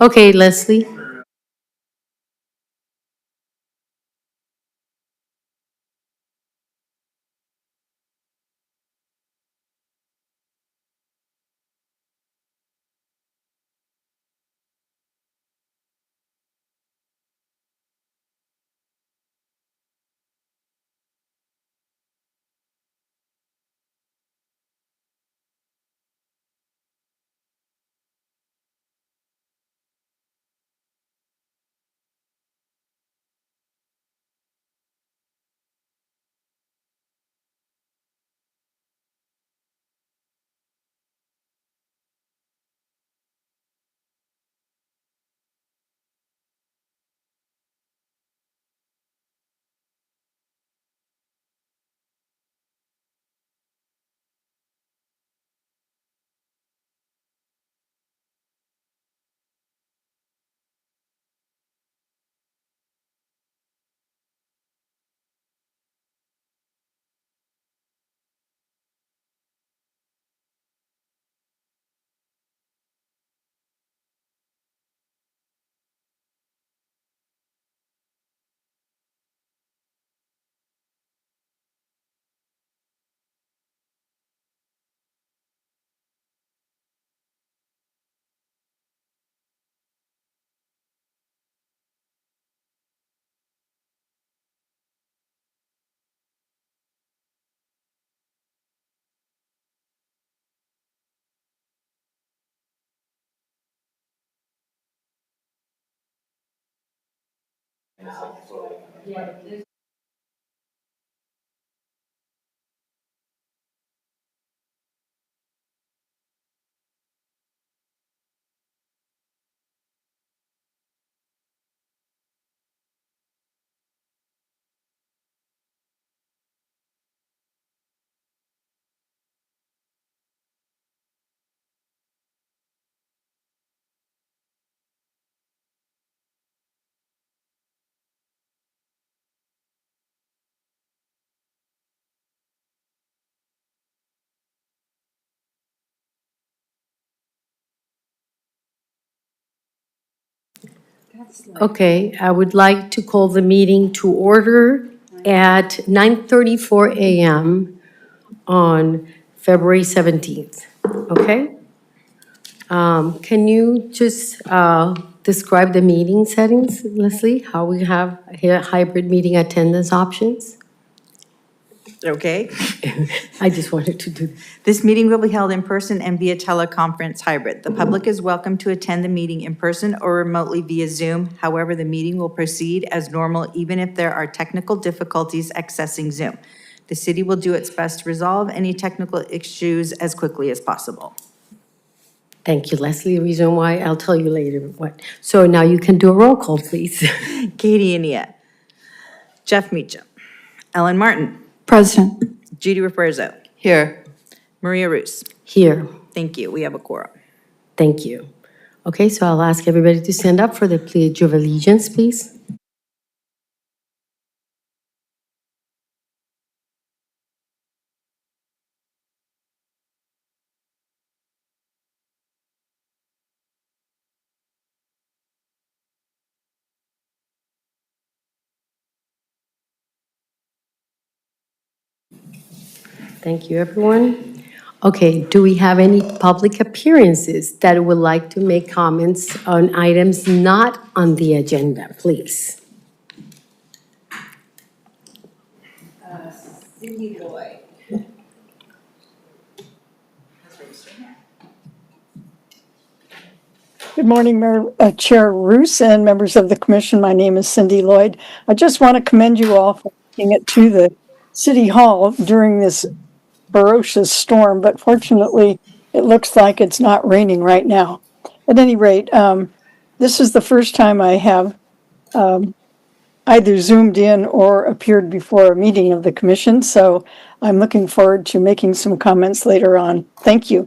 Okay, Leslie. Okay, I would like to call the meeting to order at 9:34 a.m. on February 17th, okay? Can you just describe the meeting settings, Leslie? How we have here hybrid meeting attendance options? Okay. I just wanted to do, This meeting will be held in person and via teleconference hybrid. The public is welcome to attend the meeting in person or remotely via Zoom. However, the meeting will proceed as normal even if there are technical difficulties accessing Zoom. The city will do its best to resolve any technical issues as quickly as possible. thank you, Leslie. The reason why, I'll tell you later what. So now you can do a roll call, please. Katie Ania. Jeff Meacham. Ellen Martin. Present. Judy Refuerzo. Here. Maria Roos. Here, Thank you. We have a quorum. thank you. Okay, so I'll ask everybody to stand up for the Pledge of Allegiance, please. Thank you, everyone. Okay, do we have any public appearances that would like to make comments on items not on the agenda, please? Good morning, Chair Roos and members of the commission. My name is Cindy Lloyd. I just want to commend you all for making it to the City Hall during this ferocious storm, but fortunately, it looks like it's not raining right now. At any rate, this is the first time I have either Zoomed in or appeared before a meeting of the commission, so I'm looking forward to making some comments later on. Thank you.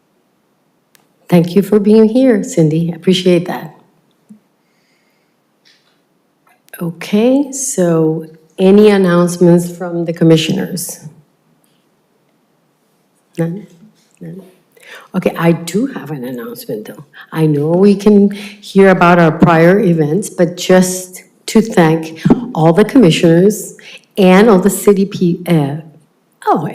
Thank you for being here, Cindy. I appreciate that. Okay, so any announcements from the commissioners? None? None? Okay, I do have an announcement though. I know we can hear about our prior events, but just to thank all the commissioners and all the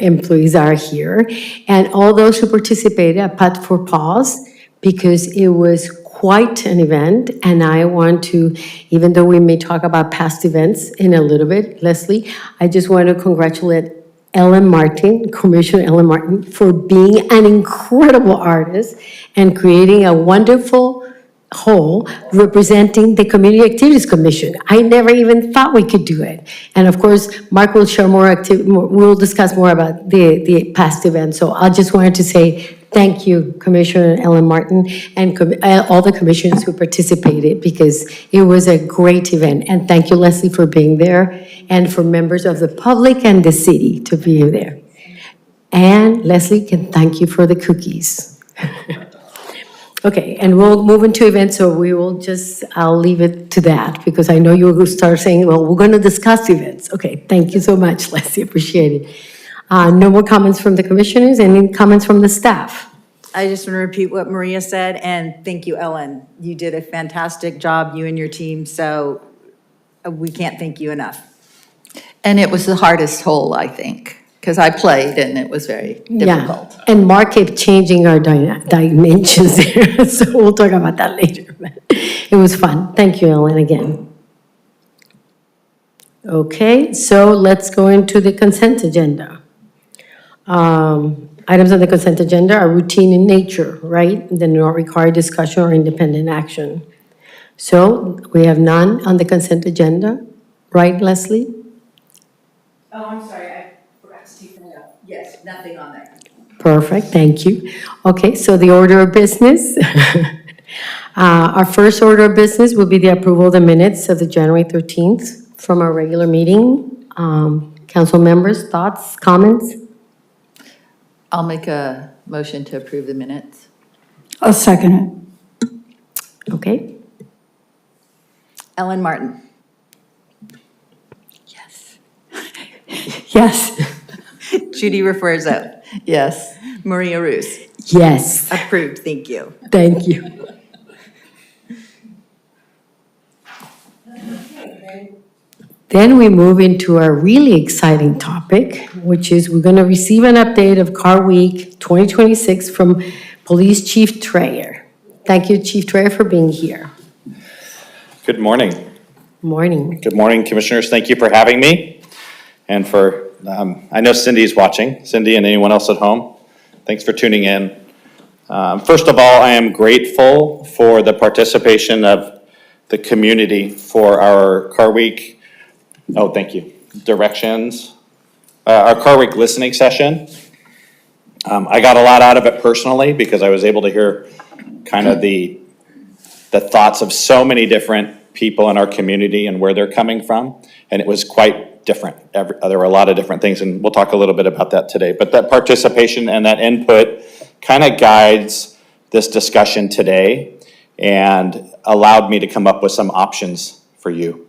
employees are here, and all those who participated at Pat for Pause, because it was quite an event, and I want to, even though we may talk about past events in a little bit, Leslie, I just want to congratulate Ellen Martin, Commissioner Ellen Martin, for being an incredible artist and creating a wonderful whole representing the Community Activities Commission. I never even thought we could do it. And of course, Mark will share we'll discuss more about the past events. So I just wanted to say thank you, Commissioner Ellen Martin, and all the commissioners who participated, because it was a great event. And thank you, Leslie, for being there, and for members of the public and the city to be there. And Leslie can thank you for the cookies. Okay, and we'll move into events, so I'll leave it to that, because I know you will start saying, well, we're going to discuss events. Okay, thank you so much, Leslie, appreciate it. No more comments from the commissioners, any comments from the staff? I just want to repeat what Maria said, and thank you, Ellen. You did a fantastic job, you and your team, so we can't thank you enough. And it was the hardest hole, I think, because I played and it was very difficult. Yeah, and Mark kept changing our dimensions there, so we'll talk about that later. But it was fun. Thank you, Ellen, again. Okay, so let's go into the consent agenda. Items on the consent agenda are routine in nature, right? They do not require discussion or independent action. So we have none on the consent agenda, right, Leslie? Oh, I'm sorry, I forgot to take that up. Yes, nothing on there. Perfect, thank you. Okay, so the order of business. Our first order of business will be the approval of the minutes of the January 13th from our regular meeting. Council members, thoughts, comments? I'll make a motion to approve the minutes. I'll second Okay, Ellen Martin. Yes. it. Yes. Judy Refuerzo. Yes. Maria Ruse. yes, Approved, thank you. thank you. Then we move into a really exciting topic, which is we're going to receive an update of Car Week 2026 from Police Chief Treyer. Thank you, Chief Treyer, for being here. Good morning. Morning. Good morning, Commissioners. Thank you for having me. And for, I know Cindy's watching. Cindy and anyone else at home, thanks for tuning in. First of all, I am grateful for the participation of the community for our Car Week. Oh, thank you. Directions. Our Car Week listening session. I got a lot out of it personally because I was able to hear kind of the thoughts of so many different people in our community and where they're coming from. And it was quite different. There were a lot of different things, and we'll talk a little bit about that today. But that participation and that input kind of guides this discussion today and allowed me to come up with some options for you.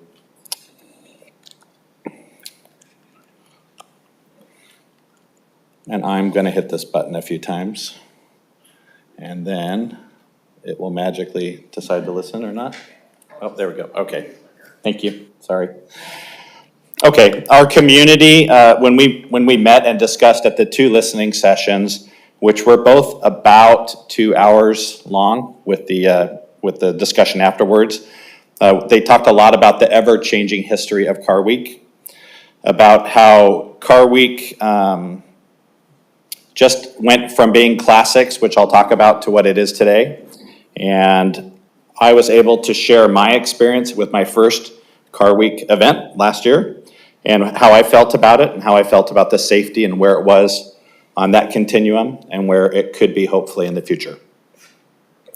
And I'm going to hit this button a few times, and then it will magically decide to listen or not. Oh, there we go. Okay. Thank you. Sorry. Okay. Our community, when we met and discussed at the two listening sessions, which were both about 2 hours long with the discussion afterwards, they talked a lot about the ever-changing history of Car Week, about how Car Week just went from being classics, which I'll talk about, to what it is today. And I was able to share my experience with my first Car Week event last year and how I felt about it and how I felt about the safety and where it was on that continuum and where it could be hopefully in the future.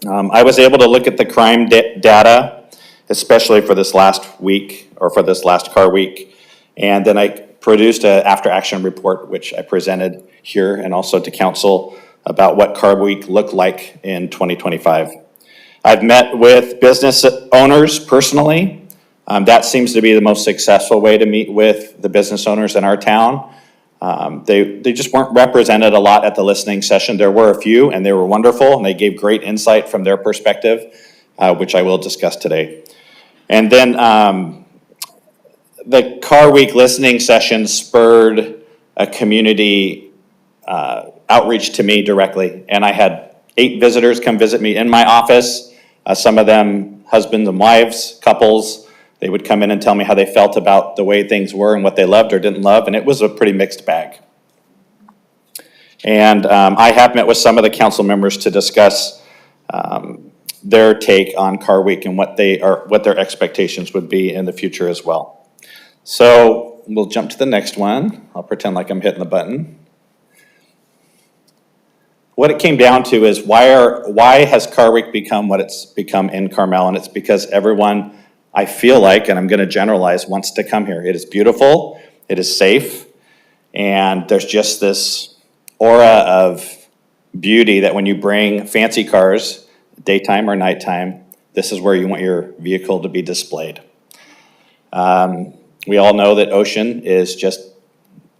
I was able to look at the crime data, especially for this last week or for this last Car Week. And then I produced an after-action report, which I presented here and also to council about what Car Week looked like in 2025. I've met with business owners personally. That seems to be the most successful way to meet with the business owners in our town. They just weren't represented a lot at the listening session. There were a few, and they were wonderful, and they gave great insight from their perspective, which I will discuss today. And then the Car Week listening session spurred a community outreach to me directly, and I had 8 visitors come visit me in my office. Some of them husbands and wives, couples. They would come in and tell me how they felt about the way things were and what they loved or didn't love, and it was a pretty mixed bag. And I have met with some of the council members to discuss their take on Car Week and what their expectations would be in the future as well. So we'll jump to the next one. I'll pretend like I'm hitting the button. What it came down to is why has Car Week become what it's become in Carmel? And it's because everyone, I feel like, and I'm going to generalize, wants to come here. It is beautiful, it is safe, and there's just this aura of beauty that when you bring fancy cars, daytime or nighttime, this is where you want your vehicle to be displayed. We all know that Ocean is just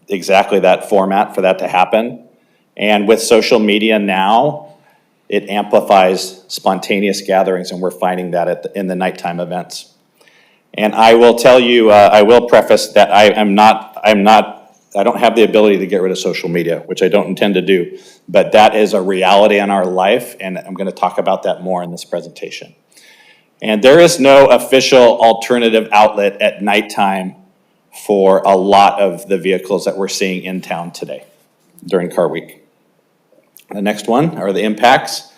exactly that format for that to happen. And with social media now, it amplifies spontaneous gatherings, and we're finding that in the nighttime events. And I will tell you, I will preface that I don't have the ability to get rid of social media, which I don't intend to do, but that is a reality in our life, and I'm going to talk about that more in this presentation. And there is no official alternative outlet at nighttime for a lot of the vehicles that we're seeing in town today during Car Week. The next one are the impacts.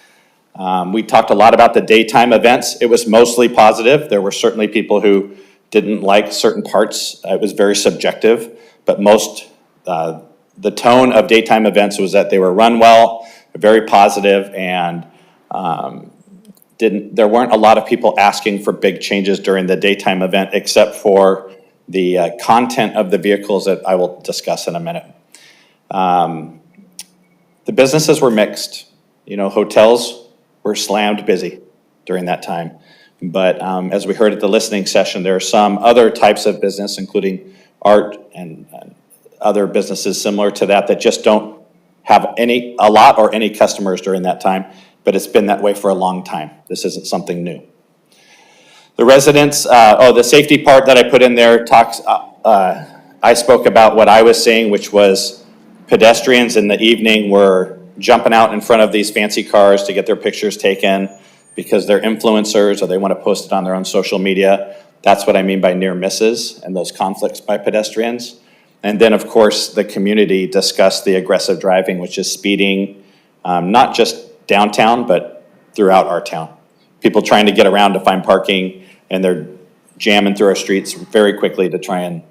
We talked a lot about the daytime events. It was mostly positive. There were certainly people who didn't like certain parts. It was very subjective, but the tone of daytime events was that they were run well, very positive, and there weren't a lot of people asking for big changes during the daytime event, except for the content of the vehicles that I will discuss in a minute. The businesses were mixed. Hotels were slammed busy during that time. But as we heard at the listening session, there are some other types of business, including art and other businesses similar to that just don't have a lot or any customers during that time, but it's been that way for a long time. This isn't something new. The residents, the safety part that I put in there talks, I spoke about what I was seeing, which was pedestrians in the evening were jumping out in front of these fancy cars to get their pictures taken because they're influencers or they want to post it on their own social media. That's what I mean by near misses and those conflicts by pedestrians. And then, of course, the community discussed the aggressive driving, which is speeding, not just downtown, but throughout our town. People trying to get around to find parking, and they're jamming through our streets very quickly to try and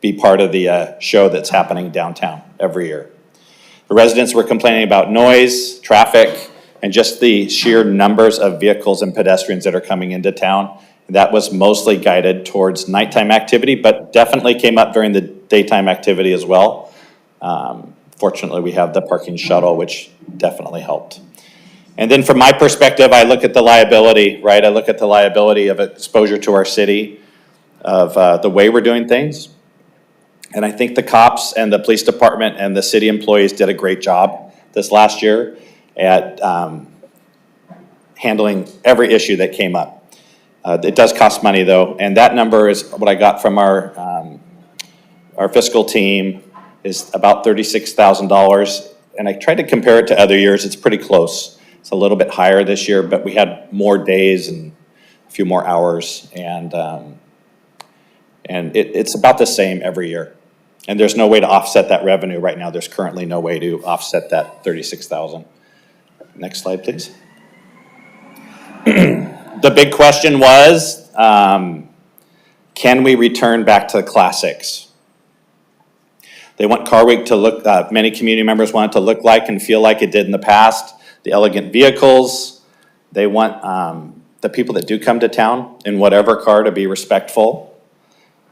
be part of the show that's happening downtown every year. The residents were complaining about noise, traffic, and just the sheer numbers of vehicles and pedestrians that are coming into town. That was mostly guided towards nighttime activity, but definitely came up during the daytime activity as well. Fortunately, we have the parking shuttle, which definitely helped. And then from my perspective, I look at the liability, right? I look at the liability of exposure to our city, of the way we're doing things. And I think the cops and the police department and the city employees did a great job this last year at handling every issue that came up. It does cost money though, and that number is what I got from our fiscal team is about $36,000. And I tried to compare it to other years. It's pretty close. It's a little bit higher this year, but we had more days and a few more hours, and it's about the same every year. And there's no way to offset that revenue right now. There's currently no way to offset that $36,000. Next slide, please. The big question was, can we return back to the classics? They want Car Week to look, many community members want it to look like and feel like it did in the past. The elegant vehicles. They want the people that do come to town in whatever car to be respectful.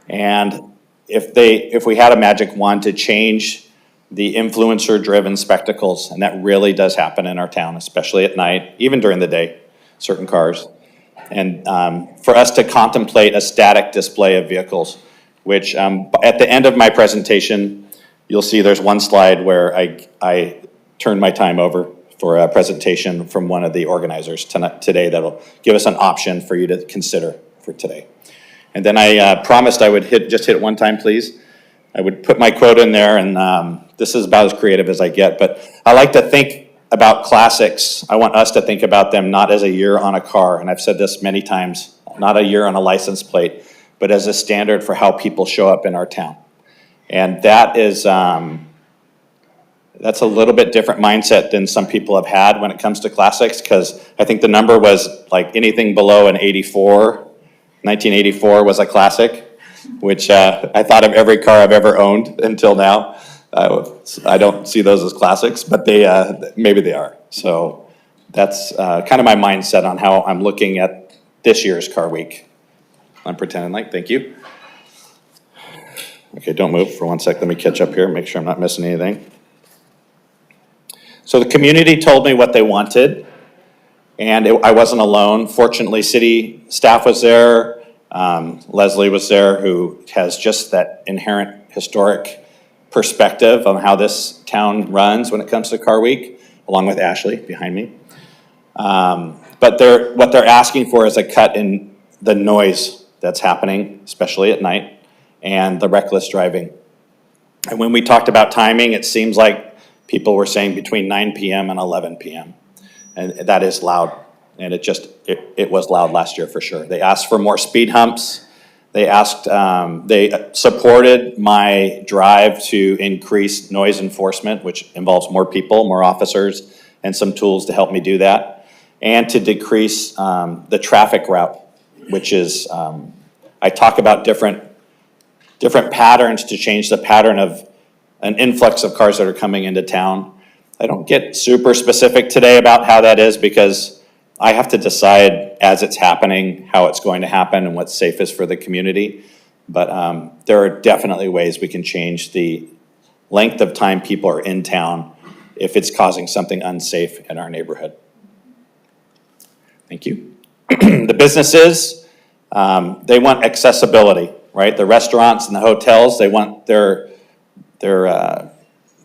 And if we had a magic wand to change the influencer-driven spectacles, and that really does happen in our town, especially at night, even during the day, certain cars. And for us to contemplate a static display of vehicles, which at the end of my presentation, you'll see there's one slide where I turned my time over for a presentation from one of the organizers today that'll give us an option for you to consider for today. And then I promised I would just hit it one time, please. I would put my quote in there, and this is about as creative as I get, but I like to think about classics. I want us to think about them not as a year on a car, and I've said this many times, not a year on a license plate, but as a standard for how people show up in our town. And that is, that's a little bit different mindset than some people have had when it comes to classics, because I think the number was like anything below an 1984 was a classic, which I thought of every car I've ever owned until now. I don't see those as classics, but maybe they are. So that's kind of my mindset on how I'm looking at this year's Car Week. I'm pretending like, thank you. Okay, don't move for 1 sec. Let me catch up here, make sure I'm not missing anything. So the community told me what they wanted, and I wasn't alone. Fortunately, city staff was there. Leslie was there, who has just that inherent historic perspective on how this town runs when it comes to Car Week, along with Ashley behind me. But what they're asking for is a cut in the noise that's happening, especially at night, and the reckless driving. And when we talked about timing, it seems like people were saying between 9 p.m. and 11 p.m. And that is loud. And it was loud last year for sure. They asked for more speed humps. They supported my drive to increase noise enforcement, which involves more people, more officers, and some tools to help me do that. And to decrease the traffic route, which is, I talk about different patterns to change the pattern of an influx of cars that are coming into town. I don't get super specific today about how that is, because I have to decide as it's happening how it's going to happen and what's safest for the community. But there are definitely ways we can change the length of time people are in town if it's causing something unsafe in our neighborhood. Thank you. The businesses, they want accessibility, right? The restaurants and the hotels, they want their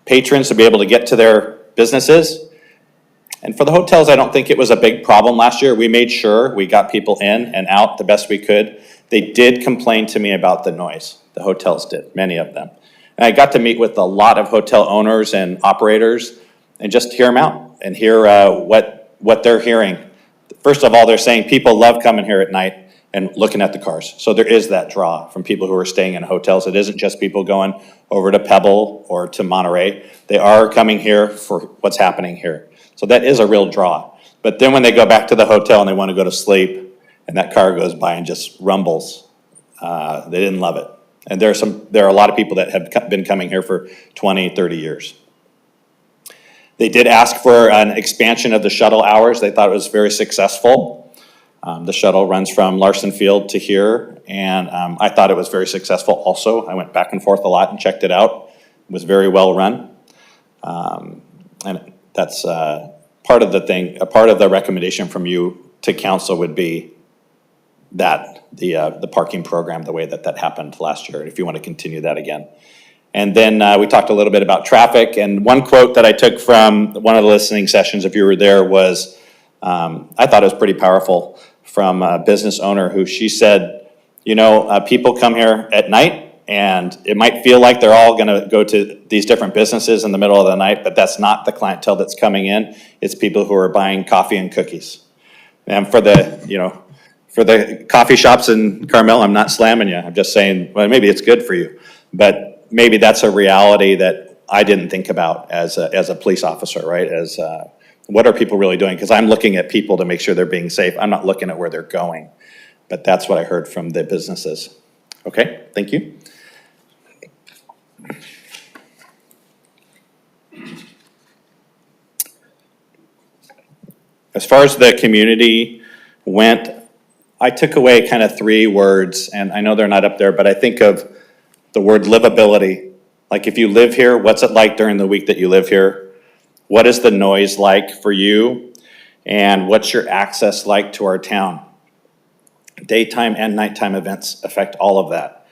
patrons to be able to get to their businesses. And for the hotels, I don't think it was a big problem last year. We made sure we got people in and out the best we could. They did complain to me about the noise. The hotels did, many of them. And I got to meet with a lot of hotel owners and operators and just hear them out and hear what they're hearing. First of all, they're saying people love coming here at night and looking at the cars. So there is that draw from people who are staying in hotels. It isn't just people going over to Pebble or to Monterey. They are coming here for what's happening here. So that is a real draw. But then when they go back to the hotel and they want to go to sleep and that car goes by and just rumbles, they didn't love it. And there are a lot of people that have been coming here for 20, 30 years. They did ask for an expansion of the shuttle hours. They thought it was very successful. The shuttle runs from Larson Field to here, and I thought it was very successful also. I went back and forth a lot and checked it out. It was very well run. And that's part of the thing, a part of the recommendation from you to council would be that, the parking program, the way that happened last year, if you want to continue that again. And then we talked a little bit about traffic, and one quote that I took from one of the listening sessions, if you were there, was, I thought it was pretty powerful, from a business owner who she said, people come here at night and it might feel like they're all gonna go to these different businesses in the middle of the night, but that's not the clientele that's coming in. It's people who are buying coffee and cookies. And for the coffee shops in Carmel, I'm not slamming you. I'm just saying, well, maybe it's good for you, but maybe that's a reality that I didn't think about as a police officer, right? What are people really doing? Because I'm looking at people to make sure they're being safe. I'm not looking at where they're going. But that's what I heard from the businesses. Okay, thank you. As far as the community went, I took away kind of 3 words, and I know they're not up there, but I think of the word livability. Like, if you live here, what's it like during the week that you live here? What is the noise like for you? And what's your access like to our town? Daytime and nighttime events affect all of that.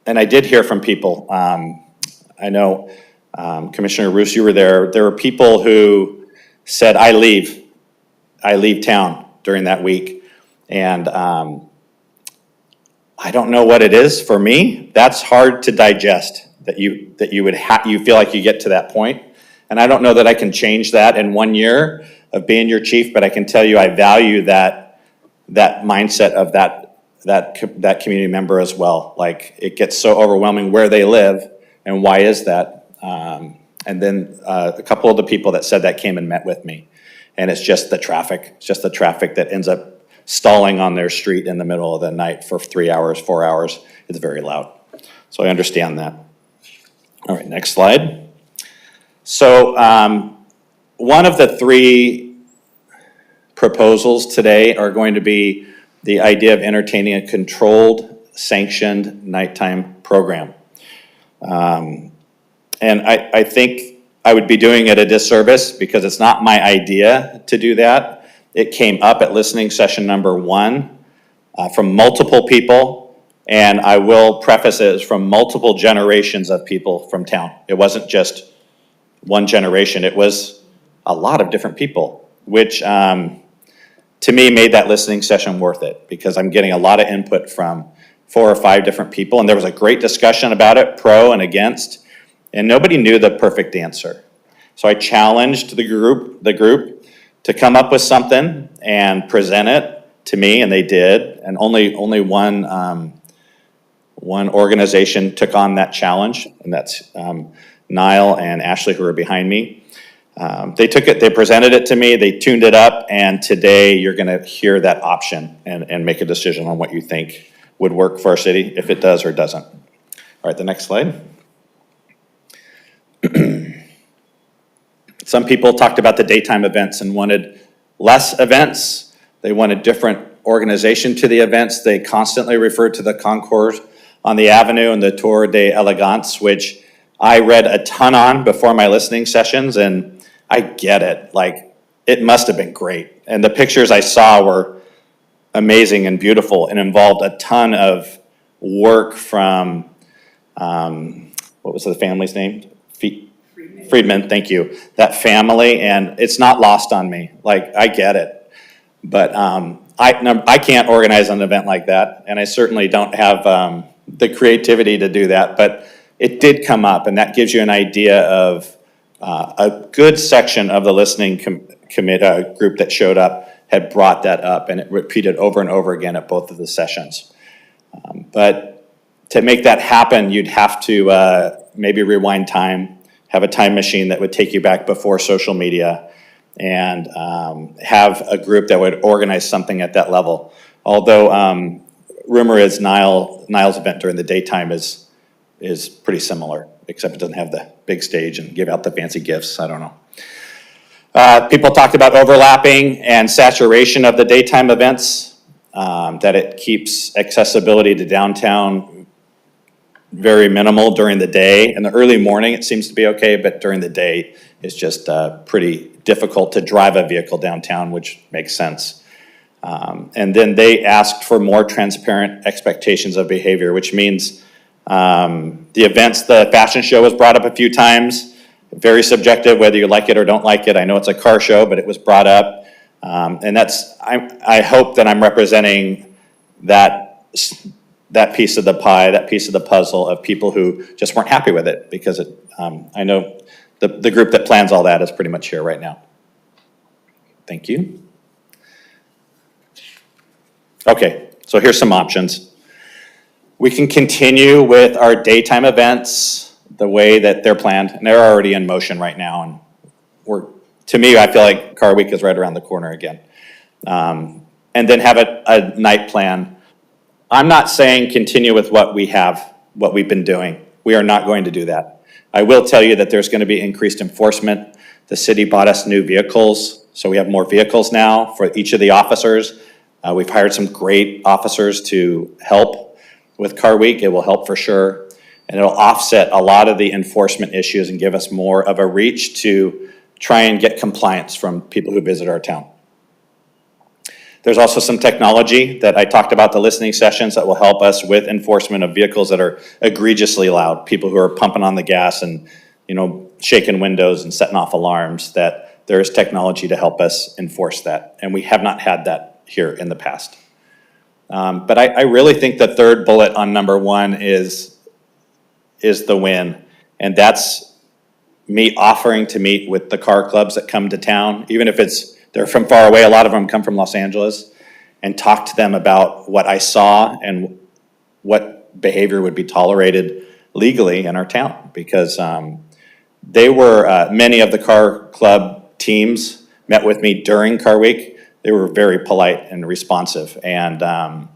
And I did hear from people. I know Commissioner Roos, you were there. There were people who said, I leave town during that week. And I don't know what it is for me. That's hard to digest, that you feel like you get to that point. And I don't know that I can change that in 1 year of being your chief, but I can tell you I value that mindset of that community member as well. Like, it gets so overwhelming where they live, and why is that? And then a couple of the people that said that came and met with me. And it's just the traffic. It's just the traffic that ends up stalling on their street in the middle of the night for 3 hours, 4 hours. It's very loud. So I understand that. All right, next slide. So one of the 3 proposals today are going to be the idea of entertaining a controlled, sanctioned nighttime program. And I think I would be doing it a disservice because it's not my idea to do that. It came up at listening session number 1 from multiple people, and I will preface it as from multiple generations of people from town. It wasn't just one generation, it was a lot of different people, which to me made that listening session worth it, because I'm getting a lot of input from 4 or 5 different people, and there was a great discussion about it, pro and against, and nobody knew the perfect answer. So I challenged the group to come up with something and present it to me, and they did. And only one organization took on that challenge, and that's Niall and Ashley, who are behind me. They took it, they presented it to me, they tuned it up, and today you're gonna hear that option and make a decision on what you think would work for our city, if it does or doesn't. All right, the next slide. Some people talked about the daytime events and wanted less events. They wanted different organization to the events. They constantly referred to the concourse on the Avenue and the Tour de Elegance, which I read a ton on before my listening sessions, and I get it. Like, it must have been great. And the pictures I saw were amazing and beautiful and involved a ton of work from, what was the family's name? Friedman, thank you. That family, and it's not lost on me. Like, I get it. But I can't organize an event like that, and I certainly don't have the creativity to do that, but it did come up, and that gives you an idea of a good section of the listening group that showed up had brought that up, and it repeated over and over again at both of the sessions. But to make that happen, you'd have to maybe rewind time, have a time machine that would take you back before social media, and have a group that would organize something at that level. Although rumor is Niall's event during the daytime is pretty similar, except it doesn't have the big stage and give out the fancy gifts. I don't know. People talked about overlapping and saturation of the daytime events, that it keeps accessibility to downtown very minimal during the day. In the early morning, it seems to be okay, but during the day, it's just pretty difficult to drive a vehicle downtown, which makes sense. And then they asked for more transparent expectations of behavior, which means the events, the fashion show was brought up a few times, very subjective, whether you like it or don't like it. I know it's a car show, but it was brought up. And I hope that I'm representing that piece of the pie, that piece of the puzzle of people who just weren't happy with it, because I know the group that plans all that is pretty much here right now. Thank you. Okay, so here's some options. We can continue with our daytime events the way that they're planned, and they're already in motion right now. And to me, I feel like Car Week is right around the corner again. And then have a night plan. I'm not saying continue with what we've been doing. We are not going to do that. I will tell you that there's going to be increased enforcement. The city bought us new vehicles, so we have more vehicles now for each of the officers. We've hired some great officers to help with Car Week. It will help for sure. And it'll offset a lot of the enforcement issues and give us more of a reach to try and get compliance from people who visit our town. There's also some technology that I talked about the listening sessions that will help us with enforcement of vehicles that are egregiously loud, people who are pumping on the gas and shaking windows and setting off alarms, that there is technology to help us enforce that. And we have not had that here in the past. But I really think the third bullet on number 1 is the win. And that's me offering to meet with the car clubs that come to town, even if they're from far away. A lot of them come from Los Angeles, and talk to them about what I saw and what behavior would be tolerated legally in our town. Because many of the car club teams met with me during Car Week. They were very polite and responsive, and I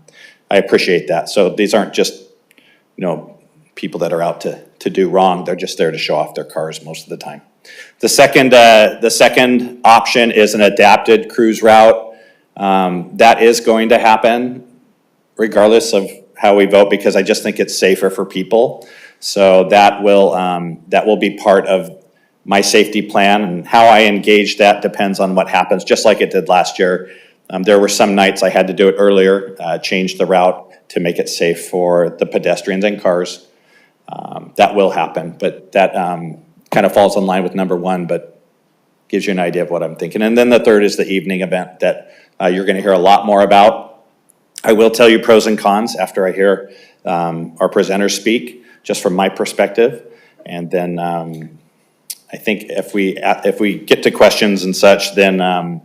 appreciate that. So these aren't just, people that are out to do wrong. They're just there to show off their cars most of the time. The second option is an adapted cruise route. That is going to happen regardless of how we vote, because I just think it's safer for people. So that will be part of my safety plan, and how I engage that depends on what happens, just like it did last year. There were some nights I had to do it earlier, change the route to make it safe for the pedestrians and cars. That will happen, but that kind of falls in line with number 1, but gives you an idea of what I'm thinking. And then the third is the evening event that you're going to hear a lot more about. I will tell you pros and cons after I hear our presenters speak, just from my perspective. And then I think if we get to questions and such, then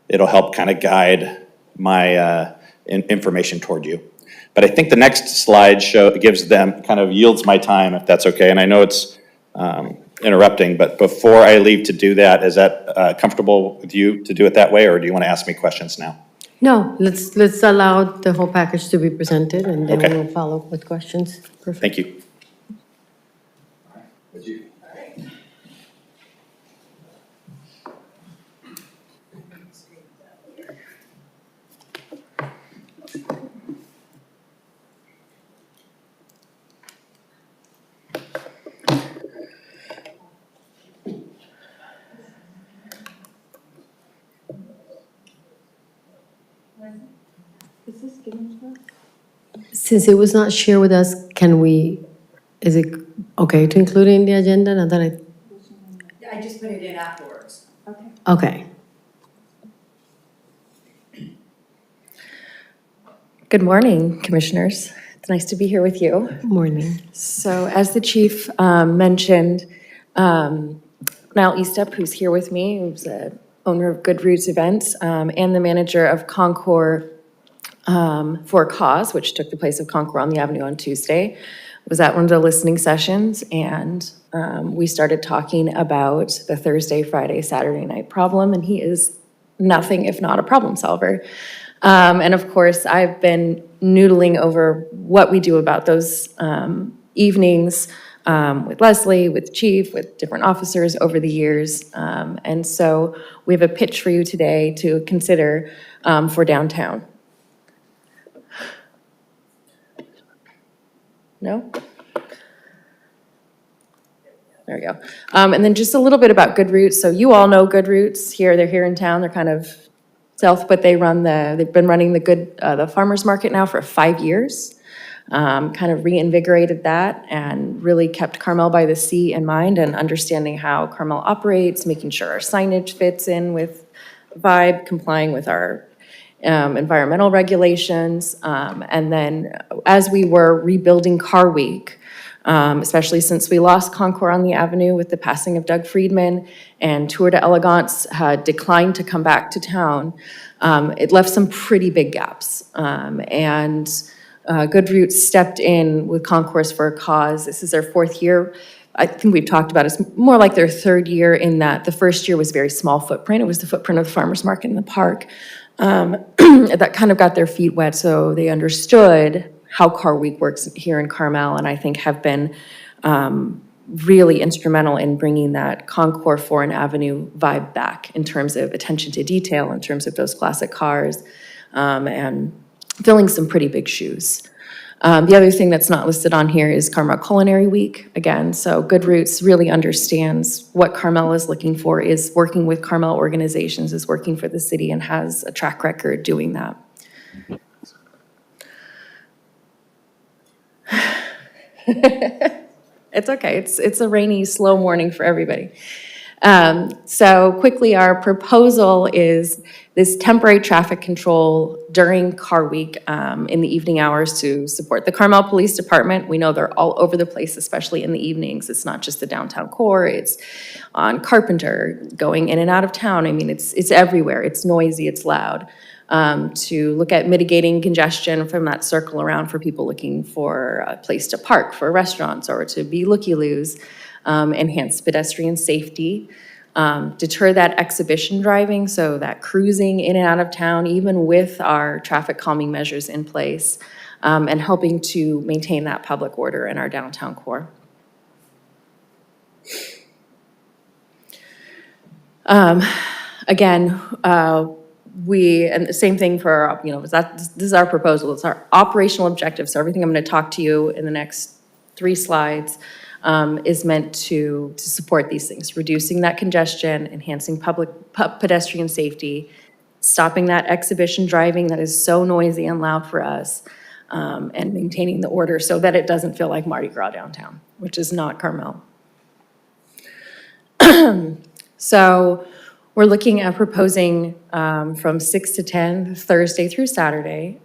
it'll help kind of guide my information toward you. But I think the next slide yields my time, if that's okay. And I know it's interrupting, but before I leave to do that, is that comfortable with you to do it that way, or do you want to ask me questions now? No, let's allow the whole package to be presented, and then Okay. we'll follow up with questions. Perfect. Thank you. Since it was not shared with us, is it okay to include it in the agenda? Now that I just put it in afterwards. okay. Good morning, Commissioners. It's nice to be here with you. Morning. So as the chief mentioned, Niall Eastup, who's here with me, who's the owner of Good Roots Events, and the manager of Concours for a Cause, which took the place of Concours on the Avenue on Tuesday, was at one of the listening sessions, and we started talking about the Thursday, Friday, Saturday night problem, and he is nothing if not a problem solver. And of course, I've been noodling over what we do about those evenings with Leslie, with Chief, with different officers over the years. And so we have a pitch for you today to consider for downtown. No? There we go. And then just a little bit about Good Roots. So you all know Good Roots here. They're here in town. They're kind of south, but they've been running the farmers market now for 5 years. Kind of reinvigorated that and really kept Carmel-by-the-Sea in mind and understanding how Carmel operates, making sure our signage fits in with vibe, complying with our environmental regulations. And then as we were rebuilding Car Week, especially since we lost Concours on the Avenue with the passing of Doug Friedman, and Tour de Elegance had declined to come back to town, it left some pretty big gaps. And Good Roots stepped in with Concours for a Cause. This is their 4th year. I think we've talked about it. It's more like their 3rd year, in that the first year was very small footprint. It was the footprint of the farmers market in the park. That kind of got their feet wet, so they understood how Car Week works here in Carmel, and I think have been really instrumental in bringing that Concours for an Avenue vibe back in terms of attention to detail, in terms of those classic cars, and filling some pretty big shoes. The other thing that's not listed on here is Carmel Culinary Week, again, so Good Roots really understands what Carmel is looking for, is working with Carmel organizations, is working for the city, and has a track record doing that. It's okay. It's a rainy, slow morning for everybody. So quickly, our proposal is this temporary traffic control during car week in the evening hours to support the Carmel Police Department. We know they're all over the place, especially in the evenings. It's not just the downtown core, it's on Carpenter, going in and out of town. I mean, it's everywhere. It's noisy, it's loud. To look at mitigating congestion from that circle around for people looking for a place to park for restaurants or to be looky-loos, enhance pedestrian safety, deter that exhibition driving, so that cruising in and out of town, even with our traffic calming measures in place, and helping to maintain that public order in our downtown core. Again, and the same thing for, this is our proposal, it's our operational objective, so everything I'm gonna talk to you in the next 3 slides is meant to support these things, reducing that congestion, enhancing pedestrian safety, stopping that exhibition driving that is so noisy and loud for us, and maintaining the order so that it doesn't feel like Mardi Gras downtown, which is not Carmel. So we're looking at proposing from 6 to 10, Thursday through Saturday,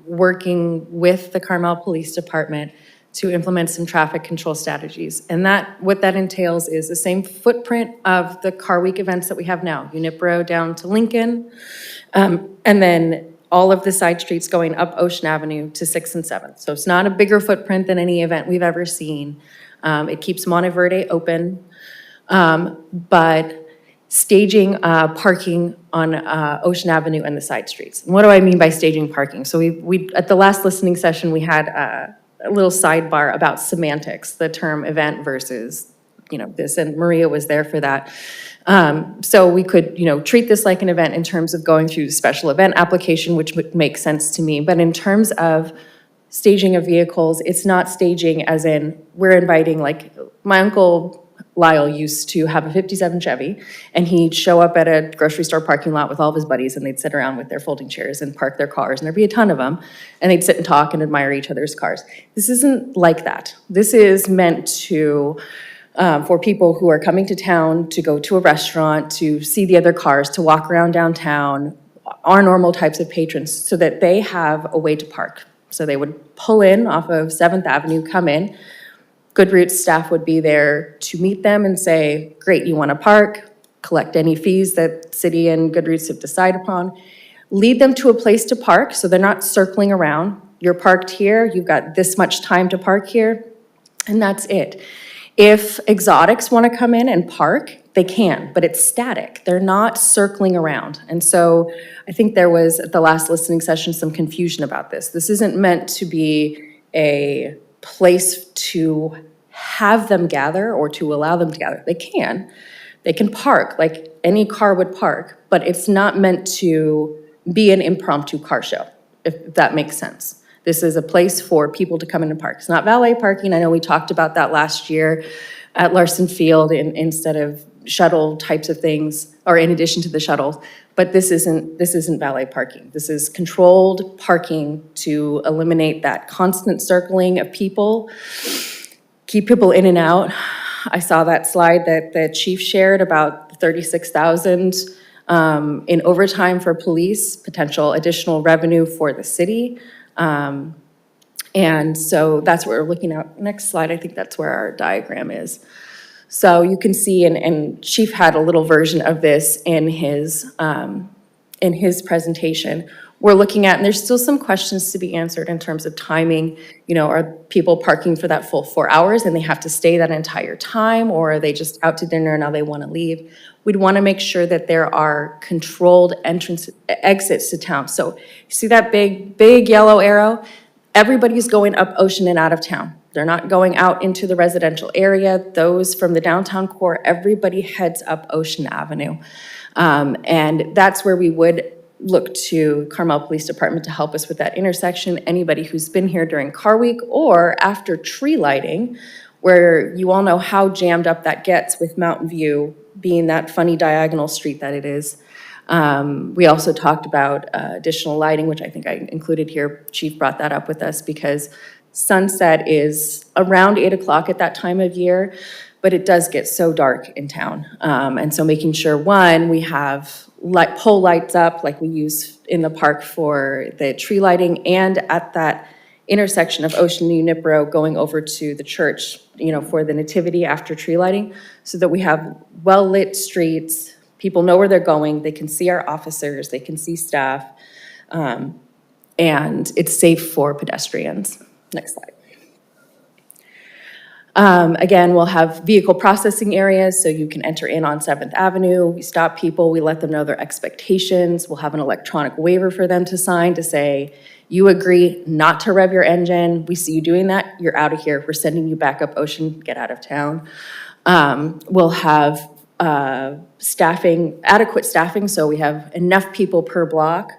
working with the Carmel Police Department to implement some traffic control strategies. And what that entails is the same footprint of the Car Week events that we have now, Unipro down to Lincoln, and then all of the side streets going up Ocean Avenue to 6th and 7th. So it's not a bigger footprint than any event we've ever seen. It keeps Monteverde open, but staging parking on Ocean Avenue and the side streets. And what do I mean by staging parking? So we at the last listening session, we had a little sidebar about semantics, the term event versus, this, and Maria was there for that. So we could, treat this like an event in terms of going through the special event application, which would make sense to me. But in terms of staging of vehicles, it's not staging as in we're inviting, like my uncle Lyle used to have a 57 Chevy, and he'd show up at a grocery store parking lot with all of his buddies, and they'd sit around with their folding chairs and park their cars, and there'd be a ton of them, and they'd sit and talk and admire each other's cars. This isn't like that. This is meant to, for people who are coming to town to go to a restaurant, to see the other cars, to walk around downtown, our normal types of patrons, so that they have a way to park. So they would pull in off of 7th Avenue, come in, Goodroots staff would be there to meet them and say, great, you want to park, collect any fees that city and Goodroots have decided upon, lead them to a place to park so they're not circling around. You're parked here, you've got this much time to park here, and that's it. If exotics want to come in and park, they can, but it's static. They're not circling around. And so I think there was, at the last listening session, some confusion about this. This isn't meant to be a place to have them gather or to allow them to gather. They can park like any car would park, but it's not meant to be an impromptu car show, if that makes sense. This is a place for people to come in and park. It's not valet parking. I know we talked about that last year at Larson Field instead of shuttle types of things, or in addition to the shuttle, but this isn't valet parking. This is controlled parking to eliminate that constant circling of people, keep people in and out. I saw that slide that the chief shared about 36,000 in overtime for police, potential additional revenue for the city. And so that's what we're looking at. Next slide, I think that's where our diagram is. So you can see, and Chief had a little version of this in his presentation. We're looking at, and there's still some questions to be answered in terms of timing. Are people parking for that full 4 hours and they have to stay that entire time, or are they just out to dinner and now they want to leave? We'd want to make sure that there are controlled exits to town. So you see that big yellow arrow? Everybody's going up Ocean and out of town. They're not going out into the residential area. Those from the downtown core, everybody heads up Ocean Avenue. And that's where we would look to Carmel Police Department to help us with that intersection. Anybody who's been here during Car Week or after tree lighting, where you all know how jammed up that gets with Mountain View being that funny diagonal street that it is. We also talked about additional lighting, which I think I included here. Chief brought that up with us because Sunset is around 8 o'clock at that time of year, but it does get so dark in town. And so making sure, one, we have pole lights up like we use in the park for the tree lighting, and at that intersection of Ocean and Unipro going over to the church, for the nativity after tree lighting, so that we have well-lit streets, people know where they're going, they can see our officers, they can see staff, and it's safe for pedestrians. Next slide. Again, we'll have vehicle processing areas, so you can enter in on 7th Avenue. We stop people, we let them know their expectations. We'll have an electronic waiver for them to sign to say, you agree not to rev your engine. We see you doing that, you're out of here. We're sending you back up Ocean, get out of town. We'll have adequate staffing, so we have enough people per block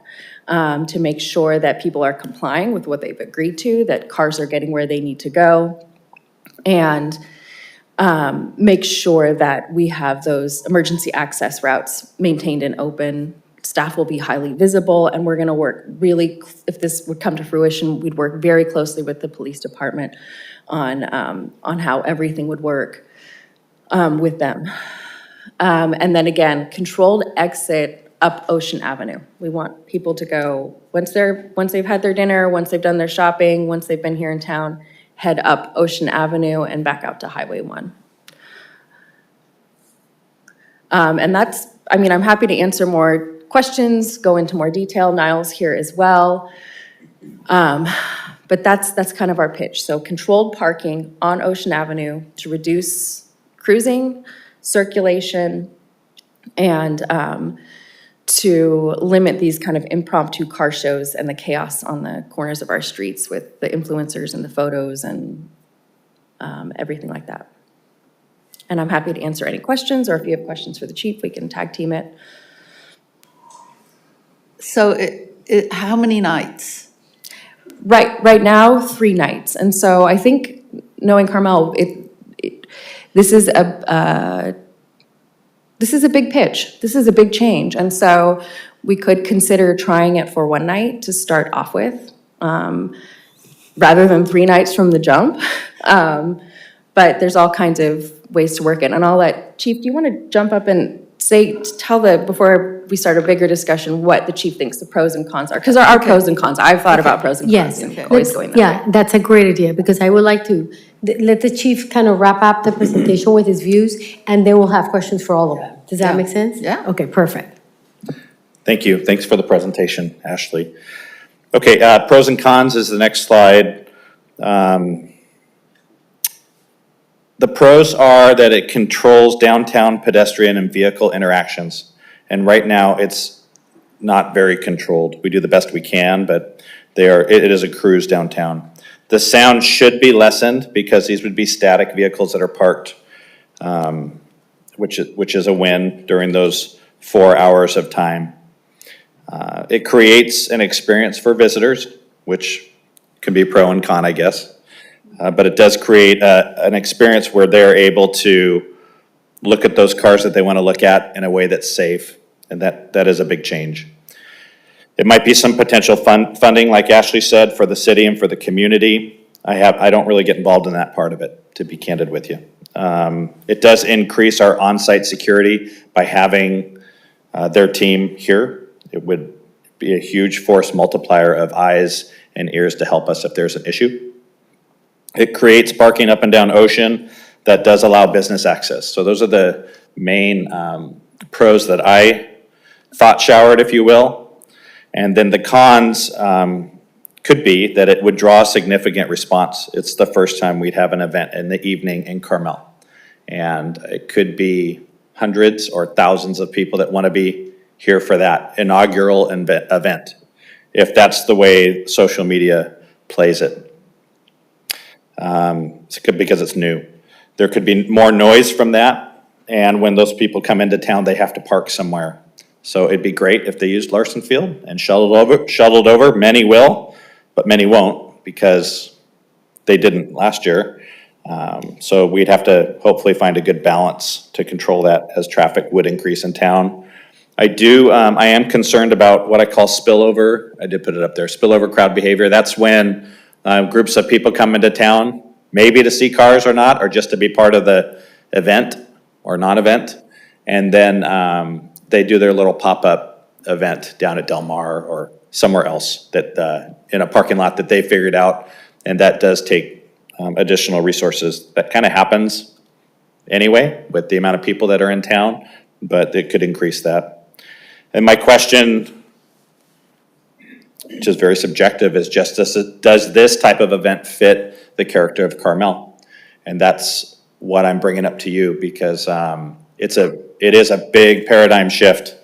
to make sure that people are complying with what they've agreed to, that cars are getting where they need to go. And make sure that we have those emergency access routes maintained and open. Staff will be highly visible, and we're gonna work really, if this would come to fruition, we'd work very closely with the police department on how everything would work with them. And then again, controlled exit up Ocean Avenue. We want people to go, once they've had their dinner, once they've done their shopping, once they've been here in town, head up Ocean Avenue and back out to Highway 1. And that's, I'm happy to answer more questions, go into more detail. Niall's here as well. But that's kind of our pitch. So controlled parking on Ocean Avenue to reduce cruising, circulation, and to limit these kind of impromptu car shows and the chaos on the corners of our streets with the influencers and the photos and everything like that. And I'm happy to answer any questions, or if you have questions for the chief, we can tag team it. So how many nights? Right now, 3 nights. And so I think, knowing Carmel, this is a big pitch. This is a big change. And so we could consider trying it for 1 night to start off with, rather than 3 nights from the jump. But there's all kinds of ways to work it. And I'll let Chief, do you want to jump up and before we start a bigger discussion, what the chief thinks the pros and cons are? Because there are pros and cons. I've thought about pros and cons. Yes, And always going that way. yeah, that's a great idea, because I would like to let the chief kind of wrap up the presentation with his views, and then we'll have questions for all of them. Does that Yeah. make sense? Yeah. Okay, perfect. Thank you. Thanks for the presentation, Ashley. Okay, pros and cons is the next slide. The pros are that it controls downtown pedestrian and vehicle interactions. And right now, it's not very controlled. We do the best we can, but it is a cruise downtown. The sound should be lessened because these would be static vehicles that are parked, which is a win during those 4 hours of time. It creates an experience for visitors, which can be pro and con, I guess. But it does create an experience where they're able to look at those cars that they want to look at in a way that's safe, and that is a big change. It might be some potential funding, like Ashley said, for the city and for the community. I don't really get involved in that part of it, to be candid with you. It does increase our on-site security by having their team here. It would be a huge force multiplier of eyes and ears to help us if there's an issue. It creates parking up and down Ocean that does allow business access. So those are the main pros that I thought showered, if you will. And then the cons could be that it would draw a significant response. It's the first time we'd have an event in the evening in Carmel. And it could be hundreds or thousands of people that want to be here for that inaugural event, if that's the way social media plays it. It's good because it's new. There could be more noise from that, and when those people come into town, they have to park somewhere. So it'd be great if they used Larson Field and shuttled over. Many will, but many won't, because they didn't last year. So we'd have to hopefully find a good balance to control that as traffic would increase in town. I am concerned about what I call spillover. I did put it up there, spillover crowd behavior. That's when groups of people come into town, maybe to see cars or not, or just to be part of the event or non-event. And then they do their little pop-up event down at Del Mar or somewhere else that in a parking lot that they figured out. And that does take additional resources. That kind of happens anyway with the amount of people that are in town, but it could increase that. And my question, which is very subjective, is just does this type of event fit the character of Carmel? And that's what I'm bringing up to you, because it is a big paradigm shift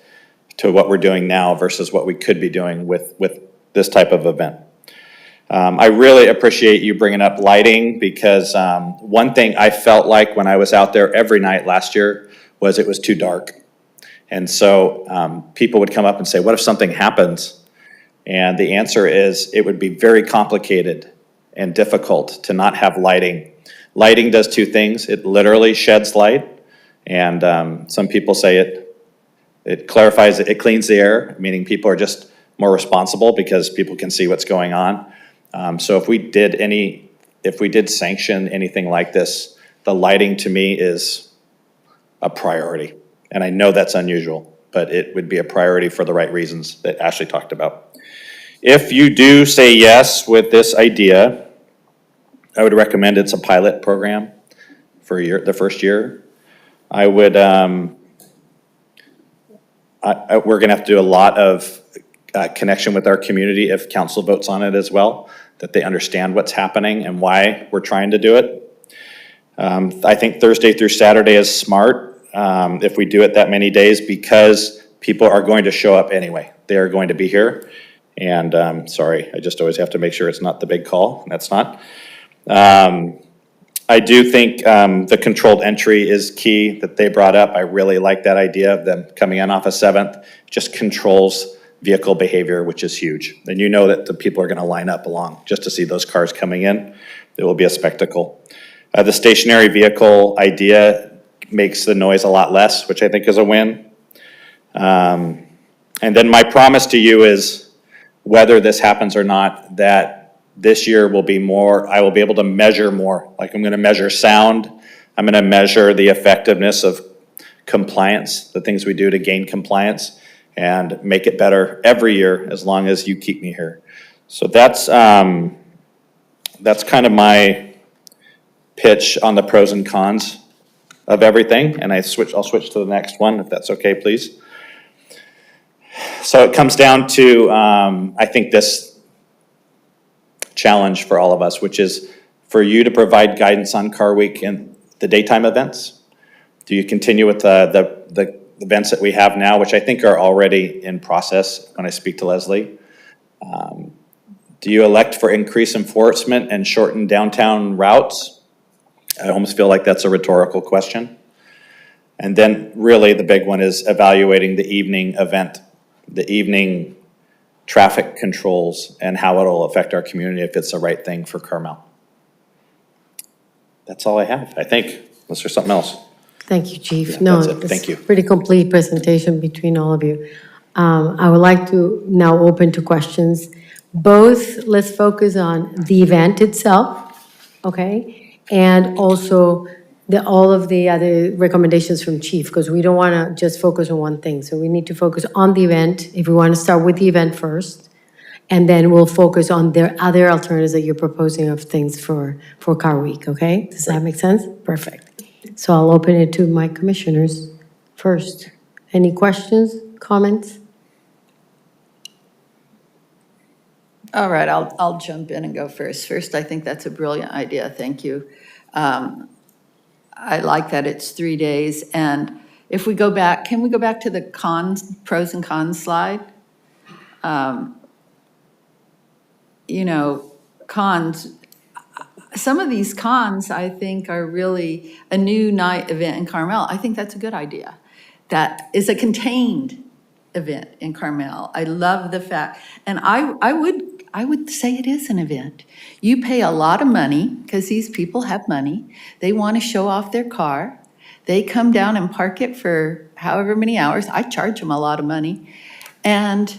to what we're doing now versus what we could be doing with this type of event. I really appreciate you bringing up lighting, because one thing I felt like when I was out there every night last year was it was too dark. And so people would come up and say, what if something happens? And the answer is it would be very complicated and difficult to not have lighting. Lighting does two things. It literally sheds light, and some people say it clarifies, it cleans the air, meaning people are just more responsible because people can see what's going on. So if we did sanction anything like this, the lighting to me is a priority. And I know that's unusual, but it would be a priority for the right reasons that Ashley talked about. If you do say yes with this idea, I would recommend it's a pilot program for the first year. I would, we're gonna have to do a lot of connection with our community if council votes on it as well, that they understand what's happening and why we're trying to do it. I think Thursday through Saturday is smart if we do it that many days, because people are going to show up anyway. They are going to be here. And sorry, I just always have to make sure it's not the big call. That's not. I do think the controlled entry is key that they brought up. I really like that idea of them coming in off of 7th. Just controls vehicle behavior, which is huge. And you know that the people are going to line up along just to see those cars coming in. It will be a spectacle. The stationary vehicle idea makes the noise a lot less, which I think is a win. And then my promise to you is, whether this happens or not, that this year will be more, I will be able to measure more. Like I'm gonna measure sound, I'm gonna measure the effectiveness of compliance, the things we do to gain compliance, and make it better every year as long as you keep me here. So that's kind of my pitch on the pros and cons of everything. And I'll switch to the next one, if that's okay, please. So it comes down to, I think, this challenge for all of us, which is for you to provide guidance on Car Week and the daytime events. Do you continue with the events that we have now, which I think are already in process when I speak to Leslie? Do you elect for increased enforcement and shortened downtown routes? I almost feel like that's a rhetorical question. And then really the big one is evaluating the evening event, the evening traffic controls, and how it'll affect our community if it's the right thing for Carmel. That's all I have, I think, unless there's something else. Thank you, Chief. Yeah, No, that's it. Thank you. Pretty complete presentation between all of you. I would like to now open to questions. Both, let's focus on the event itself, okay? And also all of the other recommendations from Chief, because we don't want to just focus on one thing. So we need to focus on the event, if we want to start with the event first, and then we'll focus on the other alternatives that you're proposing of things for Car Week, okay? Does that make sense? Perfect. So I'll open it to my commissioners first. Any questions, comments? All right, I'll jump in and go first. First, I think that's a brilliant idea. Thank you. I like that it's 3 days. And if we go back, can we go back to the pros and cons slide? You know, cons, some of these cons I think are really a new night event in Carmel. I think that's a good idea. That is a contained event in Carmel. I love the fact, and I would say it is an event. You pay a lot of money, because these people have money. They want to show off their car. They come down and park it for however many hours. I charge them a lot of money. And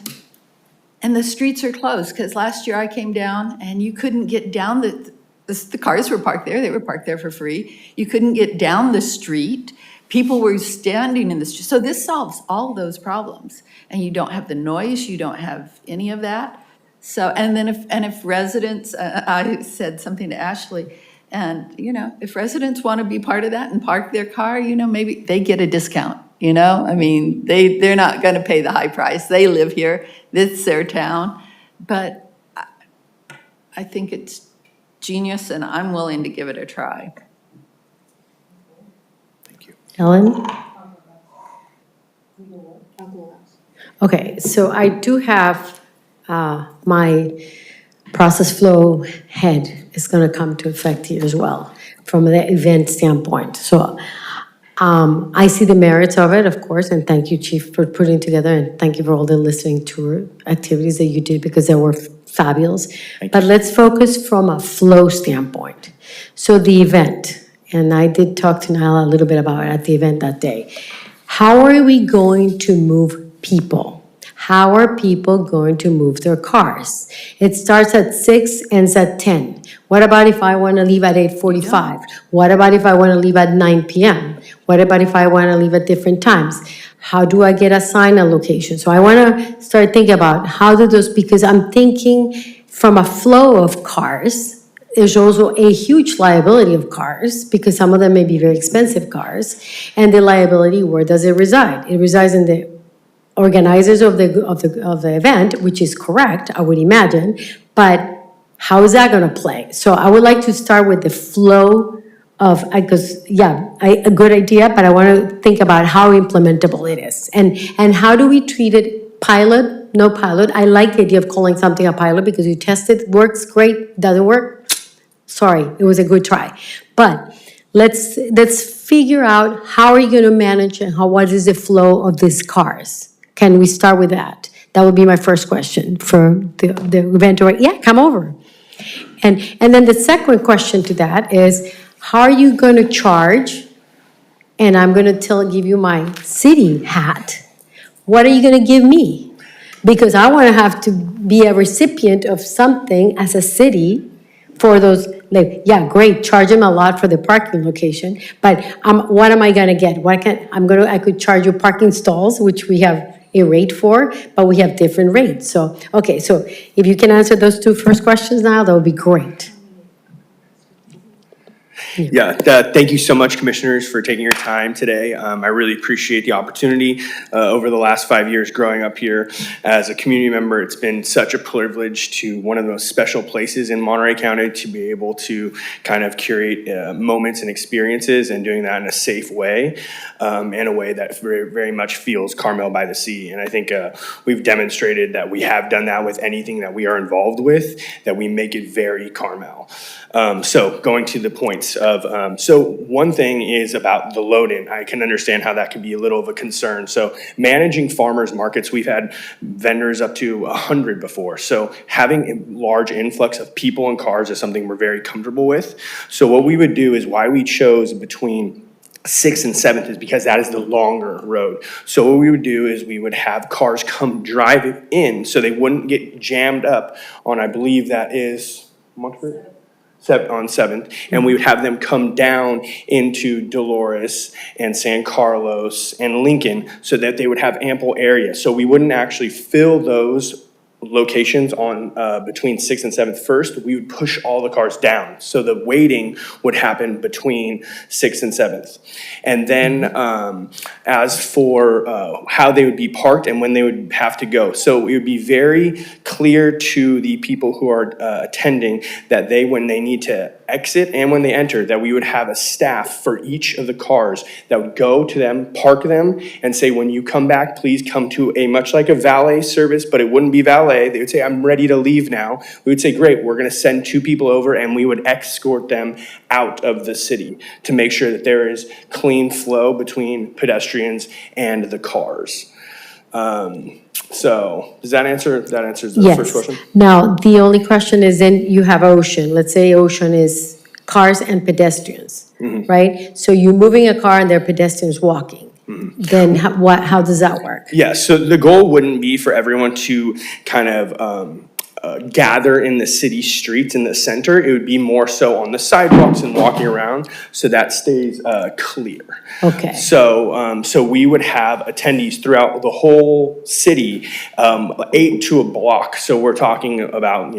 and the streets are closed, because last year I came down and you couldn't get down the cars were parked there, they were parked there for free. You couldn't get down the street. People were standing in the street. So this solves all those problems. And you don't have the noise, you don't have any of that. So, and then if residents, I said something to Ashley, and, if residents want to be part of that and park their car, maybe they get a discount, I mean, they're not going to pay the high price. They live here, this is their town. But I think it's genius, and I'm willing to give it a try. Ellen? Okay, so I do have, my process flow head is gonna come to effect here as well, from the event standpoint. So, I see the merits of it, of course, and thank you, Chief, for putting together, and thank you for all the listening tour activities that you did, because they were fabulous. But let's focus from a flow standpoint. So the event, and I did talk to Nyla a little bit about it at the event that day. How are we going to move people? How are people going to move their cars? It starts at 6, ends at 10. What about if I want to leave at 8:45? What about if I want to leave at 9 p.m.? What about if I want to leave at different times? How do I get assigned a location? So I want to start thinking about how do those, because I'm thinking from a flow of cars, there's also a huge liability of cars, because some of them may be very expensive cars. And the liability, where does it reside? It resides in the organizers of the event, which is correct, I would imagine, but how is that gonna play? So I would like to start with the flow of, because, a good idea, but I wanna think about how implementable it is. And how do we treat it, pilot, no pilot? I like the idea of calling something a pilot, because you test it, works great, doesn't work, sorry, it was a good try. But let's figure out how are you gonna manage and what is the flow of these cars? Can we start with that? That would be my first question for the event. Yeah, come over. And then the second question to that is, how are you going to charge? And I'm going to give you my city hat. What are you going to give me? Because I want to have to be a recipient of something as a city for those, great, charge them a lot for the parking location, but what am I going to get? I could charge you parking stalls, which we have a rate for, but we have different rates. So, okay, so if you can answer those two first questions now, that would be great. Thank you so much, commissioners, for taking your time today. I really appreciate the opportunity. Over the last 5 years growing up here as a community member, it's been such a privilege to one of the most special places in Monterey County to be able to kind of curate moments and experiences, and doing that in a safe way, in a way that very, very much feels Carmel-by-the-Sea. And I think we've demonstrated that we have done that with anything that we are involved with, that we make it very Carmel. So going to the points of, so one thing is about the load-in. I can understand how that could be a little of a concern. So managing farmers markets, we've had vendors up to 100 before. So having a large influx of people and cars is something we're very comfortable with. So what we would do is, why we chose between 6th and 7th is because that is the longer road. So what we would do is we would have cars come driving in so they wouldn't get jammed up on, I believe that is Montfort? On 7th, and we would have them come down into Dolores and San Carlos and Lincoln so that they would have ample area. So we wouldn't actually fill those locations on between 6th and 7th first. We would push all the cars down. So the waiting would happen between 6th and 7th. And then as for how they would be parked and when they would have to go. So it would be very clear to the people who are attending that when they need to exit and when they enter, that we would have a staff for each of the cars that would go to them, park them, and say, when you come back, please come to much like a valet service, but it wouldn't be valet. They would say, I'm ready to leave now. We would say, great, we're going to send 2 people over, and we would escort them out of the city to make sure that there is clean flow between pedestrians and the cars. So does that answer? That answers the first question? Now, the only question is, then you have ocean. Let's say ocean is cars and pedestrians, right? So you're moving a car and there are pedestrians walking. then how does that work? Yeah, so the goal wouldn't be for everyone to kind of gather in the city streets in the center. It would be more so on the sidewalks and walking around, so that stays clear. Okay. So we would have attendees throughout the whole city, 8 to a block. So we're talking about,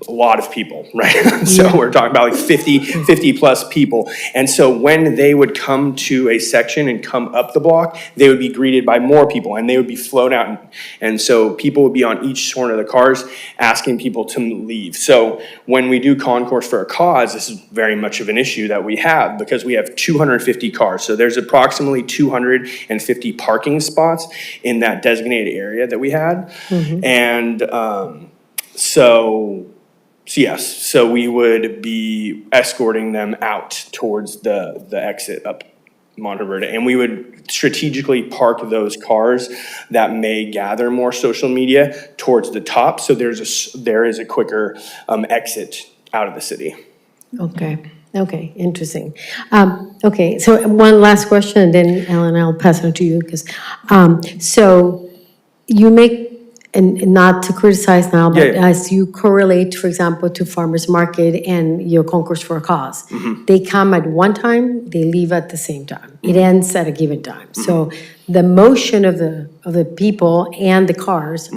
a lot of people, right? So we're talking about like 50 plus people. And so when they would come to a section and come up the block, they would be greeted by more people and they would be flown out. And so people would be on each corner of the cars asking people to leave. So when we do Concourse for a Cause, this is very much of an issue that we have because we have 250 cars. So there's approximately 250 parking spots in that designated area that we had. And, so yes, so we would be escorting them out towards the exit up Monteverde, and we would strategically park those cars that may gather more social media towards the top, so there is a quicker exit out of the city. Okay, interesting. Okay, so one last question, and then Ellen, I'll pass it on to you, because, so you make, and not to criticize now, but Yeah. as you correlate, for example, to farmers market and your Concourse for a Cause, they come at one time, they leave at the same time. It ends at a given time. So the motion of the people and the cars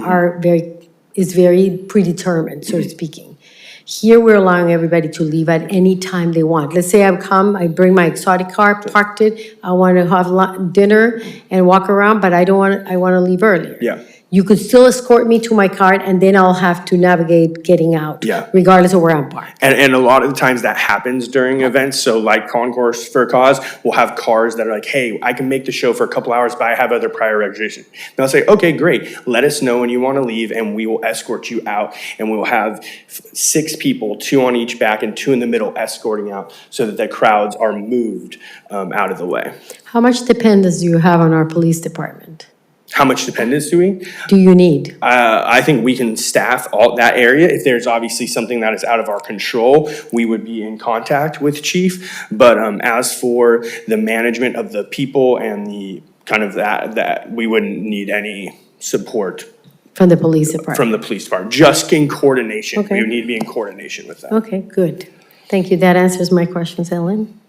is very predetermined, so to speaking. Here, we're allowing everybody to leave at any time they want. Let's say I bring my exotic car, parked it, I want to have dinner and walk around, but I want to leave earlier. Yeah. You could still escort me to my car, and then I'll have to navigate getting out. Yeah. Regardless of where I'm parked. And a lot of the times that happens during events. So like Concourse for a Cause, we'll have cars that are like, hey, I can make the show for a couple hours, but I have other prior registration. And I'll say, okay, great. Let us know when you want to leave and we will escort you out. And we will have 6 people, 2 on each back and 2 in the middle escorting out so that the crowds are moved out of the way. How much dependence do you have on our police department? How much dependence Do you need? I think we can staff all that area. If there's obviously something that is out of our control, we would be in contact with chief. But as for the management of the people and the kind of that we wouldn't need any support From the police department? from the police department, just in coordination. Okay. We would need to be in coordination with them. Okay, good. Thank you. That answers my questions, Ellen.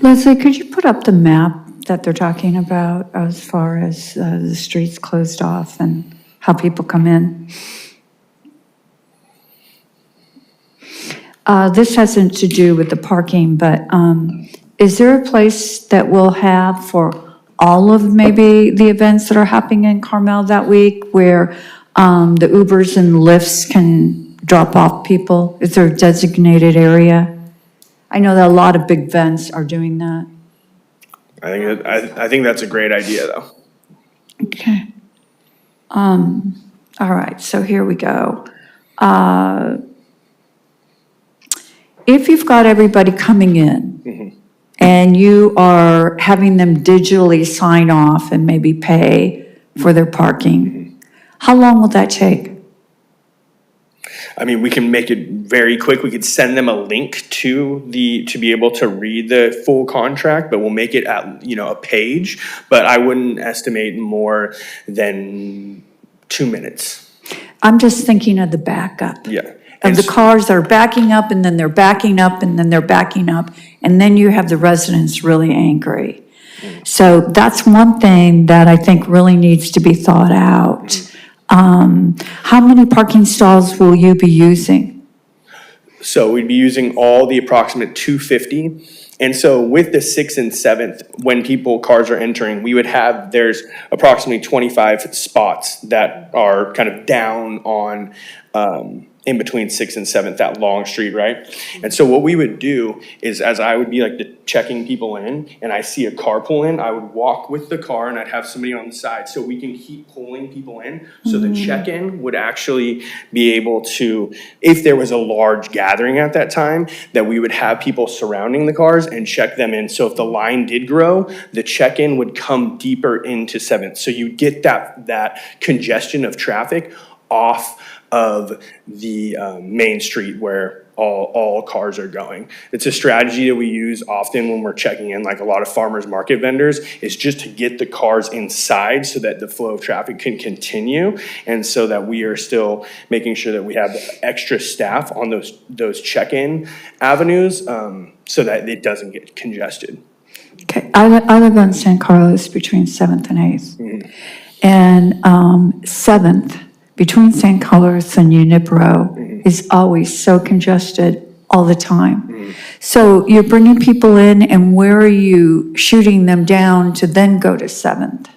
Leslie, could you put up the map that they're talking about as far as the streets closed off and how people come in? This hasn't to do with the parking, but is there a place that we'll have for all of maybe the events that are happening in Carmel that week where the Ubers and Lyfts can drop off people? Is there a designated area? I know that a lot of big events are doing that. I think that's a great idea, though. Okay. All right, so here we go. If you've got everybody coming in and you are having them digitally sign off and maybe pay for their parking, how long will that take? I mean, we can make it very quick. We could send them a link to be able to read the full contract, but we'll make it at, a page. But I wouldn't estimate more than 2 minutes. I'm just thinking of the backup. Yeah. Of the cars that are backing up and then they're backing up and then they're backing up. And then you have the residents really angry. So that's one thing that I think really needs to be thought out. How many parking stalls will you be using? So we'd be using all the approximate 250. And so with the 6th and 7th, when cars are entering, there's approximately 25 spots that are kind of down on, in between 6th and 7th, that long street, right? And so what we would do is, as I would be like checking people in and I see a car pull in, I would walk with the car and I'd have somebody on the side so we can keep pulling people in. So the check-in would actually be able to, if there was a large gathering at that time, that we would have people surrounding the cars and check them in. So if the line did grow, the check-in would come deeper into 7th. So you get that congestion of traffic off of the main street where all cars are going. It's a strategy that we use often when we're checking in, like a lot of farmers market vendors, is just to get the cars inside so that the flow of traffic can continue, and so that we are still making sure that we have extra staff on those check-in avenues, so that it doesn't get congested. Okay, I live on San Carlos between 7th and 8th. And 7th, between San Carlos and Unipro, is always so congested all the time. So you're bringing people in, and where are you shooting them down to then go to 7th?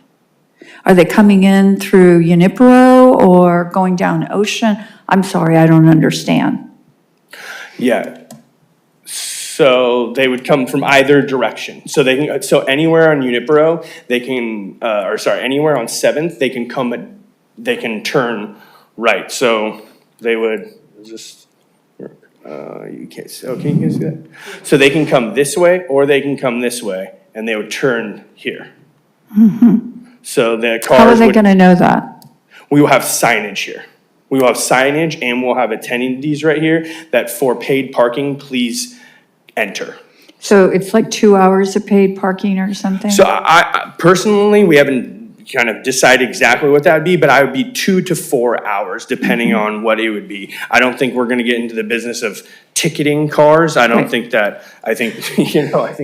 Are they coming in through Unipro or going down Ocean? I'm sorry, I don't understand. Yeah. So they would come from either direction. So they can, so anywhere on Unipro, they can, anywhere on 7th, they can turn right. So they would just, you can't see, oh, can you guys see that? So they can come this way or they can come this way, and they would turn here. So the cars How are they would- gonna know that? We will have signage here. We will have signage, and we'll have attendees right here that for paid parking, please enter. So it's like 2 hours of paid parking or something? So I personally, we haven't kind of decided exactly what that would be, but I would be 2 to 4 hours, depending on what it would be. I don't think we're gonna get into the business of ticketing cars. I don't Right. think that, I think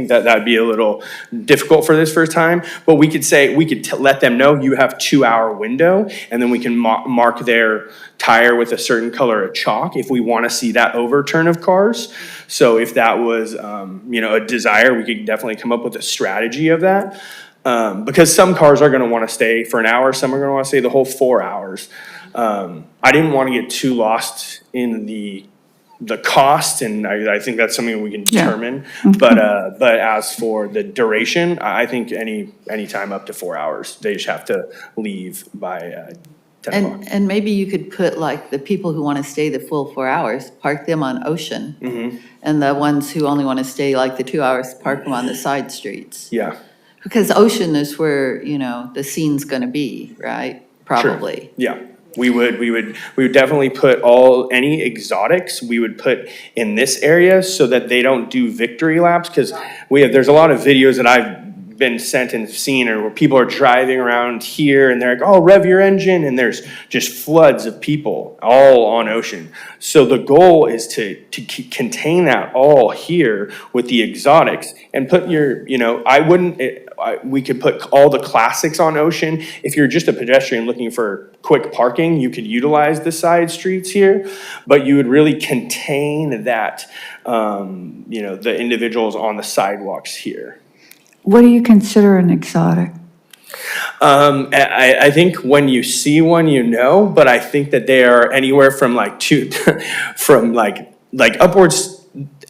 that that'd be a little difficult for this first time. But we could say, we could let them know you have 2 hour window, and then we can mark their tire with a certain color of chalk if we want to see that overturn of cars. So if that was, a desire, we could definitely come up with a strategy of that. Because some cars are going to want to stay for an hour, some are going to want to stay the whole 4 hours. I didn't want to get too lost in the cost, and I think that's something we can determine. But as for the duration, I think any time up to 4 hours, they just have to leave by 10 o'clock. And maybe you could put like the people who want to stay the full 4 hours, park them on Ocean. And the ones who only want to stay like the 2 hours, park them on the side streets. Yeah. Because Ocean is where, the scene's going to be, right? Probably. Yeah, we would definitely put any exotics we would put in this area so that they don't do victory laps, because there's a lot of videos that I've been sent and seen, or where people are driving around here and they're like, oh, rev your engine, and there's just floods of people all on Ocean. So the goal is to contain that all here with the exotics, and put we could put all the classics on Ocean. If you're just a pedestrian looking for quick parking, you could utilize the side streets here, but you would really contain that, the individuals on the sidewalks here. What do you consider an exotic? I think when you see one, but I think that they are anywhere from upwards.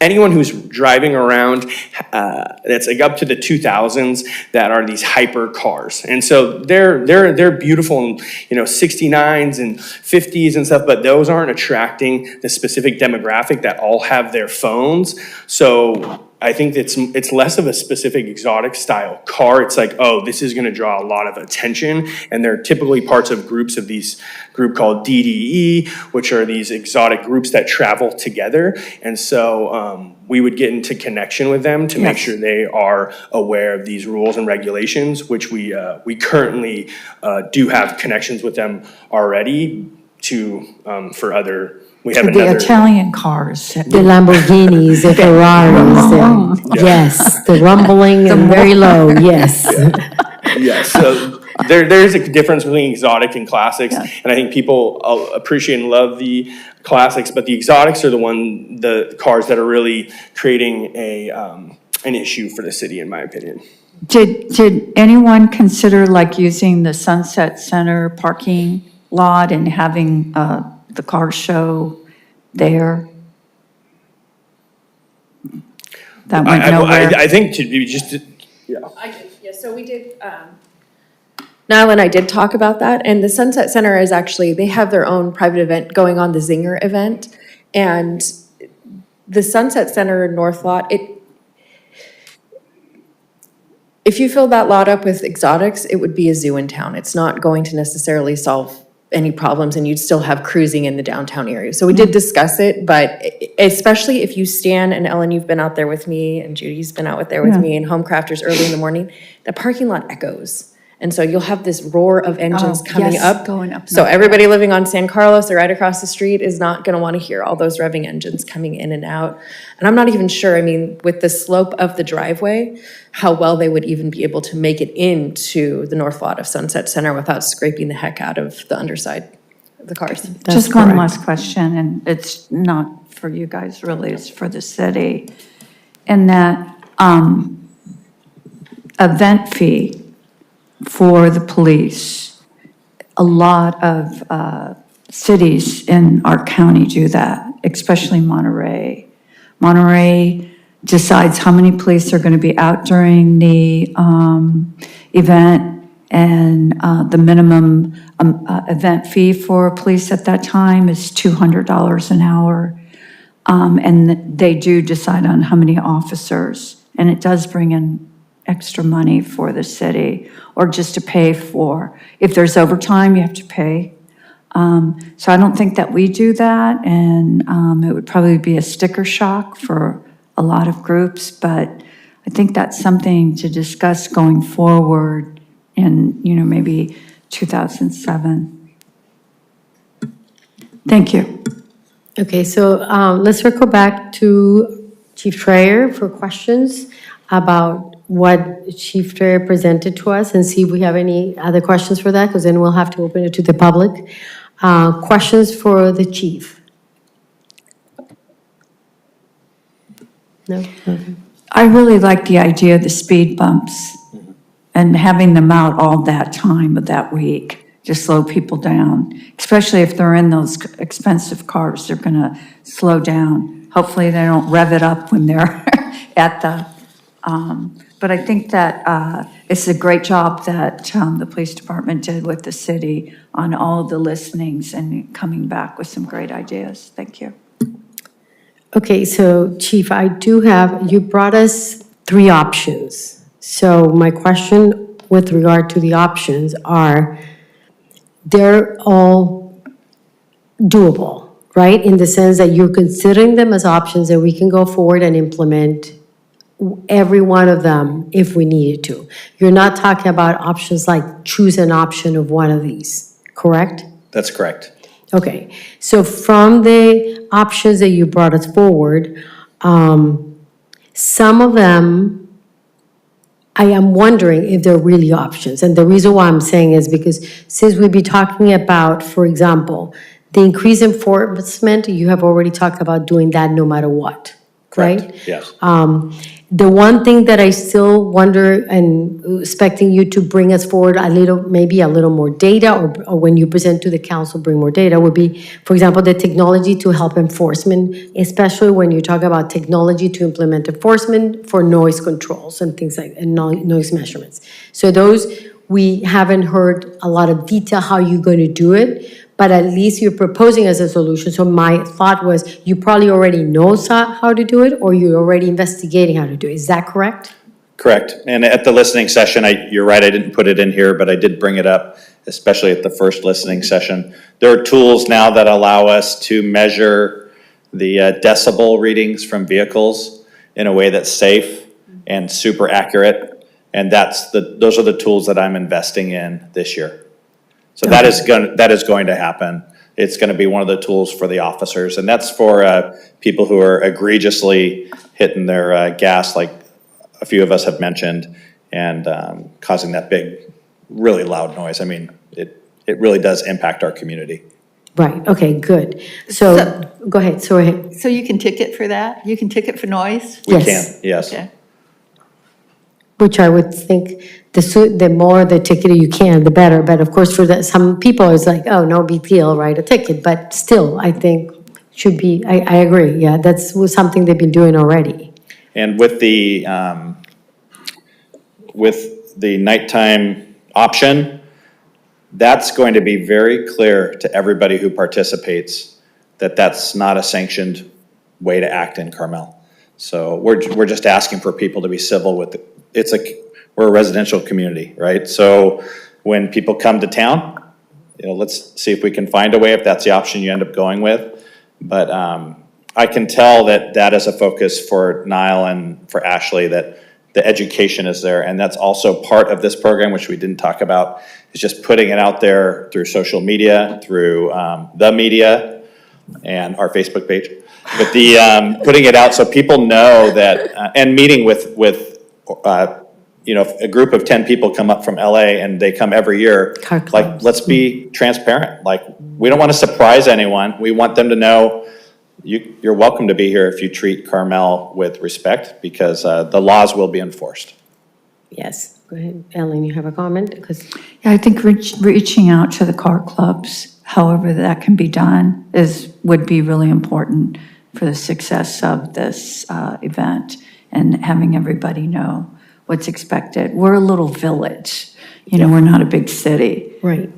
Anyone who's driving around, that's like up to the 2000s, that are these hyper cars, and so they're beautiful, 69s and 50s and stuff, but those aren't attracting the specific demographic that all have their phones. So I think it's less of a specific exotic style car. It's like, oh, this is going to draw a lot of attention, and they're typically parts of group called DDE, which are these exotic groups that travel together. And so we would get into connection with them to make sure they are aware of these rules and regulations, which we currently do have connections with them already for other. We have The another. Italian cars. The Lamborghinis, the Ferraris, and, yes, the rumbling and very low, yes. Yeah, so there's a difference between exotic and classics, and I think people appreciate and love the classics, but the exotics are the cars that are really creating an issue for the city, in my opinion. Did anyone consider like using the Sunset Center parking lot and having the car show there? That went nowhere. I think to be just, yeah. So we did, Niall and I did talk about that, and the Sunset Center is actually, they have their own private event going on, the Zinger event, and the Sunset Center North Lot, if you fill that lot up with exotics, it would be a zoo in town. It's not going to necessarily solve any problems, and you'd still have cruising in the downtown area. So we did discuss it, but especially if you stand, and Ellen, you've been out there with me, and Judy's been out there with me, and Homecrafters early in the morning, the parking lot echoes. And so you'll have this roar of engines coming yes, up. going up. So everybody living on San Carlos or right across the street is not gonna wanna hear all those revving engines coming in and out. And I'm not even sure, I mean, with the slope of the driveway, how well they would even be able to make it into the north lot of Sunset Center without scraping the heck out of the underside of the cars. Just one last question, and it's not for you guys really, it's for the city. And that, event fee for the police, a lot of, cities in our county do that, especially Monterey. Monterey decides how many police are going to be out during the event, and the minimum event fee for police at that time is $200 an hour. And they do decide on how many officers, and it does bring in extra money for the city, or just to pay for, if there's overtime, you have to pay. So I don't think that we do that, and it would probably be a sticker shock for a lot of groups, but I think that's something to discuss going forward in, maybe 2007. Thank you. Okay, so let's circle back to Chief Trayer for questions about what Chief Trayer presented to us, and see if we have any other questions for that, because then we'll have to open it to the public. Questions for the chief? No? Okay. I really like the idea of the speed bumps and having them out all that time of that week to slow people down, especially if they're in those expensive cars, they're gonna slow down. Hopefully they don't rev it up when they're at the, but I think that it's a great job that the police department did with the city on all the listenings and coming back with some great ideas. Thank you. Okay, so Chief, you brought us 3 options. So my question with regard to the options are, they're all doable, right? In the sense that you're considering them as options that we can go forward and implement every one of them if we needed to. You're not talking about options like choose an option of one of these, correct? That's correct. Okay, so from the options that you brought us forward, some of them, I am wondering if they're really options. And the reason why I'm saying is because since we'd be talking about, for example, the increased enforcement, you have already talked about doing that no matter what, right? Correct, yes. The one thing that I still wonder and expecting you to bring us forward maybe a little more data, or when you present to the council, bring more data, would be, for example, the technology to help enforcement, especially when you talk about technology to implement enforcement for noise controls and things like, and noise measurements. So those, we haven't heard a lot of detail how you're going to do it, but at least you're proposing as a solution. So my thought was, you probably already know how to do it, or you're already investigating how to do it. Is that correct? Correct. And at the listening session, you're right, I didn't put it in here, but I did bring it up, especially at the first listening session. There are tools now that allow us to measure the decibel readings from vehicles in a way that's safe and super accurate. And those are the tools that I'm investing in this year. So that is going to happen. It's going to be one of the tools for the officers, and that's for people who are egregiously hitting their gas, like a few of us have mentioned, and causing that big, really loud noise. I mean, it really does impact our community. Right, okay, good. So, go ahead, sorry. So you can ticket for that? You can ticket for noise? We Yes. can, yes. Okay. Which I would think the more the ticket you can, the better. But of course, for some people, it's like, oh, no big deal, write a ticket. But still, I think should be, I agree, yeah, that's something they've been doing already. And with the nighttime option, that's going to be very clear to everybody who participates that that's not a sanctioned way to act in Carmel. So we're just asking for people to be civil with it. We're a residential community, right? So when people come to town, let's see if we can find a way, if that's the option you end up going with. But I can tell that that is a focus for Niall and for Ashley, that the education is there. And that's also part of this program, which we didn't talk about, is just putting it out there through social media, through the media and our Facebook page. But the putting it out so people know that, and meeting with a group of 10 people come up from LA and they come every year, Car like, clubs. let's be transparent. Like, we don't want to surprise anyone. We want them to know you're welcome to be here if you treat Carmel with respect, because the laws will be enforced. Yes, go ahead. Ellen, you have a comment? Because Yeah, I think reaching out to the car clubs, however that can be done, would be really important for the success of this event, and having everybody know what's expected. We're a little village, we're not a big city. right.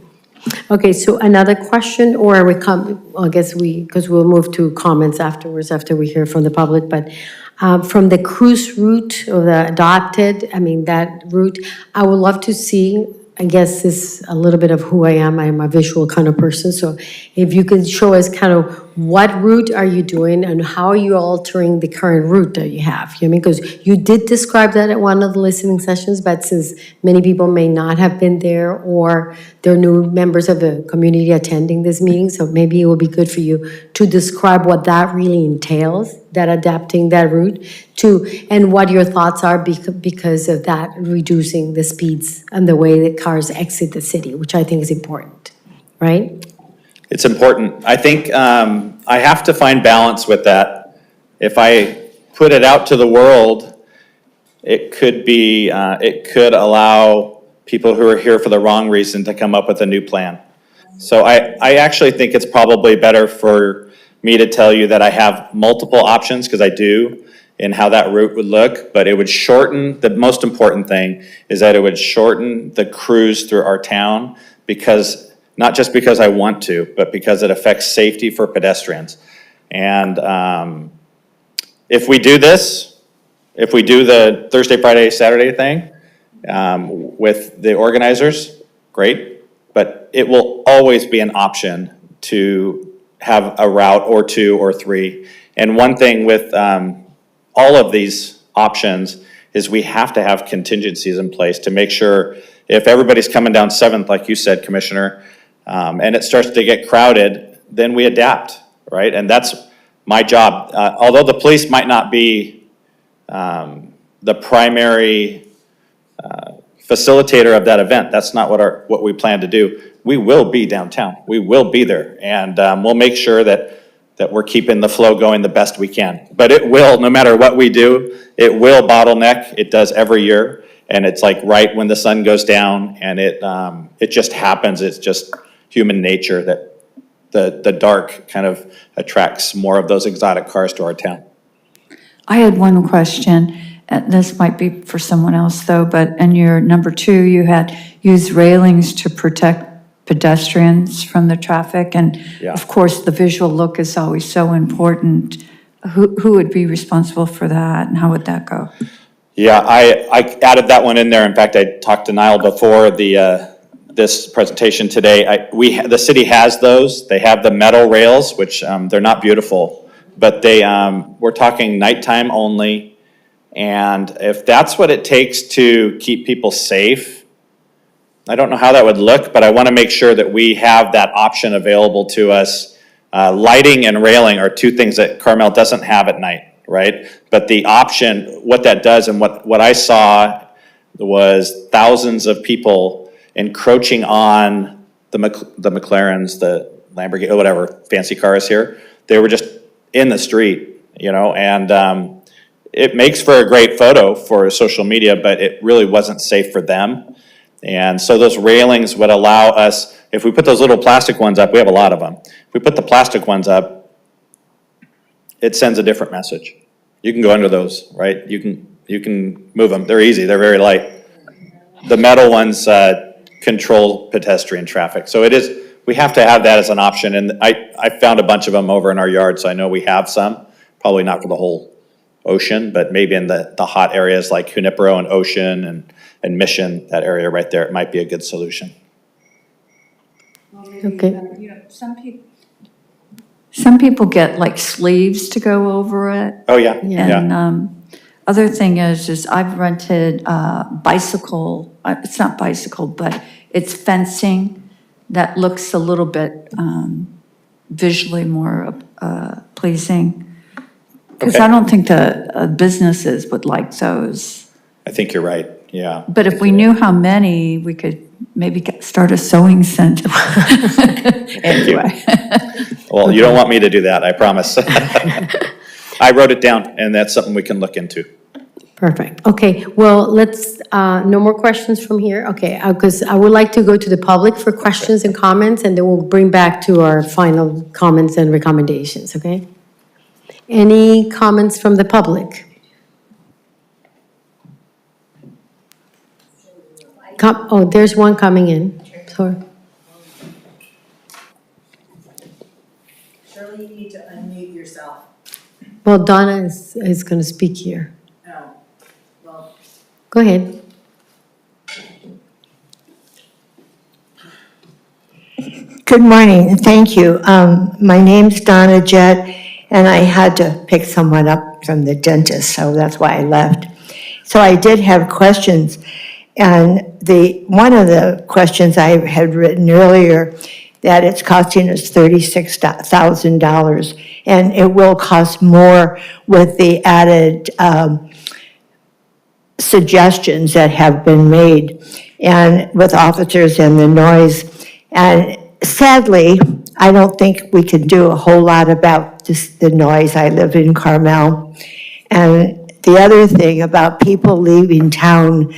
Okay, so another question, or I guess because we'll move to comments afterwards, after we hear from the public, but from the cruise route or the adopted, that route, I would love to see, I guess this is a little bit of who I am. I'm a visual kind of person, so if you could show us kind of what route are you doing and how are you altering the current route that you have? Because you did describe that at one of the listening sessions, but since many people may not have been there or they're new members of the community attending this meeting, so maybe it would be good for you to describe what that really entails, that adapting that route to, and what your thoughts are because of that reducing the speeds and the way that cars exit the city, which I think is important, right? It's important. I think I have to find balance with that. If I put it out to the world, it could allow people who are here for the wrong reason to come up with a new plan. So I actually think it's probably better for me to tell you that I have multiple options, because I do, in how that route would look, but it would shorten, the most important thing is that it would shorten the cruise through our town, because not just because I want to, but because it affects safety for pedestrians. And if we do this, if we do the Thursday, Friday, Saturday thing with the organizers, great. But it will always be an option to have a route or two or three. And one thing with all of these options is we have to have contingencies in place to make sure if everybody's coming down 7th, like you said, Commissioner, and it starts to get crowded, then we adapt, right? And that's my job. Although the police might not be the primary facilitator of that event, that's not what we plan to do. We will be downtown. We will be there, and we'll make sure that we're keeping the flow going the best we can. But it will, no matter what we do, it will bottleneck. It does every year, and it's like right when the sun goes down, and it just happens. It's just human nature that the dark kind of attracts more of those exotic cars to our town. I had one question, and this might be for someone else though, but in your number 2, you had used railings to protect pedestrians from the traffic, and Yeah. of course, the visual look is always so important. Who would be responsible for that, and how would that go? Yeah, I added that one in there. In fact, I talked to Niall before this presentation today. The city has those. They have the metal rails, which they're not beautiful, but we're talking nighttime only. And if that's what it takes to keep people safe, I don't know how that would look, but I want to make sure that we have that option available to us. Lighting and railing are two things that Carmel doesn't have at night, right? But the option, what that does, and what I saw was thousands of people encroaching on the McLarens, the Lamborghini, whatever fancy cars here. They were just in the street, and it makes for a great photo for social media, but it really wasn't safe for them. And so those railings would allow us, if we put those little plastic ones up, we have a lot of them. If we put the plastic ones up, it sends a different message. You can go under those, right? You can move them. They're easy. They're very light. The metal ones control pedestrian traffic. So we have to have that as an option. And I found a bunch of them over in our yard, so I know we have some. Probably not for the whole Ocean, but maybe in the hot areas like Junipero and Ocean and Mission, that area right there, it might be a good solution. Okay. Some people get like sleeves to go over it. Oh, yeah, Yeah. And yeah. other thing is I've rented bicycle, it's not bicycle, but it's fencing that looks a little bit visually more pleasing. Because Okay. I don't think the businesses would like those. I think you're right, yeah. But if we knew how many, we could maybe start a sewing center. Anyway. Well, you don't want me to do that, I promise. I wrote it down, and that's something we can look into. Perfect. Okay, well, let's, no more questions from here? Okay, because I would like to go to the public for questions and comments, and then we'll bring back to our final comments and recommendations, okay? Any comments from the public? Oh, there's one coming in, sorry. Shirley, you need to unmute yourself. Well, Donna is going to speak here. Oh, well. Go ahead. Good morning, thank you. My name's Donna Jett, and I had to pick someone up from the dentist, so that's why I left. So I did have questions, and one of the questions I had written earlier, that it's costing us $36,000, and it will cost more with the added suggestions that have been made, and with officers and the noise. And sadly, I don't think we can do a whole lot about the noise. I live in Carmel. And the other thing about people leaving town,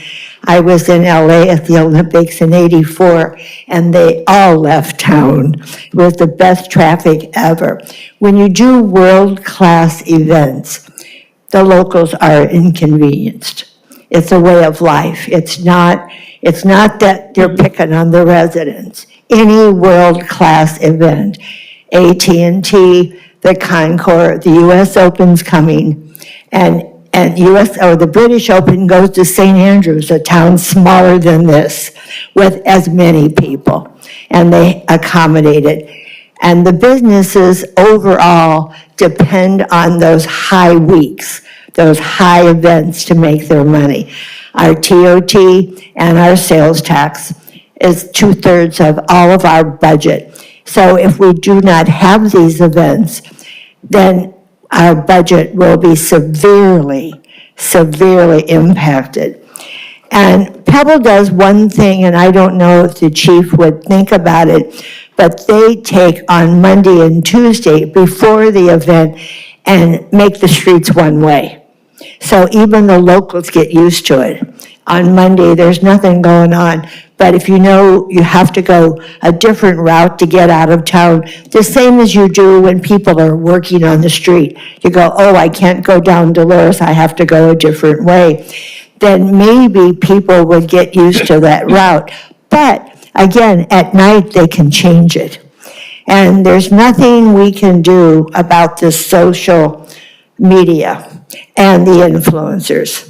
I was in LA at the Olympics in '84, and they all left town. It was the best traffic ever. When you do world-class events, the locals are inconvenienced. It's a way of life. It's not that they're picking on the residents. Any world-class event, AT&T, the Concord, the US Open's coming, and the British Open goes to St. Andrews, a town smaller than this, with as many people, and they accommodate it. And the businesses overall depend on those high weeks, those high events to make their money. Our TOT and our sales tax is 2/3 of all of our budget. So if we do not have these events, then our budget will be severely, severely impacted. And Pebble does one thing, and I don't know if the chief would think about it, but they take on Monday and Tuesday before the event and make the streets one way. So even the locals get used to it. On Monday, there's nothing going on, but if you know you have to go a different route to get out of town, the same as you do when people are working on the street. You go, oh, I can't go down Dolores, I have to go a different way. Then maybe people would get used to that route. But again, at night, they can change it. And there's nothing we can do about the social media and the influencers.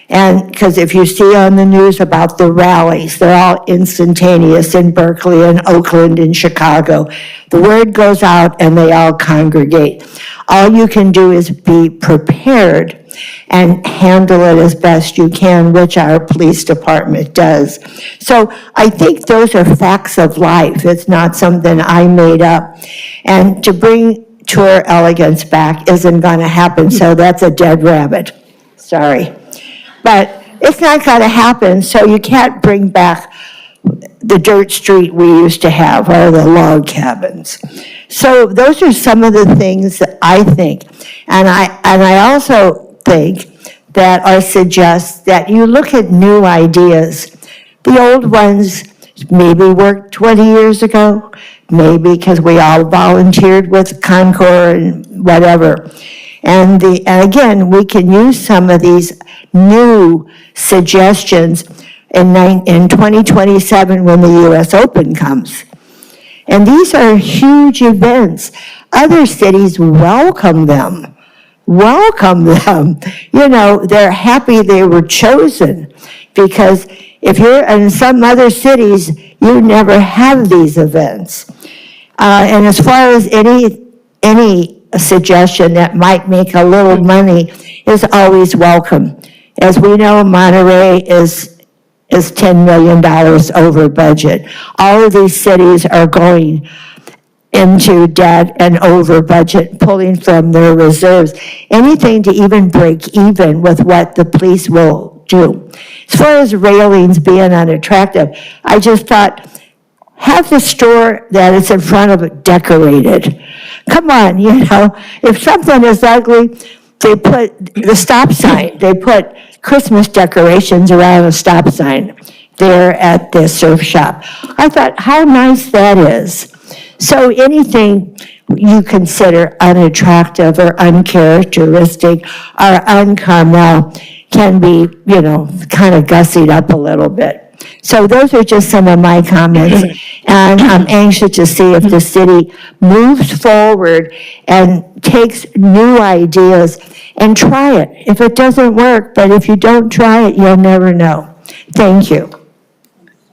And because if you see on the news about the rallies, they're all instantaneous in Berkeley and Oakland and Chicago. The word goes out and they all congregate. All you can do is be prepared and handle it as best you can, which our police department does. So I think those are facts of life. It's not something I made up. And to bring tour elegance back isn't going to happen, so that's a dead rabbit. Sorry. But it's not going to happen, so you can't bring back the dirt street we used to have, or the log cabins. So those are some of the things that I think. And I also think that or suggest that you look at new ideas. The old ones maybe worked 20 years ago, maybe because we all volunteered with Concord and whatever. And again, we can use some of these new suggestions in 2027 when the US Open comes. And these are huge events. Other cities welcome them. Welcome them. You know, they're happy they were chosen, because if you're in some other cities, you never have these events. And as far as any suggestion that might make a little money is always welcome. As we know, Monterey is $10 million over budget. All of these cities are going into debt and over budget, pulling from their reserves. Anything to even break even with what the police will do. As far as railings being unattractive, I just thought, have the store that it's in front of decorated. Come on, if something is ugly, they put the stop sign, they put Christmas decorations around a stop sign there at the surf shop. I thought, how nice that is. So anything you consider unattractive or uncharacteristic or un-Carmel can be, kind of gussied up a little bit. So those are just some of my comments, and I'm anxious to see if the city moves forward and takes new ideas and try it. If it doesn't work, but if you don't try it, you'll never know. Thank you.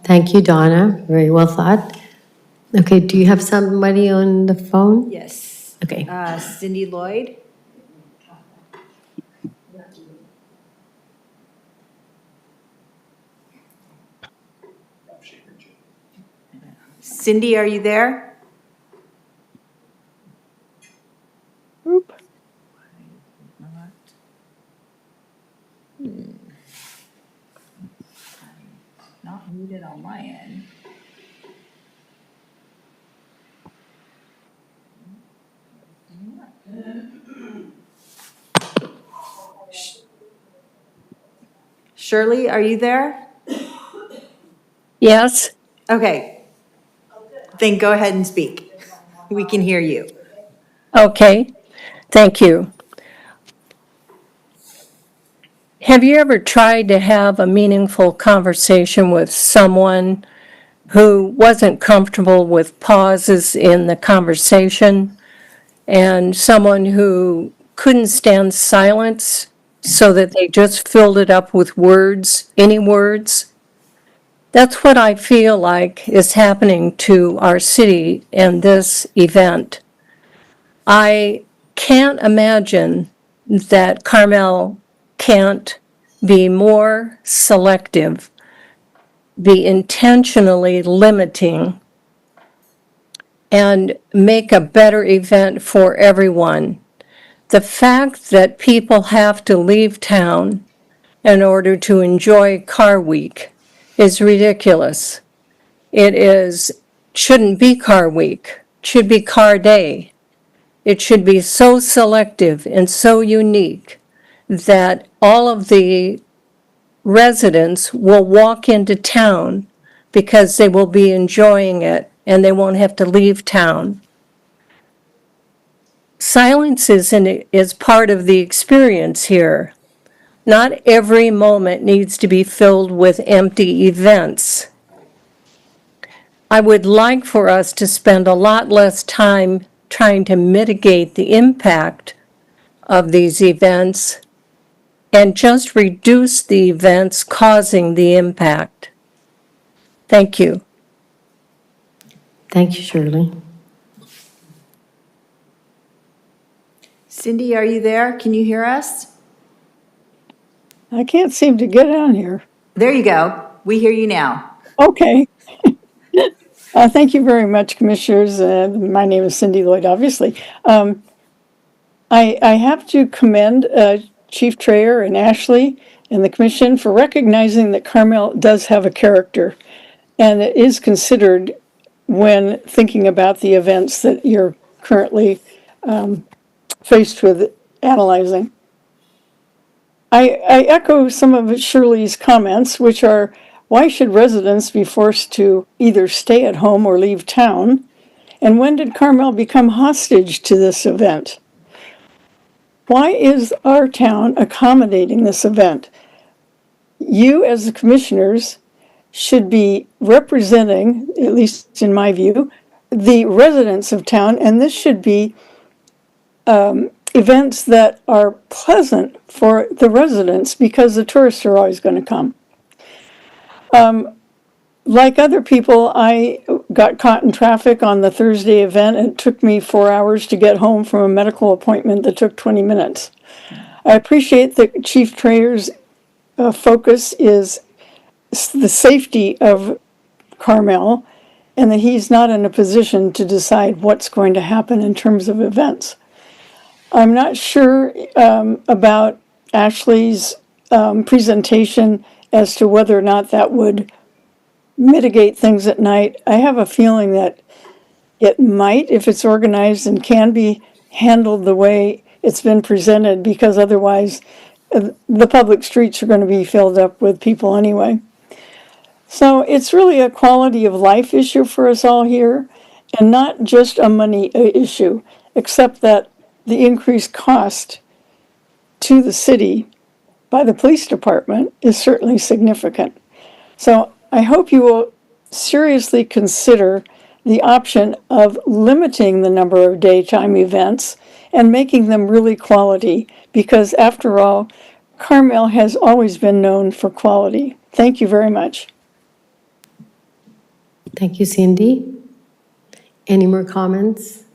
Thank you, Donna. Very well thought. Okay, do you have somebody on the phone? Yes. Okay. Cindy Lloyd? Cindy, are you there? Oop. Not muted on my end. Shirley, are you there? Yes, Okay. Then go ahead and speak. We can hear you. Okay, thank you. Have you ever tried to have a meaningful conversation with someone who wasn't comfortable with pauses in the conversation and someone who couldn't stand silence so that they just filled it up with words, any words? That's what I feel like is happening to our city and this event. I can't imagine that Carmel can't be more selective, be intentionally limiting, and make a better event for everyone. The fact that people have to leave town in order to enjoy Car Week is ridiculous. Shouldn't be Car Week, it should be Car Day. It should be so selective and so unique that all of the residents will walk into town because they will be enjoying it and they won't have to leave town. Silence is part of the experience here. Not every moment needs to be filled with empty events. I would like for us to spend a lot less time trying to mitigate the impact of these events and just reduce the events causing the impact. Thank you. Thank you, Shirley. Cindy, are you there? Can you hear us? I can't seem to get on here. There you go. We hear you now. Okay. Thank you very much, Commissioners. My name is Cindy Lloyd, obviously. I have to commend Chief Trayer and Ashley and the Commission for recognizing that Carmel does have a character, and it is considered when thinking about the events that you're currently faced with analyzing. I echo some of Shirley's comments, which are, why should residents be forced to either stay at home or leave town? And when did Carmel become hostage to this event? Why is our town accommodating this event? You, as the commissioners, should be representing, at least in my view, the residents of town, and this should be events that are pleasant for the residents because the tourists are always going to come. like other people, I got caught in traffic on the Thursday event. It took me 4 hours to get home from a medical appointment that took 20 minutes. I appreciate that Chief Trayor's focus is the safety of Carmel and that he's not in a position to decide what's going to happen in terms of events. I'm not sure about Ashley's presentation as to whether or not that would mitigate things at night. I have a feeling that it might if it's organized and can be handled the way it's been presented, because otherwise the public streets are going to be filled up with people anyway. So it's really a quality of life issue for us all here, and not just a money issue, except that the increased cost to the city by the police department is certainly significant. So I hope you will seriously consider the option of limiting the number of daytime events and making them really quality, because after all, Carmel has always been known for quality. Thank you very much. Thank you, Cindy. Any more comments?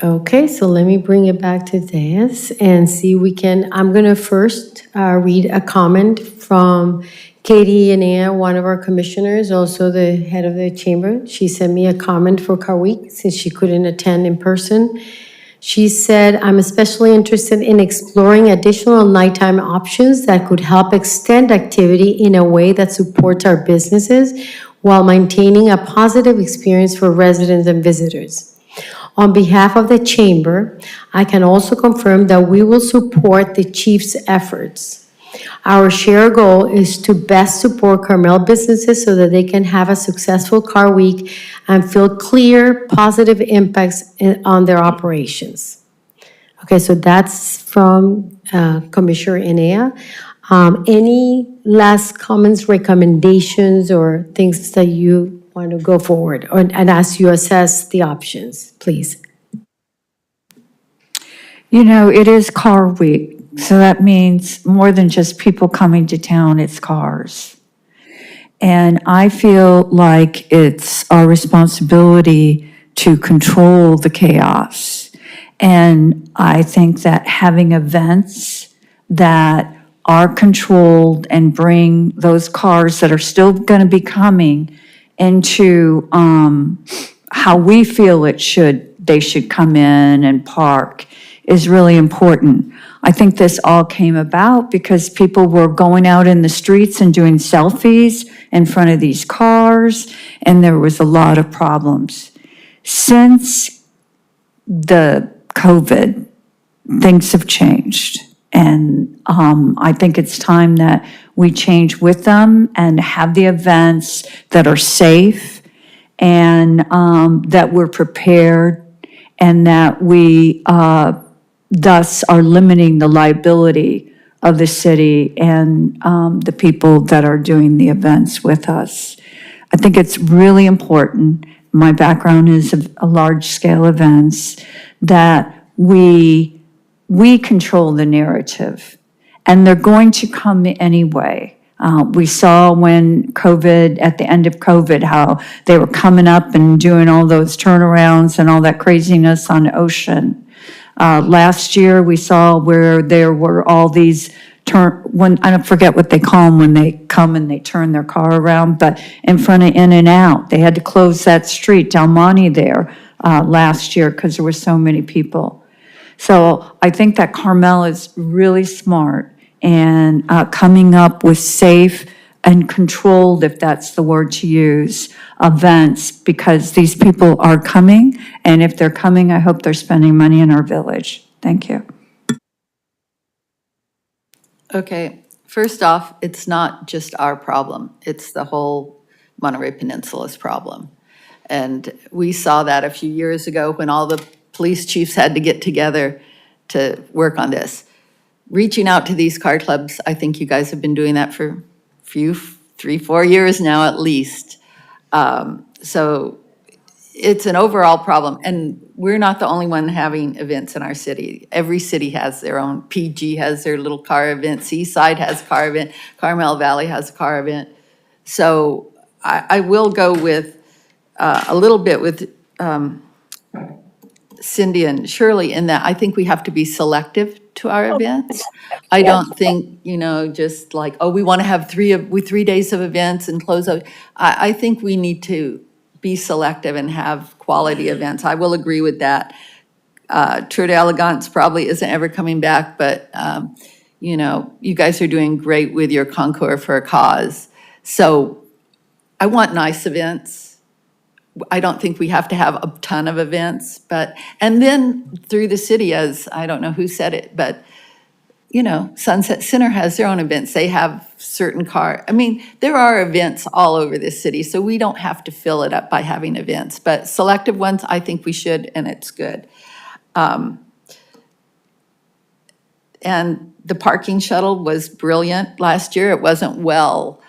Okay, so let me bring it back to this and see I'm gonna first read a comment from Katie Yanea, one of our commissioners, also the head of the chamber. She sent me a comment for Car Week since she couldn't attend in person. She said, I'm especially interested in exploring additional nighttime options that could help extend activity in a way that supports our businesses while maintaining a positive experience for residents and visitors. On behalf of the chamber, I can also confirm that we will support the chief's efforts. Our shared goal is to best support Carmel businesses so that they can have a successful Car Week and feel clear, positive impacts on their operations. Okay, so that's from Commissioner Enea. Any last comments, recommendations, or things that you want to go forward and as you assess the options, please? You know, it is Car Week, so that means more than just people coming to town, it's cars. And I feel like it's our responsibility to control the chaos. And I think that having events that are controlled and bring those cars that are still going to be coming into how we feel they should come in and park is really important. I think this all came about because people were going out in the streets and doing selfies in front of these cars, and there was a lot of problems. Since the COVID, things have changed. And I think it's time that we change with them and have the events that are safe and that we're prepared and that we thus are limiting the liability of the city and the people that are doing the events with us. I think it's really important, my background is a large-scale events, that we control the narrative, and they're going to come anyway. We saw when COVID, at the end of COVID, how they were coming up and doing all those turnarounds and all that craziness on Ocean. Last year, we saw where there were all these I don't forget what they call them when they come and they turn their car around, but in front of In-N-Out, they had to close that street, Del Monte there, last year because there were so many people. So I think that Carmel is really smart and coming up with safe and controlled, if that's the word to use, events, because these people are coming, and if they're coming, I hope they're spending money in our village. Thank you. Okay, first off, it's not just our problem. It's the whole Monterey Peninsula's problem. And we saw that a few years ago when all the police chiefs had to get together to work on this. Reaching out to these car clubs, I think you guys have been doing that for a few, 3-4 years now at least. So it's an overall problem. And we're not the only one having events in our city. Every city has their own. PG has their little car event, Seaside has a car event, Carmel Valley has a car event. So I will go with, a little bit with Cindy and Shirley in that I think we have to be selective to our events. I don't think, just like, oh, we want to have 3 days of events and close out. I think we need to be selective and have quality events. I will agree with that. Tour d'Elegance probably isn't ever coming back, but, you guys are doing great with your Concours for a Cause. So I want nice events. I don't think we have to have a ton of events, and then through the city, as, I don't know who said it, but, Sunset Center has their own events. They have certain there are events all over this city, so we don't have to fill it up by having events. But selective ones, I think we should, and it's good. And the parking shuttle was brilliant last year. It wasn't well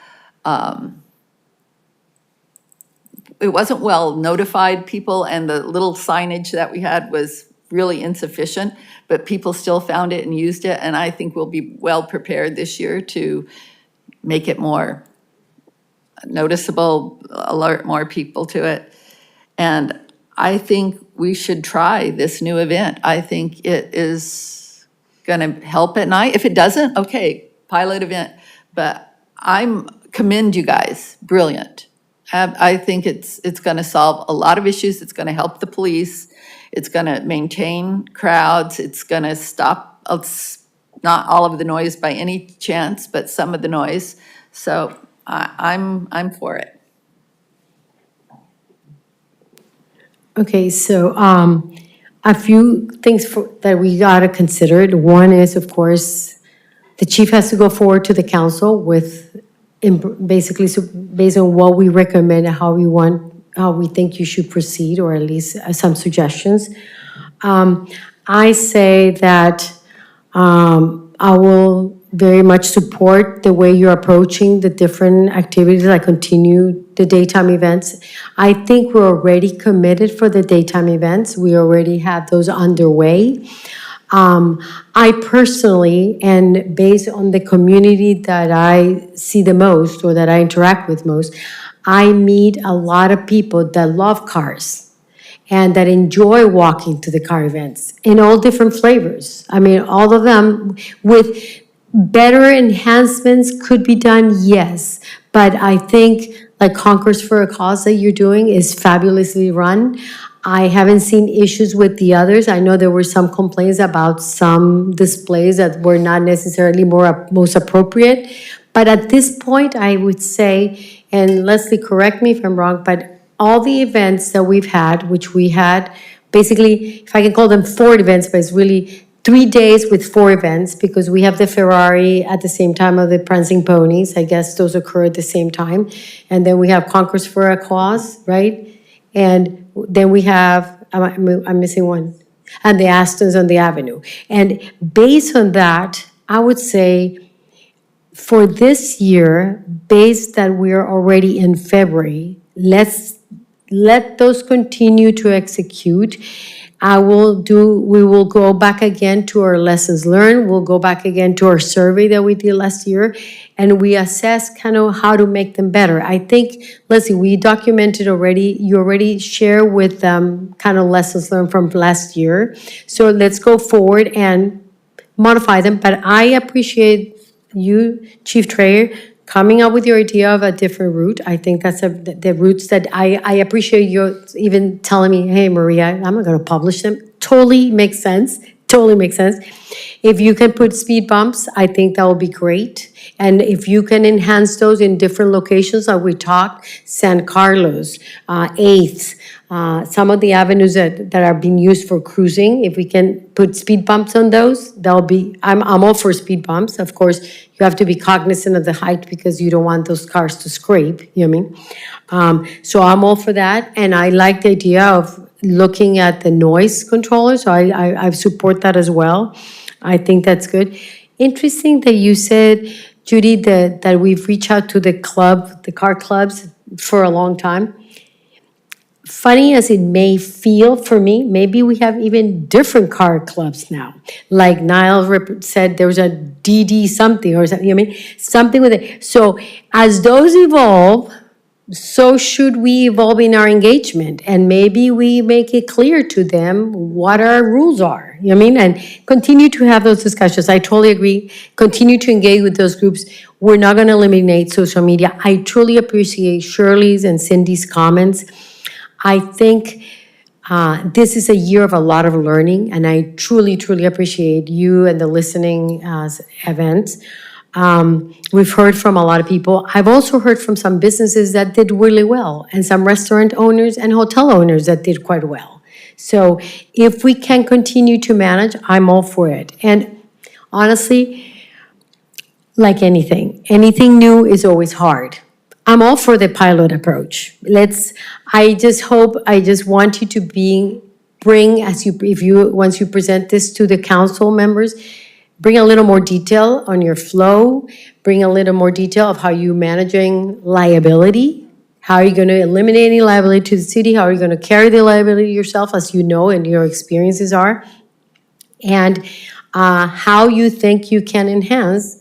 notified people, and the little signage that we had was really insufficient, but people still found it and used it, and I think we'll be well prepared this year to make it more noticeable, alert more people to it. And I think we should try this new event. I think it is gonna help at night. If it doesn't, okay, pilot event, but commend you guys, brilliant. I think it's going to solve a lot of issues. It's going to help the police. It's going to maintain crowds. It's going to stop, not all of the noise by any chance, but some of the noise. So I'm for it. Okay, so a few things that we gotta consider. One is, of course, the chief has to go forward to the council with basically based on what we recommend and how we think you should proceed, or at least some suggestions. I say that I will very much support the way you're approaching the different activities, like continue the daytime events. I think we're already committed for the daytime events. We already have those underway. I personally, and based on the community that I see the most or that I interact with most, I meet a lot of people that love cars and that enjoy walking to the car events in all different flavors. I mean, all of them with better enhancements could be done, yes. But I think like Concours for a Cause that you're doing is fabulously run. I haven't seen issues with the others. I know there were some complaints about some displays that were not necessarily most appropriate. But at this point, I would say, and Leslie, correct me if I'm wrong, but all the events that we've had, which we had, basically, if I can call them 4 events, but it's really 3 days with 4 events, because we have the Ferrari at the same time of the Prancing Ponies. I guess those occur at the same time. And then we have Concours for a Cause, right? And then we have, I'm missing one, and the Astons on the Avenue. And based on that, I would say for this year, based that we're already in February, let those continue to execute. We will go back again to our lessons learned. We'll go back again to our survey that we did last year, and we assess kind of how to make them better. I think, Leslie, we documented already, you already share with them kind of lessons learned from last year. So let's go forward and modify them. But I appreciate you, Chief Trayer, coming up with your idea of a different route. I think that's the routes that I appreciate you even telling me, hey, Maria, I'm not going to publish them. Totally makes sense. Totally makes sense. If you can put speed bumps, I think that will be great. And if you can enhance those in different locations, like we talked, San Carlos, 8th, some of the avenues that are being used for cruising, if we can put speed bumps on those, that'll be, I'm all for speed bumps. Of course, you have to be cognizant of the height because you don't want those cars to scrape, you know what I mean? So I'm all for that, and I like the idea of looking at the noise controller, so I support that as well. I think that's good. Interesting that you said, Judy, that we've reached out to the car clubs for a long time. funny as it may feel for me, maybe we have even different car clubs now. Like Niall said, there was a DD something or something, something with it. So as those evolve, so should we evolve in our engagement, and maybe we make it clear to them what our rules are, and continue to have those discussions. I totally agree. Continue to engage with those groups. We're not going to eliminate social media. I truly appreciate Shirley's and Cindy's comments. I think this is a year of a lot of learning, and I truly, truly appreciate you and the listening events. We've heard from a lot of people. I've also heard from some businesses that did really well, and some restaurant owners and hotel owners that did quite well. So if we can continue to manage, I'm all for it. And honestly, like anything new is always hard. I'm all for the pilot approach. I just want you to bring, once you present this to the council members, bring a little more detail on your flow, bring a little more detail of how you're managing liability. How are you going to eliminate any liability to the city? How are you going to carry the liability yourself, as you know and your experiences are? And how you think you can enhance.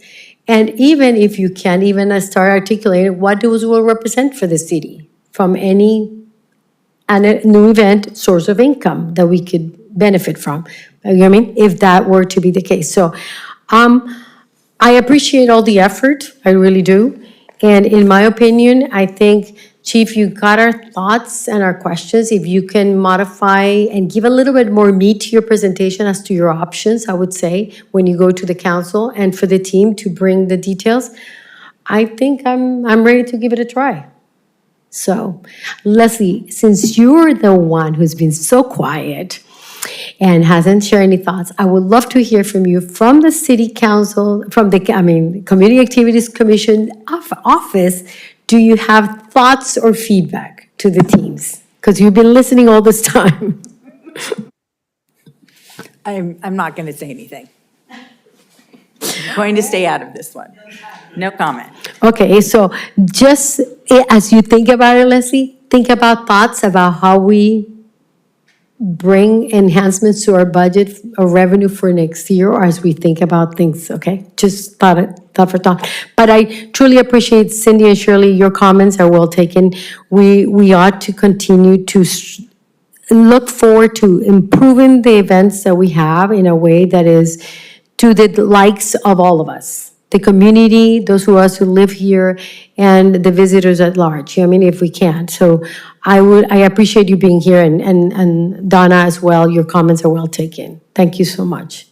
And even if you can, start articulating what those will represent for the city from any new event source of income that we could benefit from. You know what I mean? If that were to be the case. So I appreciate all the effort. I really do. And in my opinion, I think, Chief, you got our thoughts and our questions. If you can modify and give a little bit more meat to your presentation as to your options, I would say, when you go to the council, and for the team to bring the details, I think I'm ready to give it a try. So, Leslie, since you're the one who's been so quiet and hasn't shared any thoughts, I would love to hear from you from the City Council, Community Activities Commission office. Do you have thoughts or feedback to the teams? Because you've been listening all this time. I'm not going to say anything. I'm going to stay out of this one. No comment. Okay, so just as you think about it, Leslie, think about thoughts about how we bring enhancements to our budget or revenue for next year, or as we think about things, okay? Just thought for thought. But I truly appreciate, Cindy and Shirley, your comments are well taken. We ought to continue to look forward to improving the events that we have in a way that is to the likes of all of us, the community, those of us who live here, and the visitors at large, if we can. So I appreciate you being here, and Donna as well, your comments are well taken. Thank you so much.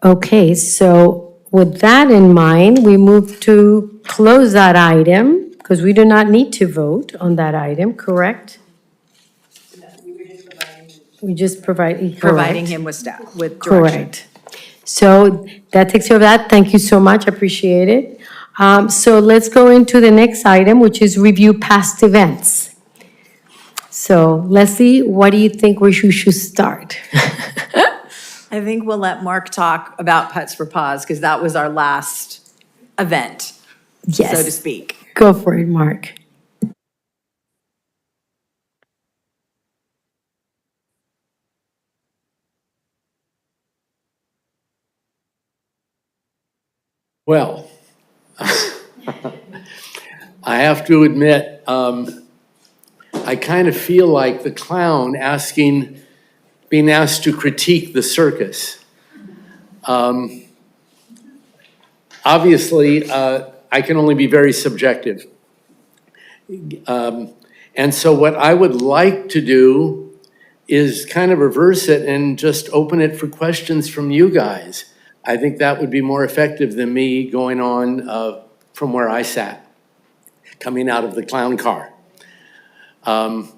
Okay, so with that in mind, we move to close that item, because we do not need to vote on that item, correct? We just providing Providing him with staff, with direction. Correct. So that takes care of that. Thank you so much. Appreciate it. So let's go into the next item, which is review past events. So Leslie, what do you think we should start? I think we'll let Mark talk about Putts for Paws, because that was our last event, so to Yes, speak. go for it, Mark. Well, I have to admit, I kind of feel like the clown being asked to critique the circus. Obviously, I can only be very subjective. And so what I would like to do is kind of reverse it and just open it for questions from you guys. I think that would be more effective than me going on from where I sat, coming out of the clown car. Do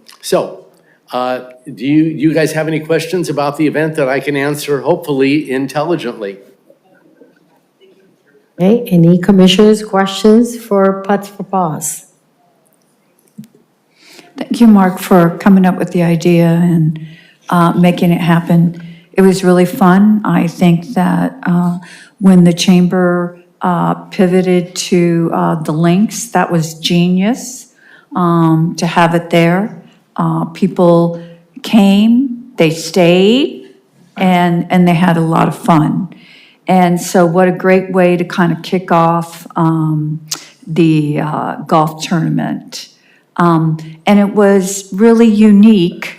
you guys have any questions about the event that I can answer, hopefully intelligently? Okay, any commissioners' questions for Putts for Paws? Thank you, Mark, for coming up with the idea and making it happen. It was really fun. I think that when the chamber pivoted to the links, that was genius. to have it there. People came, they stayed, and they had a lot of fun. And so what a great way to kind of kick off the golf tournament. And it was really unique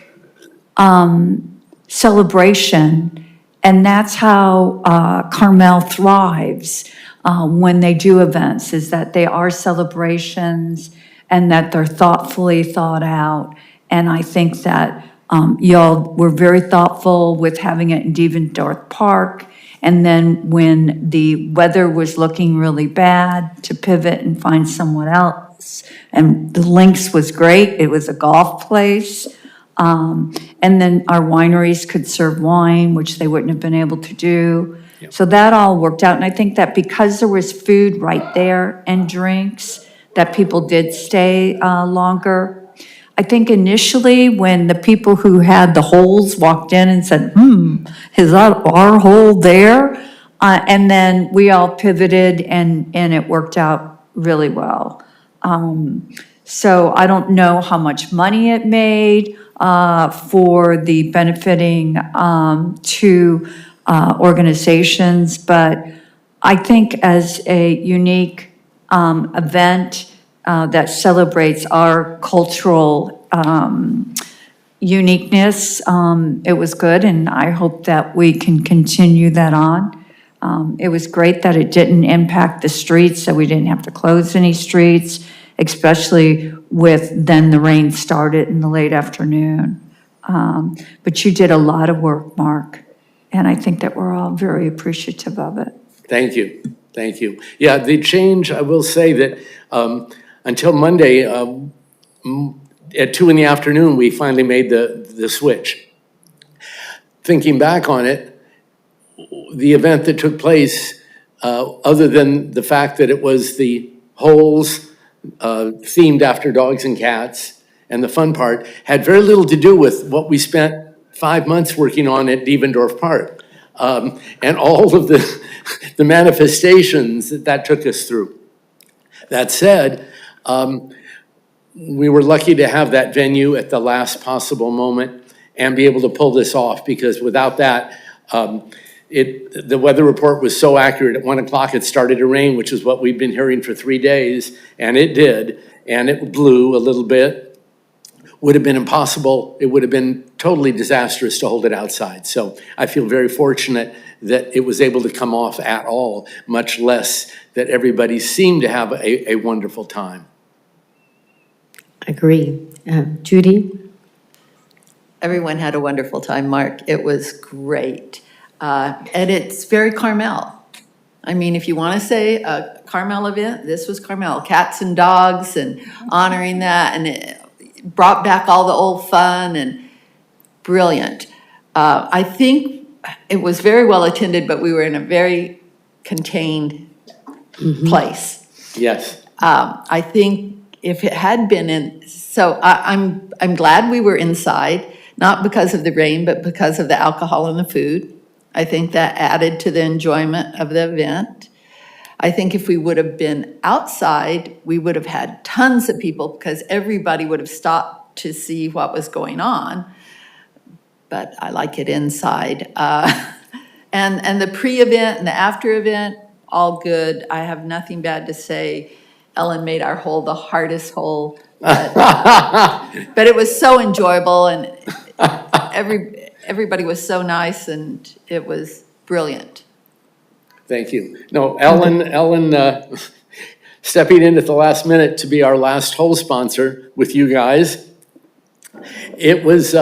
celebration, and that's how Carmel thrives when they do events, is that they are celebrations and that they're thoughtfully thought out. And I think that y'all were very thoughtful with having it in Devendorf Park. And then when the weather was looking really bad, to pivot and find someone else. And the Links was great. It was a golf place. And then our wineries could serve wine, which they wouldn't have been able to do. So that all worked out. And I think that because there was food right there and drinks, that people did stay longer. I think initially when the people who had the holes walked in and said, is that our hole there? And then we all pivoted and it worked out really well. So I don't know how much money it made for the benefiting to organizations, but I think as a unique event that celebrates our cultural uniqueness, it was good, and I hope that we can continue that on. It was great that it didn't impact the streets, that we didn't have to close any streets, especially with then the rain started in the late afternoon. But you did a lot of work, Mark, and I think that we're all very appreciative of it. Thank you, thank you. Yeah, the change, I will say that until Monday, at 2 p.m, we finally made the switch. Thinking back on it, the event that took place, other than the fact that it was the holes themed after dogs and cats, and the fun part, had very little to do with what we spent 5 months working on at Devendorf Park, and all of the manifestations that took us through. That said, we were lucky to have that venue at the last possible moment and be able to pull this off, because without that, the weather report was so accurate. At 1 o'clock, it started to rain, which is what we've been hearing for 3 days, and it did, and it blew a little bit. Would have been impossible. It would have been totally disastrous to hold it outside. So I feel very fortunate that it was able to come off at all, much less that everybody seemed to have a wonderful time. Agree. Judy? Everyone had a wonderful time, Mark. It was great. And it's very Carmel. I mean, if you want to say a Carmel event, this was Carmel. Cats and dogs and honoring that, and it brought back all the old fun, and brilliant. I think it was very well attended, but we were in a very contained place. Yes. I think if it had been in, so I'm glad we were inside, not because of the rain, but because of the alcohol and the food. I think that added to the enjoyment of the event. I think if we would have been outside, we would have had tons of people, because everybody would have stopped to see what was going on. But I like it inside. And the pre-event and the after-event, all good. I have nothing bad to say. Ellen made our hole the hardest hole. But it was so enjoyable, and everybody was so nice, and it was brilliant. Thank you. No, Ellen stepping in at the last minute to be our last hole sponsor with you guys. It was,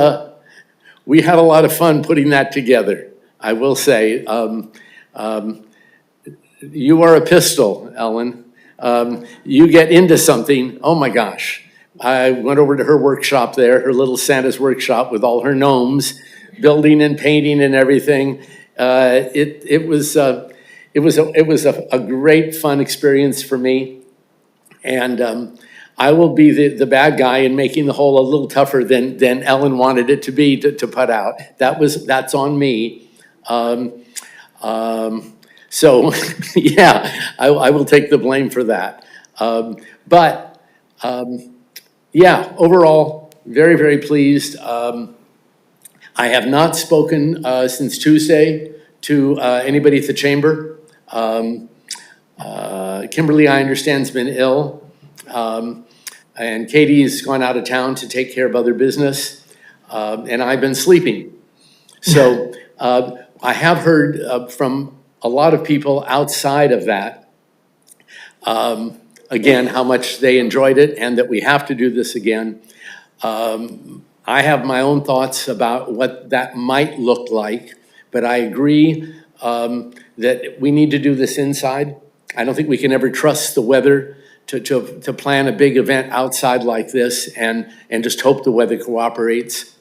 we had a lot of fun putting that together, I will say. You are a pistol, Ellen. You get into something, oh my gosh. I went over to her workshop there, her little Santa's workshop with all her gnomes, building and painting and everything. It was a great fun experience for me, and I will be the bad guy in making the hole a little tougher than Ellen wanted it to be to put out. That's on me. So yeah, I will take the blame for that. But yeah, overall, very, very pleased. I have not spoken since Tuesday to anybody at the chamber. Kimberly, I understand, has been ill. And Katie's gone out of town to take care of other business. And I've been sleeping. So I have heard from a lot of people outside of that, again, how much they enjoyed it and that we have to do this again. I have my own thoughts about what that might look like, but I agree that we need to do this inside. I don't think we can ever trust the weather to plan a big event outside like this and just hope the weather cooperates.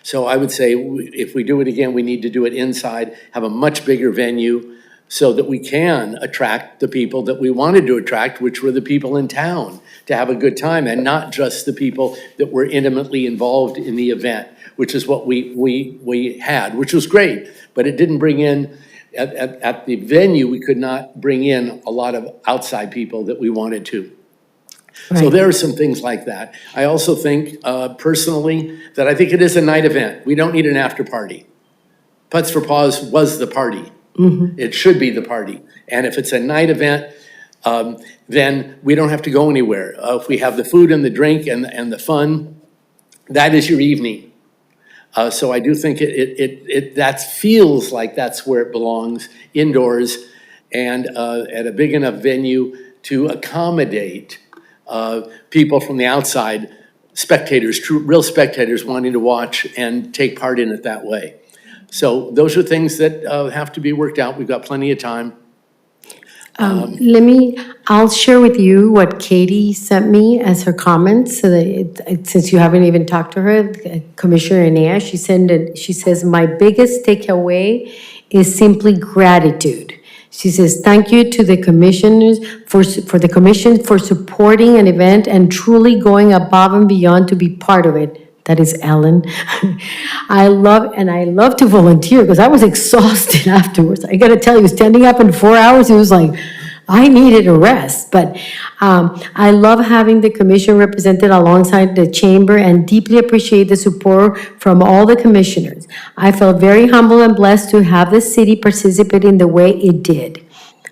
So I would say if we do it again, we need to do it inside, have a much bigger venue so that we can attract the people that we wanted to attract, which were the people in town, to have a good time, and not just the people that were intimately involved in the event, which is what we had, which was great, but it didn't bring in, at the venue, we could not bring in a lot of outside people that we wanted to. So there are some things like that. I also think, personally, that I think it is a night event. We don't need an after party. Putts for Paws was the party. It should be the party. And if it's a night event, then we don't have to go anywhere. If we have the food and the drink and the fun, that is your evening. So I do think that feels like that's where it belongs, indoors, and at a big enough venue to accommodate people from the outside, spectators, true, real spectators wanting to watch and take part in it that way. So those are things that have to be worked out. We've got plenty of time. I'll share with you what Katie sent me as her comments, so that since you haven't even talked to her, Commissioner Enea, she says, my biggest takeaway is simply gratitude. She says, thank you to the commissioners for the commission for supporting an event and truly going above and beyond to be part of it. That is Ellen. I love to volunteer because I was exhausted afterwards. I gotta tell you, standing up in 4 hours, it was like, I needed a rest. But I love having the commission represented alongside the chamber and deeply appreciate the support from all the commissioners. I felt very humble and blessed to have the city participate in the way it did.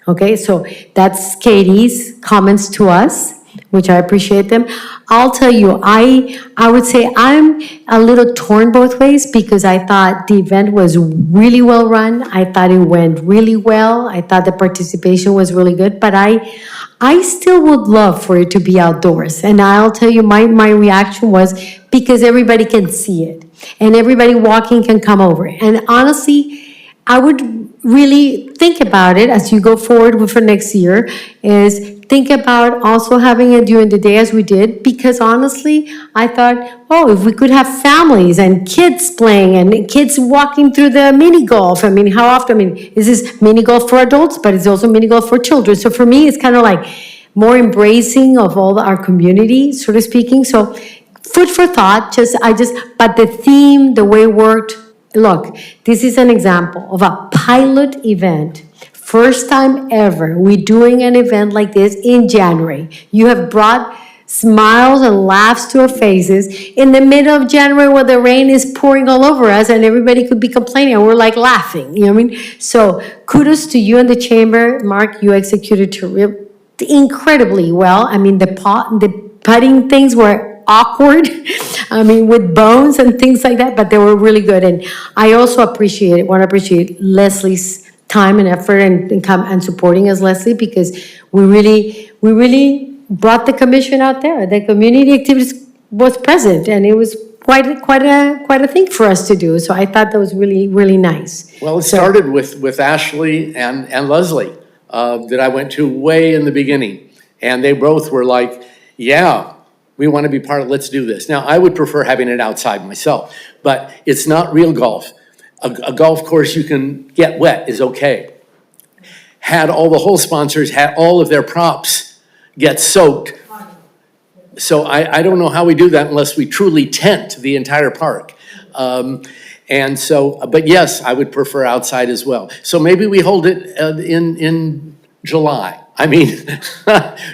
Okay, so that's Katie's comments to us, which I appreciate them. I'll tell you, I would say I'm a little torn both ways because I thought the event was really well run. I thought it went really well. I thought the participation was really good, but I still would love for it to be outdoors. And I'll tell you, my reaction was because everybody can see it and everybody walking can come over. And honestly, I would really think about it as you go forward with for next year, is think about also having it during the day as we did, because honestly, I thought, oh, if we could have families and kids playing and kids walking through the mini golf. I mean, how often, this is mini golf for adults, but it's also mini golf for children. So for me, it's kind of like more embracing of all our community, sort of speaking. So food for thought, but the theme, the way it worked, look, this is an example of a pilot event. First time ever, we're doing an event like this in January. You have brought smiles and laughs to our faces in the middle of January where the rain is pouring all over us and everybody could be complaining and we're like laughing, you know what I mean? So kudos to you and the chamber. Mark, you executed incredibly well. I mean, the putting things were awkward, with bones and things like that, but they were really good. And I also want to appreciate Leslie's time and effort and supporting us, Leslie, because we really brought the commission out there. The community activities was present, and it was quite a thing for us to do. So I thought that was really, really nice. Well, it started with Ashley and Leslie that I went to way in the beginning. And they both were like, yeah, we want to be part of, let's do this. Now, I would prefer having it outside myself, but it's not real golf. A golf course you can get wet is okay. Had all the hole sponsors, had all of their props get soaked. So I don't know how we do that unless we truly tent the entire park. And so, but yes, I would prefer outside as well. So maybe we hold it in July.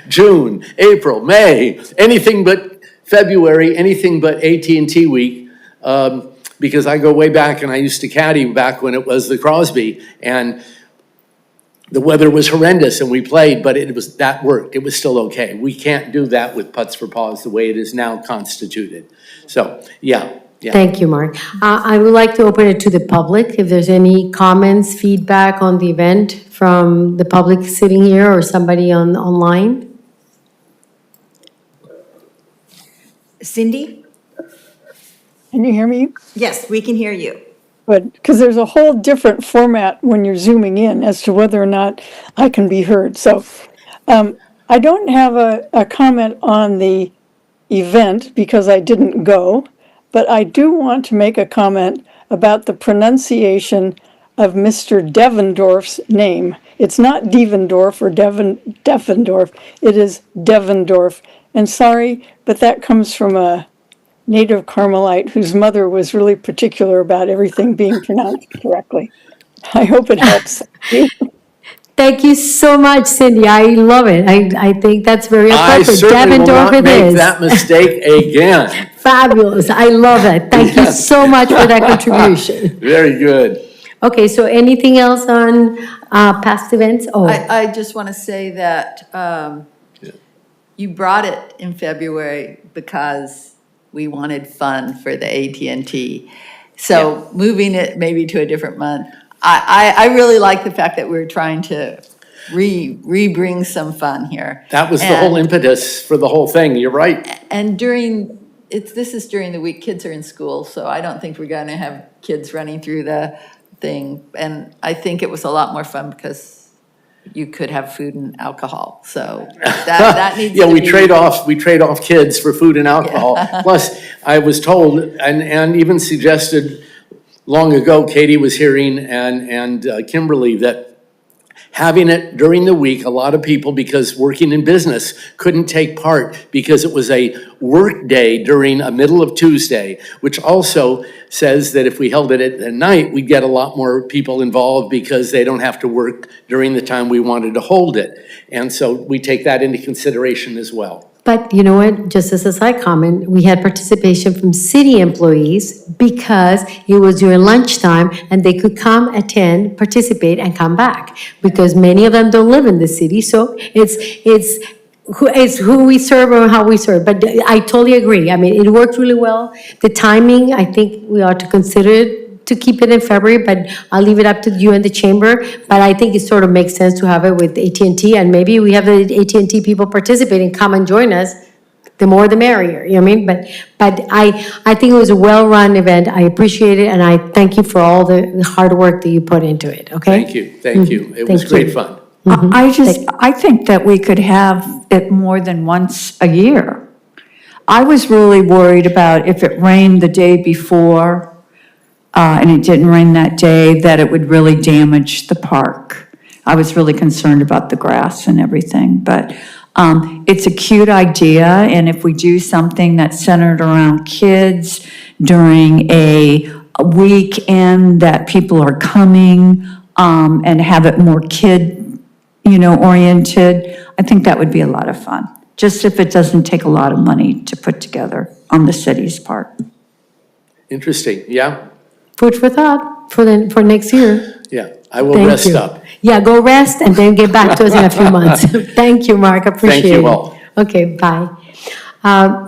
June, April, May, anything but February, anything but AT&T week, because I go way back and I used to caddy back when it was the Crosby, and the weather was horrendous and we played, but that worked. It was still okay. We can't do that with Putts for Paws the way it is now constituted. So, yeah. Thank you, Mark. I would like to open it to the public. If there's any comments, feedback on the event from the public sitting here or somebody online? Cindy? Can you hear me? Yes, we can hear you. But, because there's a whole different format when you're zooming in as to whether or not I can be heard. So I don't have a comment on the event because I didn't go, but I do want to make a comment about the pronunciation of Mr. Devendorf's name. It's not Devendorf or Devendorf, it is Devendorf. And sorry, but that comes from a native Carmelite whose mother was really particular about everything being pronounced correctly. I hope it helps. Thank you so much, Cindy. I love it. I think that's very I appropriate. certainly will Devendorf not it make is. that mistake again. Fabulous. I love it. Thank you so much for that contribution. Very good. Okay, so anything else on past events? Oh, I just want to say that you brought it in February because we wanted fun for the AT&T. So moving it maybe to a different month. I really like the fact that we're trying to re-bring some fun here. That was the whole impetus for the whole thing. You're right. And this is during the week, kids are in school, so I don't think we're going to have kids running through the thing. And I think it was a lot more fun because you could have food and alcohol, so that needs to be. We trade off kids for food and alcohol. Plus, I was told and even suggested long ago, Katie was hearing and Kimberly, that having it during the week, a lot of people, because working in business, couldn't take part because it was a work day during a middle of Tuesday, which also says that if we held it at night, we'd get a lot more people involved because they don't have to work during the time we wanted to hold it. And so we take that into consideration as well. but you know what, just as a side comment, we had participation from city employees because it was during lunchtime and they could come, attend, participate, and come back. Because many of them don't live in the city, so it's who we serve or how we serve. But I totally agree. I mean, it worked really well. The timing, I think we ought to consider it to keep it in February, but I'll leave it up to you and the chamber. But I think it sort of makes sense to have it with AT&T, and maybe we have the AT&T people participating, come and join us. The more the merrier, you know what I mean? But I think it was a well-run event. I appreciate it, and I thank you for all the hard work that you put into it, okay? Thank you. It was Thank great you. fun. I think that we could have it more than once a year. I was really worried about if it rained the day before, and it didn't rain that day, that it would really damage the park. I was really concerned about the grass and everything, but it's a cute idea, and if we do something that's centered around kids during a weekend that people are coming, and have it more oriented, I think that would be a lot of fun. Just if it doesn't take a lot of money to put together on the city's part. Interesting, yeah. Food for thought for next year. Yeah, I will Thank rest you. up. Yeah, go rest and then get back to us in a few months. Thank you, Mark, appreciate it. Thank you all. Okay, bye.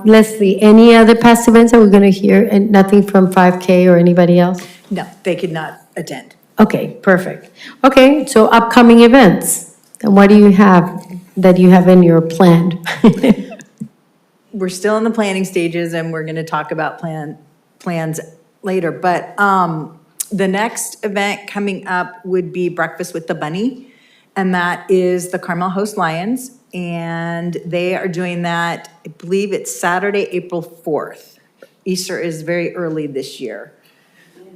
Leslie, any other past events that we're gonna hear, and nothing from 5K or anybody else? No, they could not attend. Okay, perfect. Okay, so upcoming events, and what do you have that you have in your plan? We're still in the planning stages, and we're going to talk about plans later. But the next event coming up would be Breakfast with the Bunny, and that is the Carmel Host Lions, and they are doing that, I believe it's Saturday, April 4th. Easter is very early this year.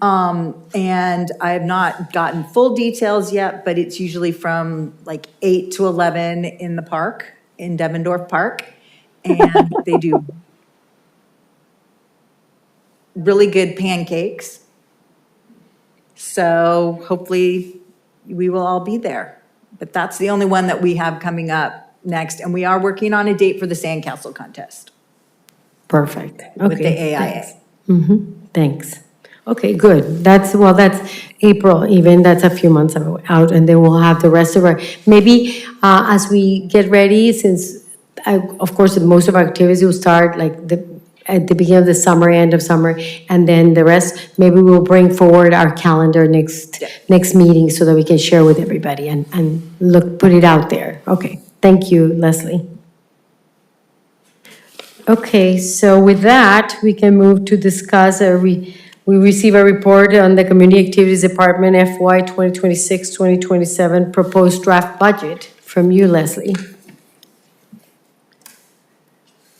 And I have not gotten full details yet, but it's usually from like 8 to 11 in the park, in Devendorf Park. And they do really good pancakes. So hopefully we will all be there. But that's the only one that we have coming up next. And we are working on a date for the Sandcastle contest. Perfect. with the Okay, AIA. thanks. Thanks. Okay, good. That's April even, that's a few months out, and then we'll have the rest of our, maybe as we get ready, since, of course, most of our activities will start like at the beginning of the summer, end of summer, and then the rest, maybe we'll bring forward our calendar next meeting so that we can share with everybody and put it out there. Okay, thank you, Leslie. Okay, so with that, we can move to discuss, we receive a report on the Community Activities Department FY 2026-2027 proposed draft budget from you, Leslie.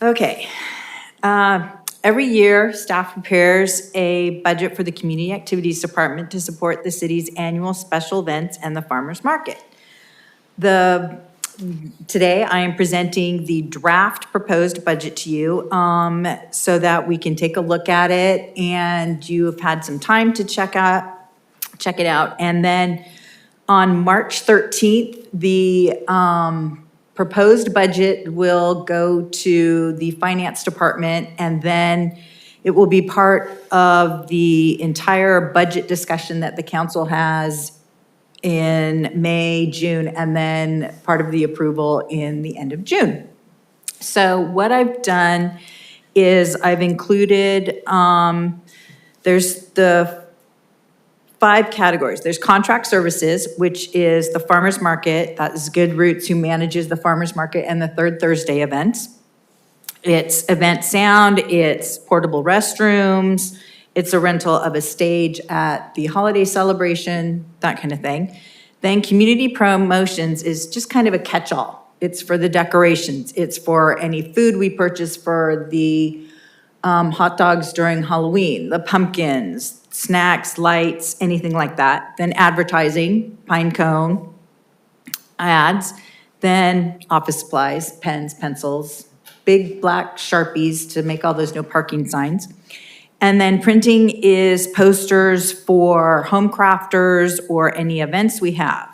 Okay. Every year, staff prepares a budget for the Community Activities Department to support the city's annual special events and the farmers market. Today, I am presenting the draft proposed budget to you so that we can take a look at it and you have had some time to check it out. And then on March 13th, the proposed budget will go to the Finance Department, and then it will be part of the entire budget discussion that the council has in May, June, and then part of the approval in the end of June. So what I've done is I've included, there's the 5 categories. There's contract services, which is the farmer's market. That is Good Roots, who manages the farmer's market and the Third Thursday events. It's event sound, it's portable restrooms, it's a rental of a stage at the holiday celebration, that kind of thing. Then community promotions is just kind of a catch-all. It's for the decorations. It's for any food we purchase for the hot dogs during Halloween, the pumpkins, snacks, lights, anything like that. Then advertising, pine cone, ads. Then office supplies, pens, pencils, big black Sharpies to make all those no parking signs. And then printing is posters for home crafters or any events we have.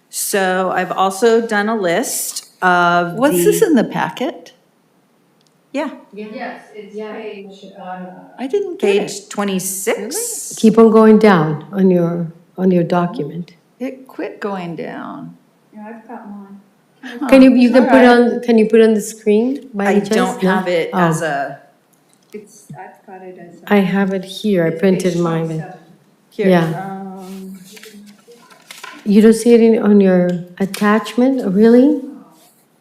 So I've also done a list of What's this in the packet? Yeah, I didn't get it. page 26. Keep on going down on your document. It quit going down. Can you put it on the screen by I any chance? don't No? have it Oh. as a, I have it here, I printed mine. here. Yeah. You don't see it on your attachment, really?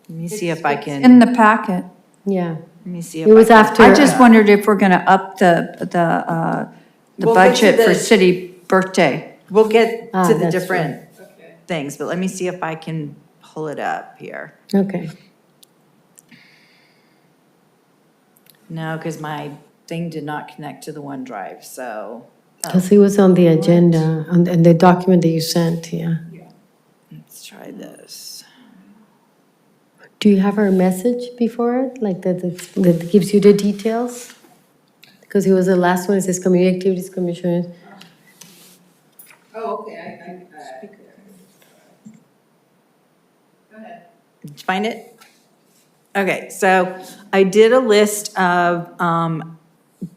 Let me see if I can, In the packet. Yeah, let me see it if was I after. I just wondered if we're gonna up the We'll get to budget for the- city birthday. we'll get Ah, to the that's different things, but let me see if I can pull it up here. Okay, No, because my thing did not connect to the OneDrive, so. because it was on the agenda, and the document that you sent, yeah. Let's try this. Do you have our message before it, like that gives you the details? Because it was the last one, it says Community Activities Commission. Did you find it? Okay, so I did a list of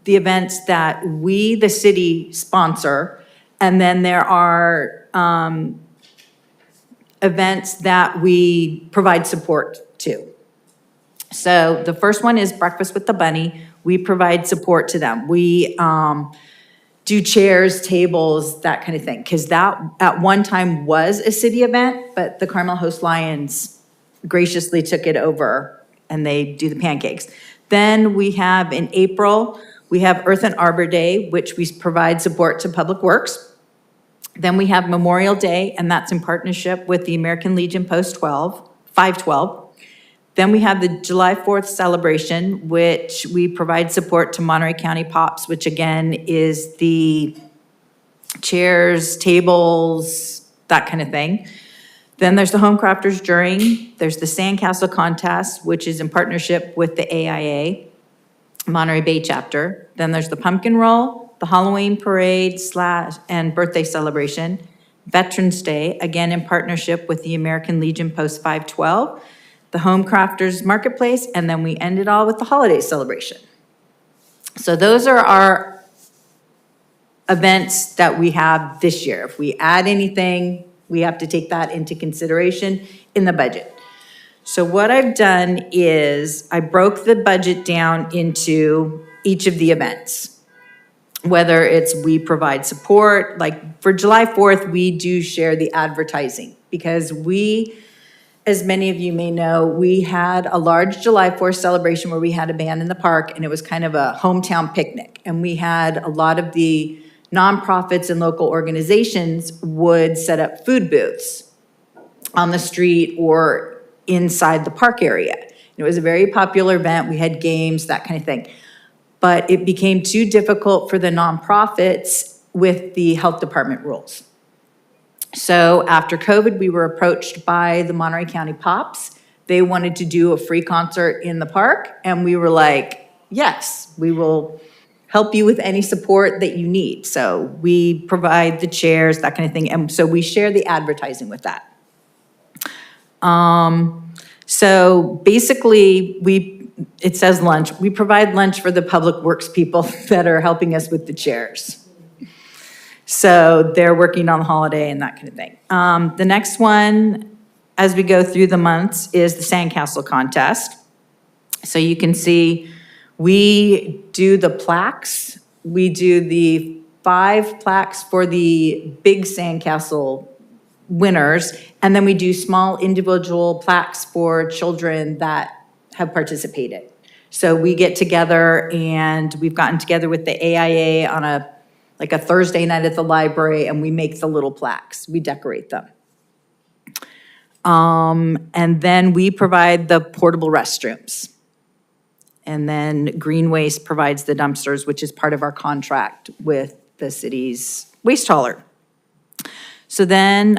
the events that we, the city, sponsor, and then there are events that we provide support to. So the first one is Breakfast with the Bunny. We provide support to them. We do chairs, tables, that kind of thing, because that at one time was a city event, but the Carmel Host Lions graciously took it over and they do the pancakes. Then we have in April, we have Earth and Arbor Day, which we provide support to Public Works. Then we have Memorial Day, and that's in partnership with the American Legion Post 512. Then we have the July 4th celebration, which we provide support to Monterey County Pops, which again is the chairs, tables, that kind of thing. Then there's the Home Crafters during, there's the Sandcastle Contest, which is in partnership with the AIA, Monterey Bay chapter. Then there's the Pumpkin Roll, the Halloween Parade and birthday celebration, Veterans Day, again in partnership with the American Legion Post 512, the Home Crafters Marketplace, and then we end it all with the holiday celebration. So those are our events that we have this year. If we add anything, we have to take that into consideration in the budget. So what I've done is I broke the budget down into each of the events. Whether it's we provide support, like for July 4th, we do share the advertising because we, as many of you may know, we had a large July 4th celebration where we had a band in the park and it was kind of a hometown picnic. And we had a lot of the nonprofits and local organizations would set up food booths on the street or inside the park area. It was a very popular event. We had games, that kind of thing. But it became too difficult for the nonprofits with the health department rules. So after COVID, we were approached by the Monterey County Pops. They wanted to do a free concert in the park, and we were like, yes, we will help you with any support that you need. So we provide the chairs, that kind of thing, and so we share the advertising with that. So basically, it says lunch. We provide lunch for the public works people that are helping us with the chairs. So they're working on the holiday and that kind of thing. The next one, as we go through the months, is the sandcastle contest. So you can see we do the plaques. We do the 5 plaques for the big sandcastle winners, and then we do small individual plaques for children that have participated. So we get together, and we've gotten together with the AIA on a Thursday night at the library, and we make the little plaques. We decorate them. And then we provide the portable restrooms. And then Green Waste provides the dumpsters, which is part of our contract with the city's waste hauler. So then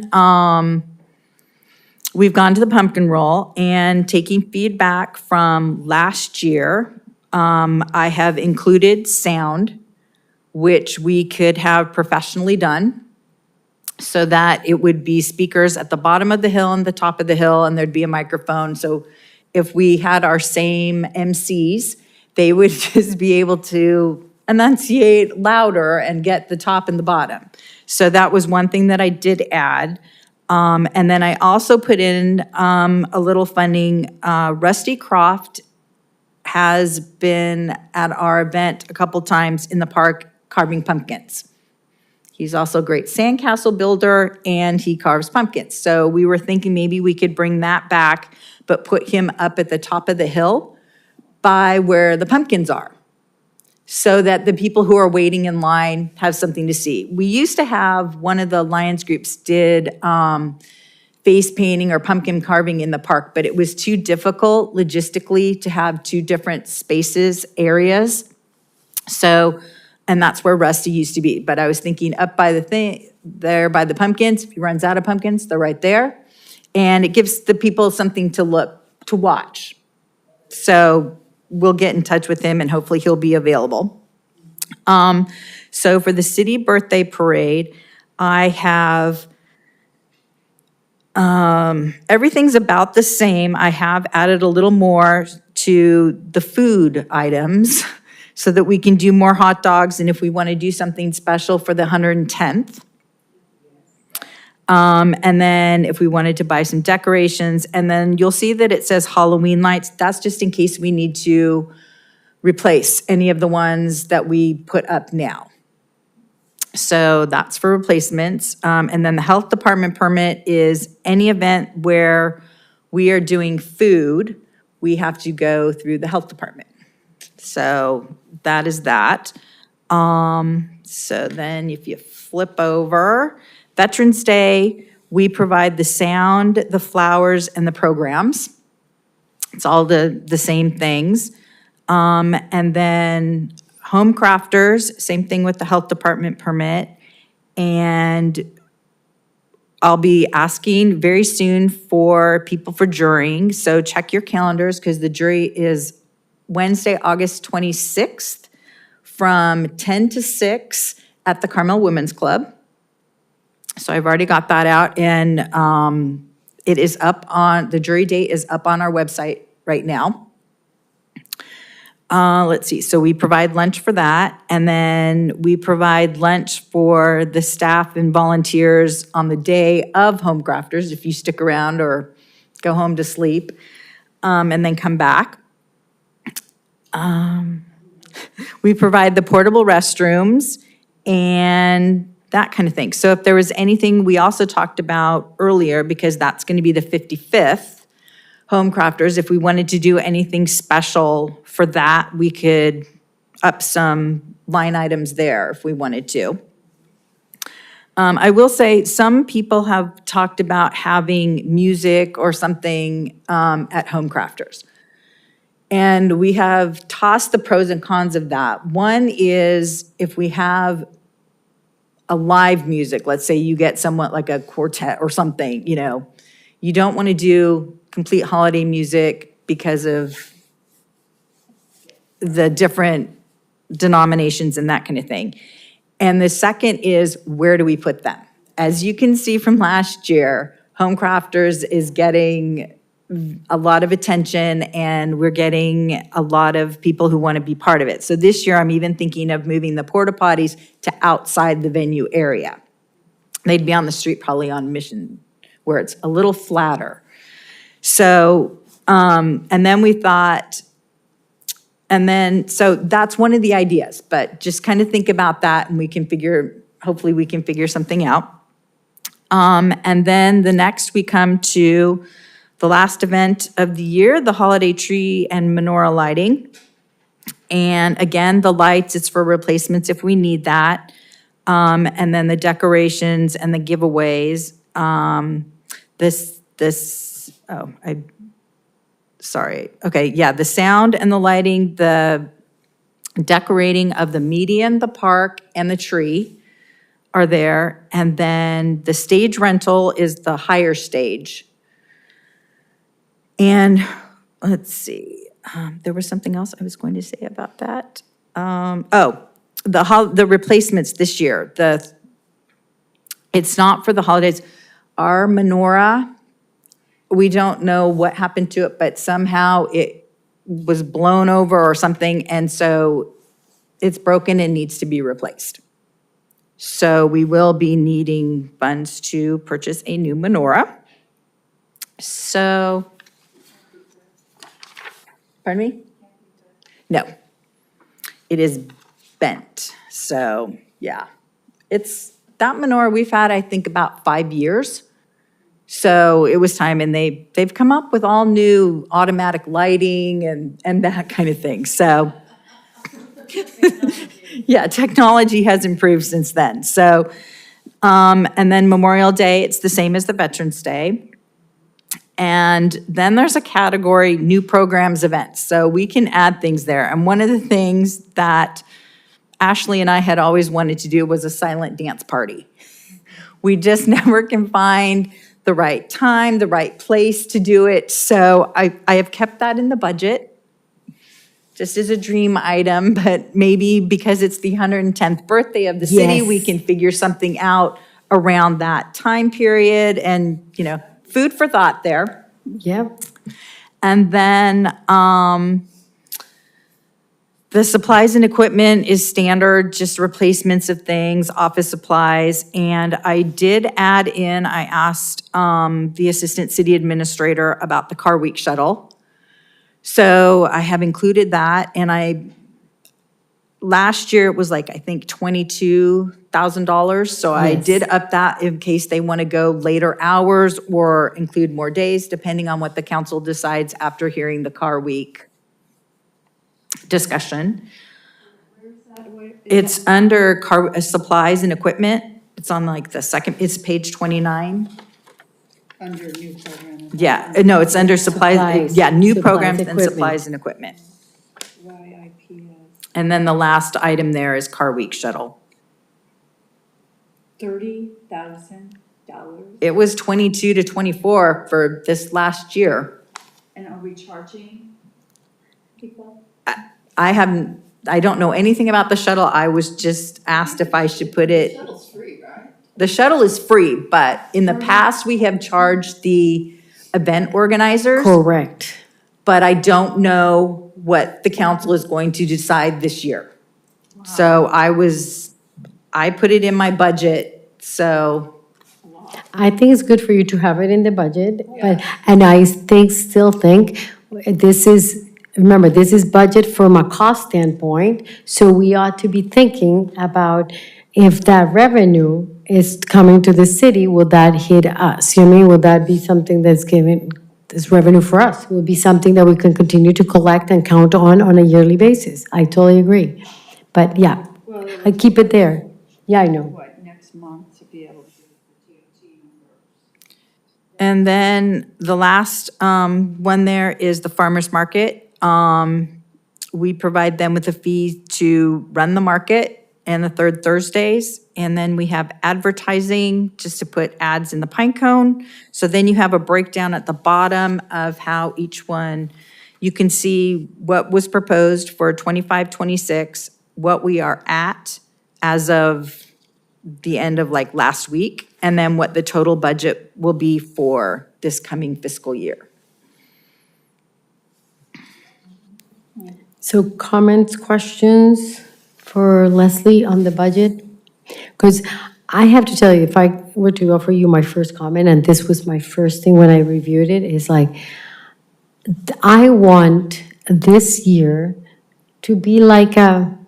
we've gone to the pumpkin roll, and taking feedback from last year, I have included sound, which we could have professionally done, so that it would be speakers at the bottom of the hill and the top of the hill, and there'd be a microphone. So if we had our same MCs, they would just be able to enunciate louder and get the top and the bottom. So that was one thing that I did add. And then I also put in a little funding. Rusty Croft has been at our event a couple times in the park carving pumpkins. He's also a great sandcastle builder, and he carves pumpkins. So we were thinking maybe we could bring that back, but put him up at the top of the hill by where the pumpkins are, so that the people who are waiting in line have something to see. We used to have, one of the Lions groups did face painting or pumpkin carving in the park, but it was too difficult logistically to have 2 different spaces, areas. So, and that's where Rusty used to be. But I was thinking up by the thing, there by the pumpkins, if he runs out of pumpkins, they're right there. And it gives the people something to watch. So we'll get in touch with him, and hopefully he'll be available. So for the city birthday parade, I have, everything's about the same. I have added a little more to the food items so that we can do more hot dogs, and if we want to do something special for the 110th. And then if we wanted to buy some decorations, and then you'll see that it says Halloween lights. That's just in case we need to replace any of the ones that we put up now. So that's for replacements. And then the health department permit is any event where we are doing food, we have to go through the health department. So that is that. So then if you flip over, Veterans Day, we provide the sound, the flowers, and the programs. It's all the same things. And then home crafters, same thing with the health department permit. And I'll be asking very soon for people for jurying. So check your calendars, because the jury is Wednesday, August 26th from 10 to 6 at the Carmel Women's Club. So I've already got that out, and it is up on, the jury date is up on our website right now. let's see, so we provide lunch for that, and then we provide lunch for the staff and volunteers on the day of Home Crafters, if you stick around or go home to sleep, and then come back. We provide the portable restrooms and that kind of thing. So if there was anything we also talked about earlier, because that's going to be the 55th Home Crafters, if we wanted to do anything special for that, we could up some line items there if we wanted to. I will say, some people have talked about having music or something at Home Crafters. And we have tossed the pros and cons of that. One is if we have a live music, let's say you get somewhat like a quartet or something, you know, you don't want to do complete holiday music because of the different denominations and that kind of thing. And the second is, where do we put them? As you can see from last year, Home Crafters is getting a lot of attention, and we're getting a lot of people who want to be part of it. So this year, I'm even thinking of moving the porta potties to outside the venue area. They'd be on the street, probably on Mission, where it's a little flatter. So, and then we thought, so that's one of the ideas, but just kind of think about that, and we can hopefully we can figure something out. And then the next we come to the last event of the year, the holiday tree and menorah lighting. And again, the lights, it's for replacements if we need that. And then the decorations and the giveaways. The sound and the lighting, the decorating of the median, the park, and the tree are there. And then the stage rental is the higher stage. And let's see, there was something else I was going to say about that. The replacements this year. It's not for the holidays. Our menorah, we don't know what happened to it, but somehow it was blown over or something, and so it's broken and needs to be replaced. So we will be needing funds to purchase a new menorah. So, pardon me? No. It is bent, so, yeah. That menorah we've had, I think, about 5 years. So it was time, and they've come up with all new automatic lighting and that kind of thing, so. Yeah, technology has improved since then, so. And then Memorial Day, it's the same as the Veterans Day. And then there's a category, new programs, events. So we can add things there. And one of the things that Ashley and I had always wanted to do was a silent dance party. We just never can find the right time, the right place to do it. So I have kept that in the budget, just as a dream item, but maybe because it's the 110th birthday of the city, Yes. we can figure something out around that time period, and, you know, food for thought there. Yep. And then the supplies and equipment is standard, just replacements of things, office supplies. And I did add in, I asked the Assistant City Administrator about the Car Week shuttle. So I have included that, and last year it was like, I think, $22,000. So I Yes. did up that in case they want to go later hours or include more days, depending on what the council decides after hearing the Car Week discussion. It's under supplies and equipment. It's on like the second, it's page 29. Under new program. Yeah, no, it's under supplies, Supplies. yeah, new Supplies, programs and equipment. supplies and equipment. YIPS, And then the last item there is Car Week shuttle. $30,000. It was 22 to 24 for this last year. And are we charging people? I don't know anything about the shuttle. I was just asked if I should put it. Shuttle's free, right? The shuttle is free, but in the past, we have charged the event organizers. Correct. But I don't know what the council is going to decide this year. So I put it in my budget, so. I think it's good for you to have it in the budget, but, and I still think this is, remember, this is budget from a cost standpoint, so we ought to be thinking about if that revenue is coming to the city, will that hit us? You know what I mean? Will that be something that's giving, this revenue for us? Will it be something that we can continue to collect and count on a yearly basis? I totally agree. But yeah, I keep it there. Yeah, I know. Next month to be able to. And then the last one there is the farmer's market. We provide them with a fee to run the market and the third Thursdays. And then we have advertising, just to put ads in the pine cone. So then you have a breakdown at the bottom of how each one, you can see what was proposed for 25, 26, what we are at as of the end of like last week, and then what the total budget will be for this coming fiscal year. So comments, questions for Leslie on the budget? Because I have to tell you, if I were to offer you my first comment, and this was my first thing when I reviewed it, is like, I want this year to be like a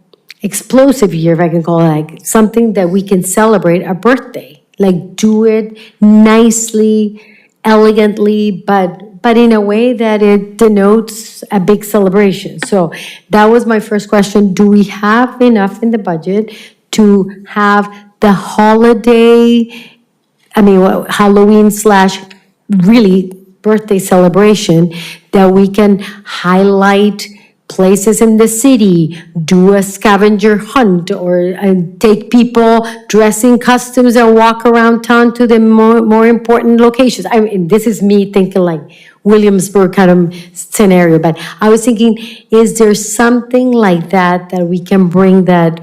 explosive year, if I can call it, like something that we can celebrate a birthday. Like do it nicely, elegantly, but in a way that it denotes a big celebration. So that was my first question. Do we have enough in the budget to have the holiday, Halloween / really birthday celebration, that we can highlight places in the city, do a scavenger hunt, or take people dressed in costumes and walk around town to the more important locations? I mean, this is me thinking like Williamsburg kind of scenario, but I was thinking, is there something like that that we can bring that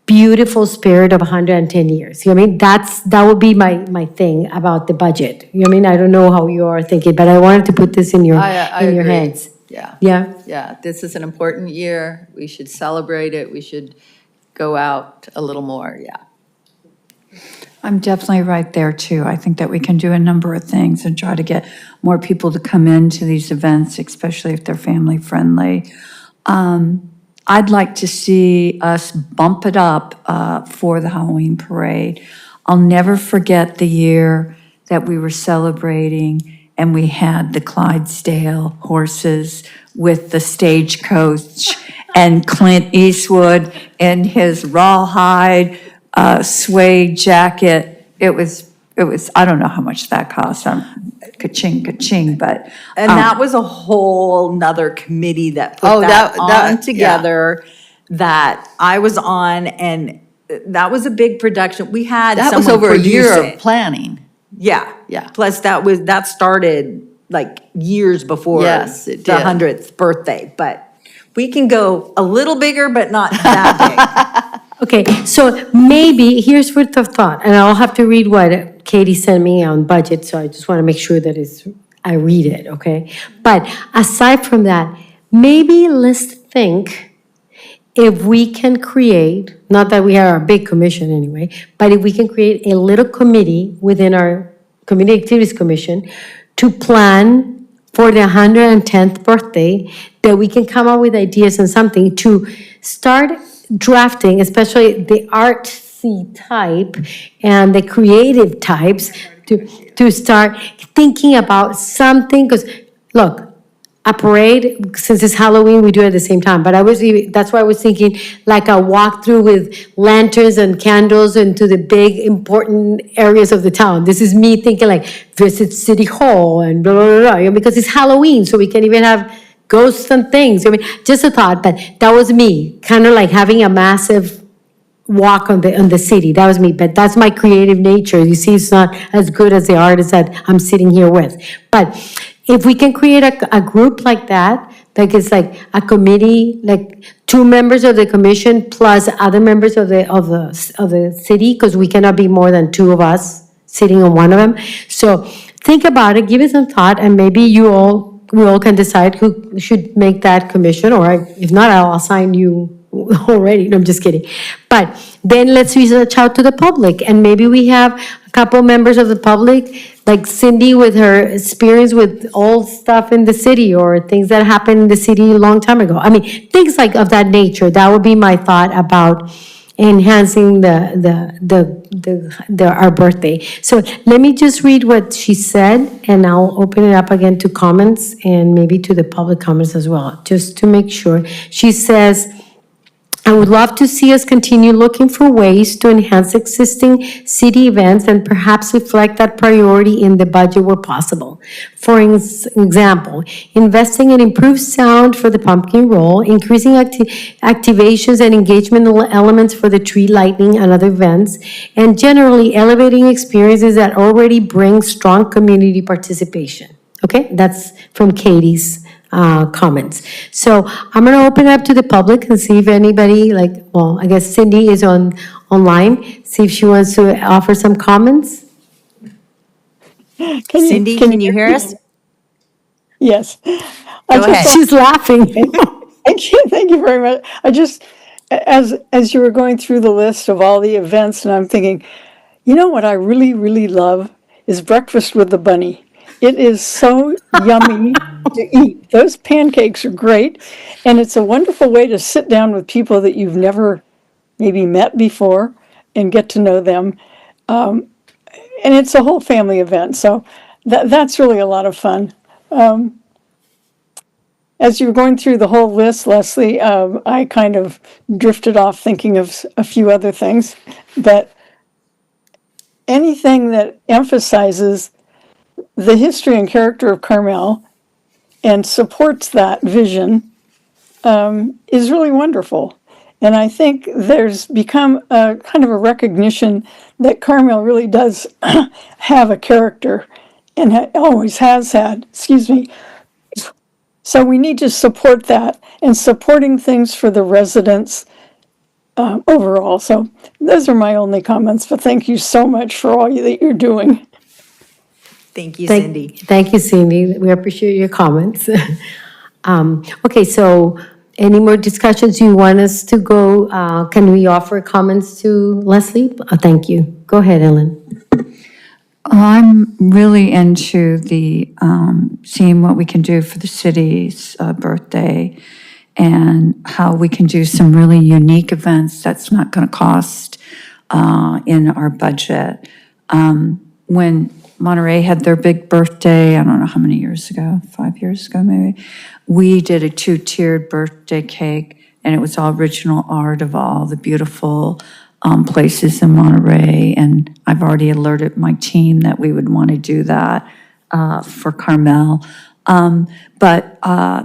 beautiful spirit of 110 years? You know what I mean? That would be my thing about the budget. You know what I mean? I don't know how you are thinking, but I wanted to put this in your I in your agree. hands. Yeah. Yeah? Yeah, this is an important year. We should celebrate it. We should go out a little more, yeah. I'm definitely right there too. I think that we can do a number of things and try to get more people to come into these events, especially if they're family friendly. I'd like to see us bump it up for the Halloween parade. I'll never forget the year that we were celebrating and we had the Clydesdale horses with the stagecoach and Clint Eastwood in his rawhide suede jacket. It was, I don't know how much that cost. Ka-ching, but. And that was a whole nother committee that Oh, put that that- on together that I was on, and that was a big production. We had That was someone over a year produce of it. planning. Yeah. Yeah. Plus that started like years before Yes, it the did. 100th birthday, but we can go a little bigger, but not that big. Okay, so maybe, here's what the thought, and I'll have to read what Katie sent me on budget, so I just want to make sure that I read it, okay? But aside from that, maybe let's think if we can create, not that we have a big commission anyway, but if we can create a little committee within our Community Activities Commission to plan for the 110th birthday, that we can come up with ideas and something to start drafting, especially the artsy type and the creative types, to start thinking about something, because, look, a parade, since it's Halloween, we do it at the same time, but that's why I was thinking like a walkthrough with lanterns and candles into the big important areas of the town. This is me thinking like visit City Hall and blah, blah, blah, blah, because it's Halloween, so we can even have ghosts and things. I mean, just a thought, but that was me, kind of like having a massive walk on the city. That was me, but that's my creative nature. You see, it's not as good as the artist that I'm sitting here with. But if we can create a group like that, like it's like a committee, like 2 members of the commission plus other members of the city, because we cannot be more than 2 of us sitting on one of them. So think about it, give it some thought, and maybe you all we all can decide who should make that commission, or if not, I'll assign you already. No, I'm just kidding. But then let's reach out to the public, and maybe we have a couple members of the public, like Cindy with her experience with old stuff in the city or things that happened in the city a long time ago. I mean, things like of that nature. That would be my thought about enhancing our birthday. So let me just read what she said, and I'll open it up again to comments and maybe to the public comments as well, just to make sure. She says, I would love to see us continue looking for ways to enhance existing city events and perhaps reflect that priority in the budget where possible. For example, investing in improved sound for the pumpkin roll, increasing activations and engagement elements for the tree lighting and other events, and generally elevating experiences that already bring strong community participation. Okay, that's from Katie's comments. So I'm going to open it up to the public and see if anybody, I guess Cindy is online, see if she wants to offer some comments. Cindy, can you hear us? Yes. Go ahead. She's laughing. Thank you very much. I just, as you were going through the list of all the events, and I'm thinking, you know what I really, really love is Breakfast with the Bunny. It is so yummy to eat. Those pancakes are great, and it's a wonderful way to sit down with people that you've never maybe met before and get to know them. And it's a whole family event, so that's really a lot of fun. As you were going through the whole list, Leslie, I kind of drifted off thinking of a few other things, but anything that emphasizes the history and character of Carmel and supports that vision is really wonderful. And I think there's become a kind of a recognition that Carmel really does have a character and always has had, So we need to support that and supporting things for the residents overall. So those are my only comments, but thank you so much for all that you're doing. Thank you, Cindy. Thank you, Cindy. We appreciate your comments. Okay, so any more discussions you want us to go? Can we offer comments to Leslie? Thank you. Go ahead, Ellen. I'm really into the seeing what we can do for the city's birthday and how we can do some really unique events that's not going to cost in our budget. When Monterey had their big birthday, I don't know how many years ago, 5 years ago maybe, we did a 2-tiered birthday cake, and it was all original art of all the beautiful places in Monterey, and I've already alerted my team that we would want to do that for Carmel. But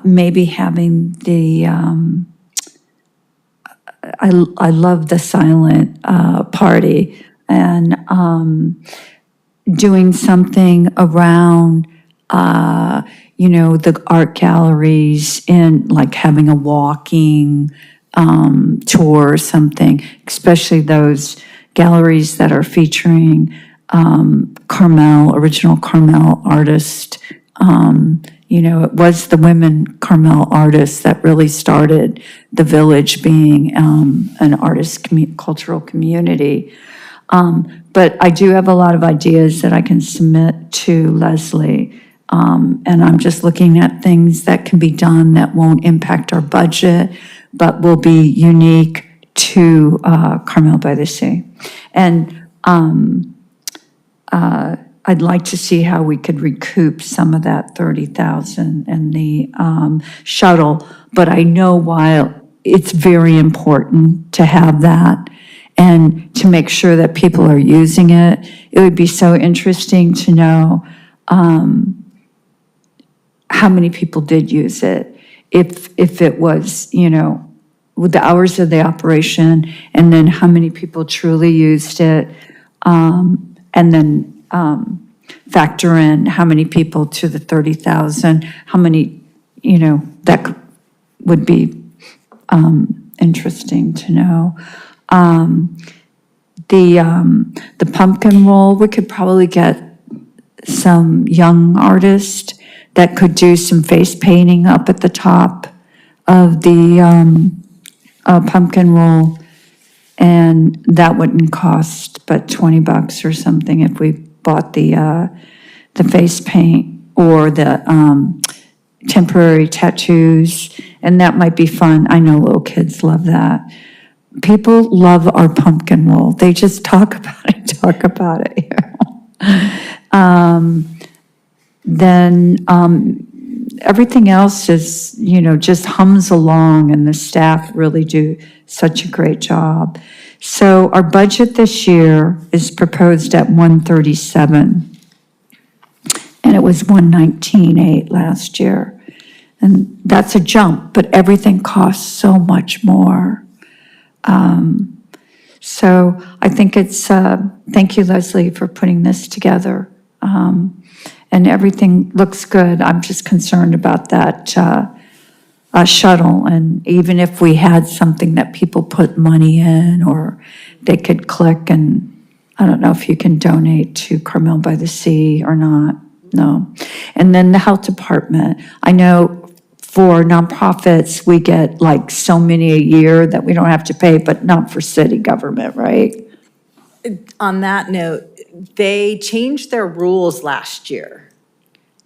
maybe having the, I love the silent party, and doing something around, the art galleries and like having a walking tour or something, especially those galleries that are featuring original Carmel artists. It was the women Carmel artists that really started the village being an artist cultural community. But I do have a lot of ideas that I can submit to Leslie. And I'm just looking at things that can be done that won't impact our budget, but will be unique to Carmel-by-the-Sea. And I'd like to see how we could recoup some of that 30,000 and the shuttle. But I know while it's very important to have that and to make sure that people are using it, it would be so interesting to know how many people did use it. If it was, with the hours of the operation, and then how many people truly used it, and then factor in how many people to the 30,000, how many, that would be interesting to know. The pumpkin roll, we could probably get some young artists that could do some face painting up at the top of the pumpkin roll. And that wouldn't cost but $20 or something if we bought the face paint or the temporary tattoos, and that might be fun. I know little kids love that. People love our pumpkin roll. They just talk about it. Then everything else is, just hums along, and the staff really do such a great job. So our budget this year is proposed at 137, and it was 119.8 last year. And that's a jump, but everything costs so much more. So I think it's, thank you, Leslie, for putting this together. And everything looks good. I'm just concerned about that shuttle. And even if we had something that people put money in, or they could click, and I don't know if you can donate to Carmel-by-the-Sea or not. No. And then the health department. I know for nonprofits, we get like so many a year that we don't have to pay, but not for city government, right? On that note, they changed their rules last year.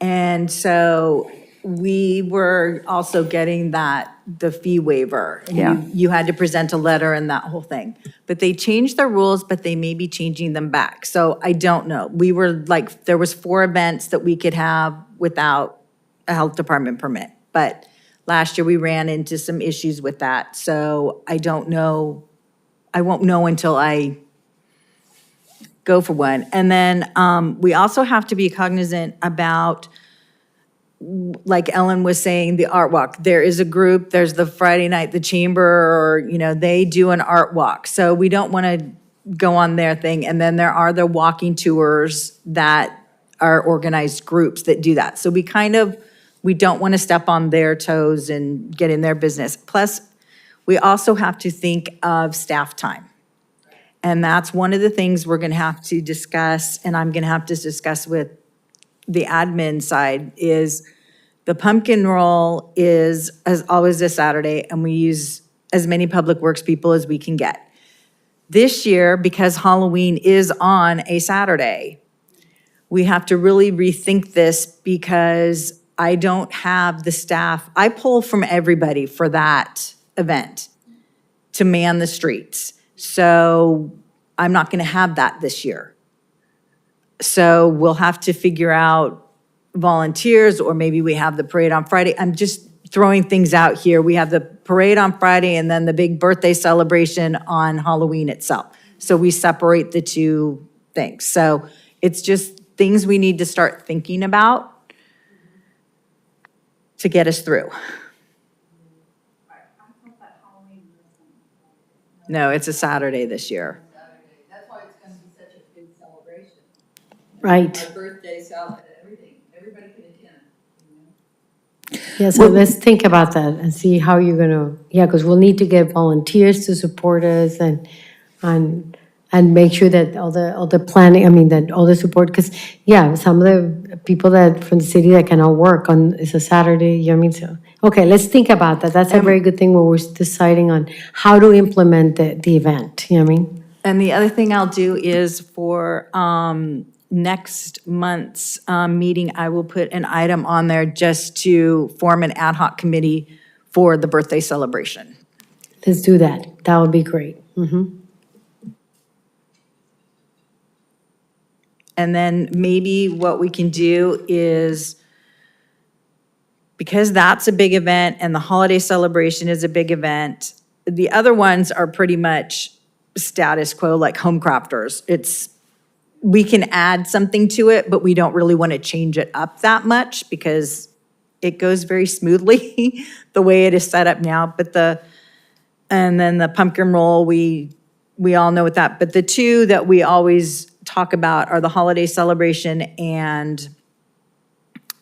And so we were also getting the fee waiver. Yeah. You had to present a letter and that whole thing. But they changed their rules, but they may be changing them back. So I don't know. We were like, there was 4 events that we could have without a health department permit. But last year we ran into some issues with that. So I don't know. I won't know until I go for one. And then we also have to be cognizant about, like Ellen was saying, the art walk. There is a group, there's the Friday night, the chamber, or, they do an art walk. So we don't want to go on their thing. And then there are the walking tours that are organized groups that do that. So we don't want to step on their toes and get in their business. Plus, we also have to think of staff time. And that's one of the things we're going to have to discuss, and I'm going to have to discuss with the admin side, is the pumpkin roll is, as always, this Saturday, and we use as many public works people as we can get. This year, because Halloween is on a Saturday, we have to really rethink this, because I don't have the staff. I pull from everybody for that event to man the streets. So I'm not going to have that this year. So we'll have to figure out volunteers, or maybe we have the parade on Friday. I'm just throwing things out here. We have the parade on Friday and then the big birthday celebration on Halloween itself. So we separate the two things. So it's just things we need to start thinking about to get us through. No, it's a Saturday this year. That's why it's going to be such a big celebration. Right. Birthday, salad, everything. Everybody can attend. Yeah, so let's think about that and see how you're gonna, because we'll need to get volunteers to support us and make sure that all the planning, that all the support, because, some of the people that, from the city that cannot work on, it's a Saturday, so. Okay, let's think about that. That's a very good thing when we're deciding on how to implement the event, And the other thing I'll do is for next month's meeting, I will put an item on there just to form an ad hoc committee for the birthday celebration. Let's do that. That would be great. Mhm. And then maybe what we can do is, because that's a big event and the holiday celebration is a big event, the other ones are pretty much status quo, like home crafters. We can add something to it, but we don't really want to change it up that much because it goes very smoothly the way it is set up now. And then the pumpkin roll, we all know what that, but the two that we always talk about are the holiday celebration and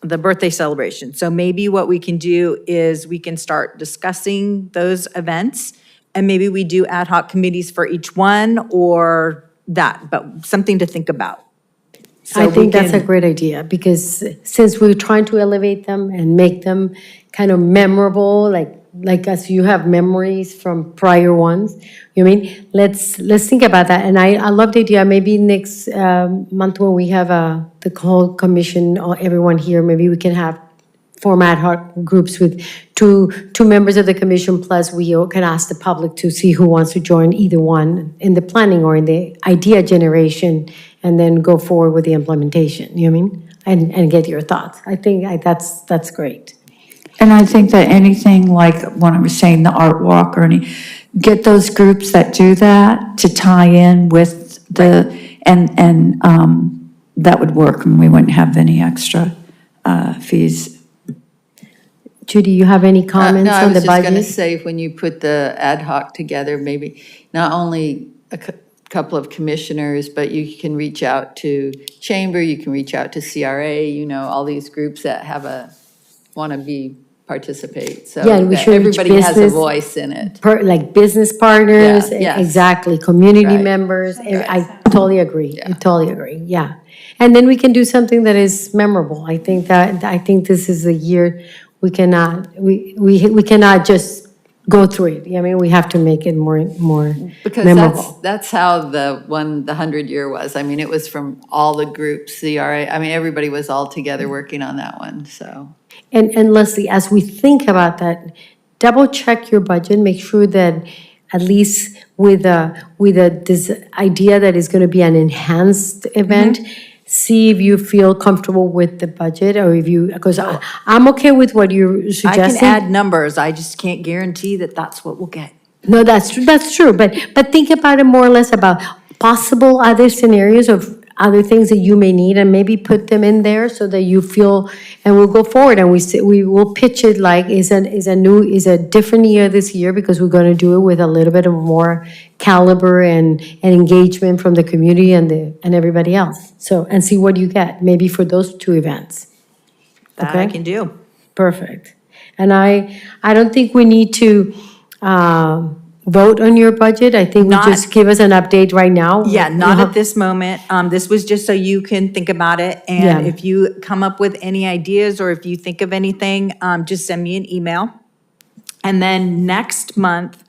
the birthday celebration. So maybe what we can do is we can start discussing those events, and maybe we do ad hoc committees for each one, or that, but something to think about. So I we think that's a can- great idea, because since we're trying to elevate them and make them kind of memorable, like as you have memories from prior ones, you know what I mean? Let's think about that. And I love the idea, maybe next month when we have the whole commission, or everyone here, maybe we can have form ad hoc groups with two members of the commission, plus we can ask the public to see who wants to join either one in the planning or in the idea generation, and then go forward with the implementation, you know what I mean? And get your thoughts. I think that's great. And I think that anything like when I was saying the art walk or any, get those groups that do that to tie in with and that would work, and we wouldn't have any extra fees. Judy, you have any comments No, I on the was just going to budget? say, when you put the ad hoc together, maybe not only a couple of commissioners, but you can reach out to Chamber, you can reach out to CRA, all these groups that want to participate. So Yeah, and we that should reach everybody has a business- voice in it. Like business partners, Yeah, yes. exactly, community Right. members, Right. I totally agree, I Yeah. totally agree, yeah. And then we can do something that is memorable. I think this is a year we cannot just go through it. I mean, we have to make it more Because memorable. that's how the 100-year was. I mean, it was from all the groups, CRA, I mean, everybody was all together working on that one, so. And Leslie, as we think about that, double check your budget, make sure that at least with this idea that is gonna be an enhanced event, see if you feel comfortable with the budget, or if you, because I'm okay with what you're I suggesting. can add numbers, I just can't guarantee that that's what we'll get. No, that's true, but think about it more or less about possible other scenarios of other things that you may need, and maybe put them in there so that you feel, and we'll go forward and we will pitch it like is a different year this year, because we're gonna do it with a little bit of more caliber and engagement from the community and everybody else. So, and see what you get, maybe for those two events. That I Okay. can do. Perfect. And I don't think we need to vote on your budget. I think we Not- just give us an update right now. Yeah, not We'll at have- this moment. This was just so you can think about it. Yeah. And if you come up with any ideas, or if you think of anything, just send me an email. And then next month,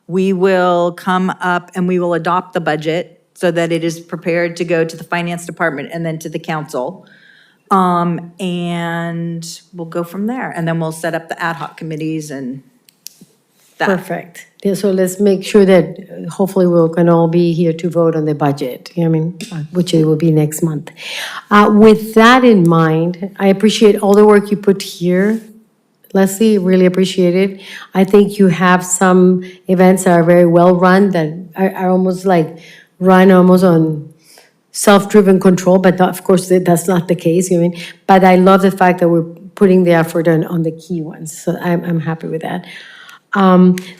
we will come up and we will adopt the budget so that it is prepared to go to the finance department and then to the council. And we'll go from there. And then we'll set up the ad hoc committees and that. Perfect. Yeah, so let's make sure that hopefully we can all be here to vote on the budget, you know what I mean, which it will be next month. With that in mind, I appreciate all the work you put here. Leslie, really appreciate it. I think you have some events that are very well-run, that are almost like run almost on self-driven control, but of course, that's not the case, you know what I mean? But I love the fact that we're putting the effort on the key ones, so I'm happy with that.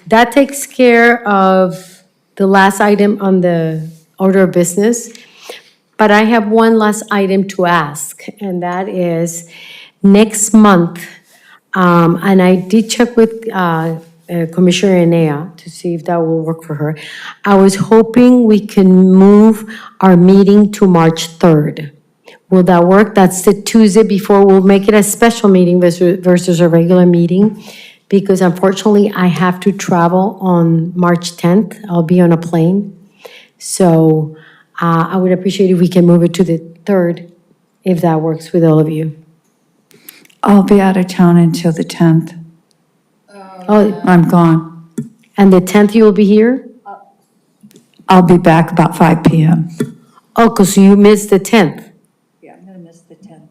That takes care of the last item on the order of business. But I have one last item to ask, and that is next month, and I did check with Commissioner Enea to see if that will work for her. I was hoping we can move our meeting to March 3rd. Will that work? That's the Tuesday before. We'll make it a special meeting versus a regular meeting, because unfortunately, I have to travel on March 10th. I'll be on a plane. So I would appreciate if we can move it to the 3rd, if that works with all of you. I'll be out of town until the 10th. Oh, I'm gone. and the 10th you will be here? I'll be back about 5 PM. Oh, because you missed the 10th. Yeah, I'm gonna miss the 10th.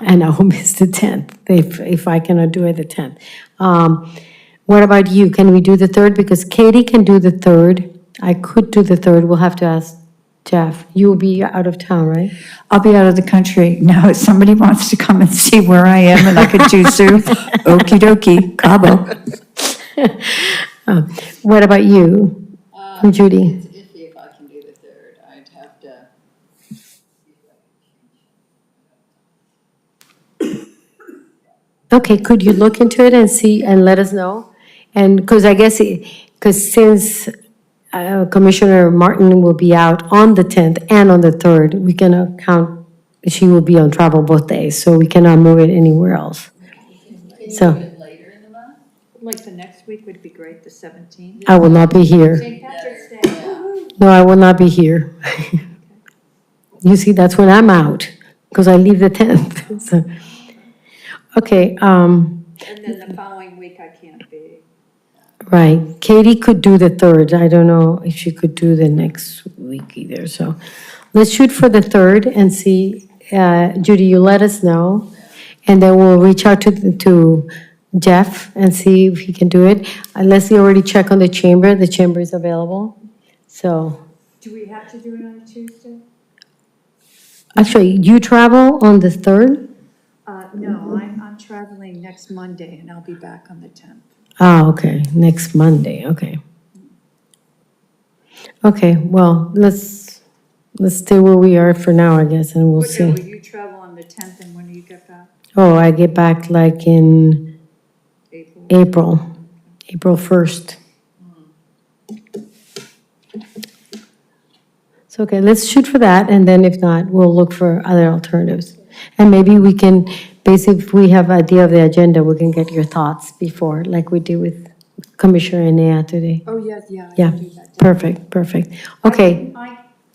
And I will miss the 10th, if I cannot do it the 10th. What about you? Can we do the 3rd? Because Katie can do the 3rd. I could do the 3rd. We'll have to ask Jeff. You will be out of town, right? I'll be out of the country. Now, if somebody wants to come and see where I am and I could do Zoom, okey dokey, Cabo. What about you, Judy? It's iffy if I can do the 3rd, I'd have to. Okay, could you look into it and see, and let us know? And, because I guess, because since Commissioner Martin will be out on the 10th and on the 3rd. We cannot count, she will be on travel both days, so we cannot move it anywhere else. So. Like the next week would be great, the 17th. I will not be here. Patrick's Day. No, I will not be here. You see, that's when I'm out, because I leave the 10th. So, okay, And then the following week I can't be. right. Katie could do the 3rd. I don't know if she could do the next week either, so let's shoot for the 3rd and see. Judy, you let us know, and then we'll reach out to Jeff and see if he can do it. Leslie already checked on the chamber. The chamber is available, so. Do we have to do it on a Tuesday? Actually, you travel on the 3rd? No, I'm traveling next Monday and I'll be back on the 10th. Ah, okay, next Monday, okay. Okay, well, let's stay where we are for now, I guess, and we'll see. Will you travel on the 10th and when do you get back? Oh, I get back like in April 1st. So, okay, let's shoot for that, and then if not, we'll look for other alternatives. And maybe we can, basically, if we have idea of the agenda, we can get your thoughts before, like we did with Commissioner Enea today. Oh, yes, yeah. I Yeah, can do that. perfect. Okay,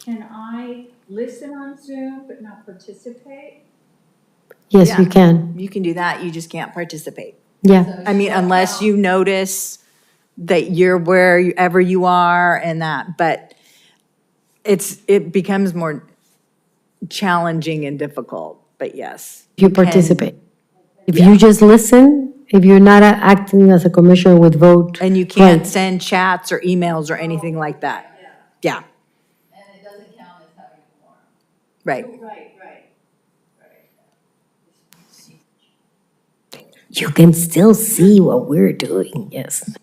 Can I listen on Zoom but not participate? yes, you can. You can do that, you just can't participate. Yeah, I mean, unless you notice that you're wherever you are and that, but it becomes more challenging and difficult, but yes. if you participate. If you just listen, if you're not acting as a commissioner with vote. And you can't rights. send chats or emails or anything like that. Yeah. And it doesn't count as having a quorum. Right. You can still see what we're doing, yes.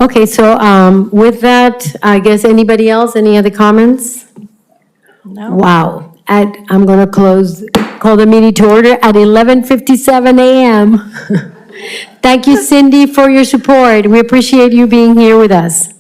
Okay, so with that, I guess anybody else, any other comments? No. Wow, I'm gonna call the meeting to order at 11:57 a.m. Thank you, Cindy, for your support. We appreciate you being here with us.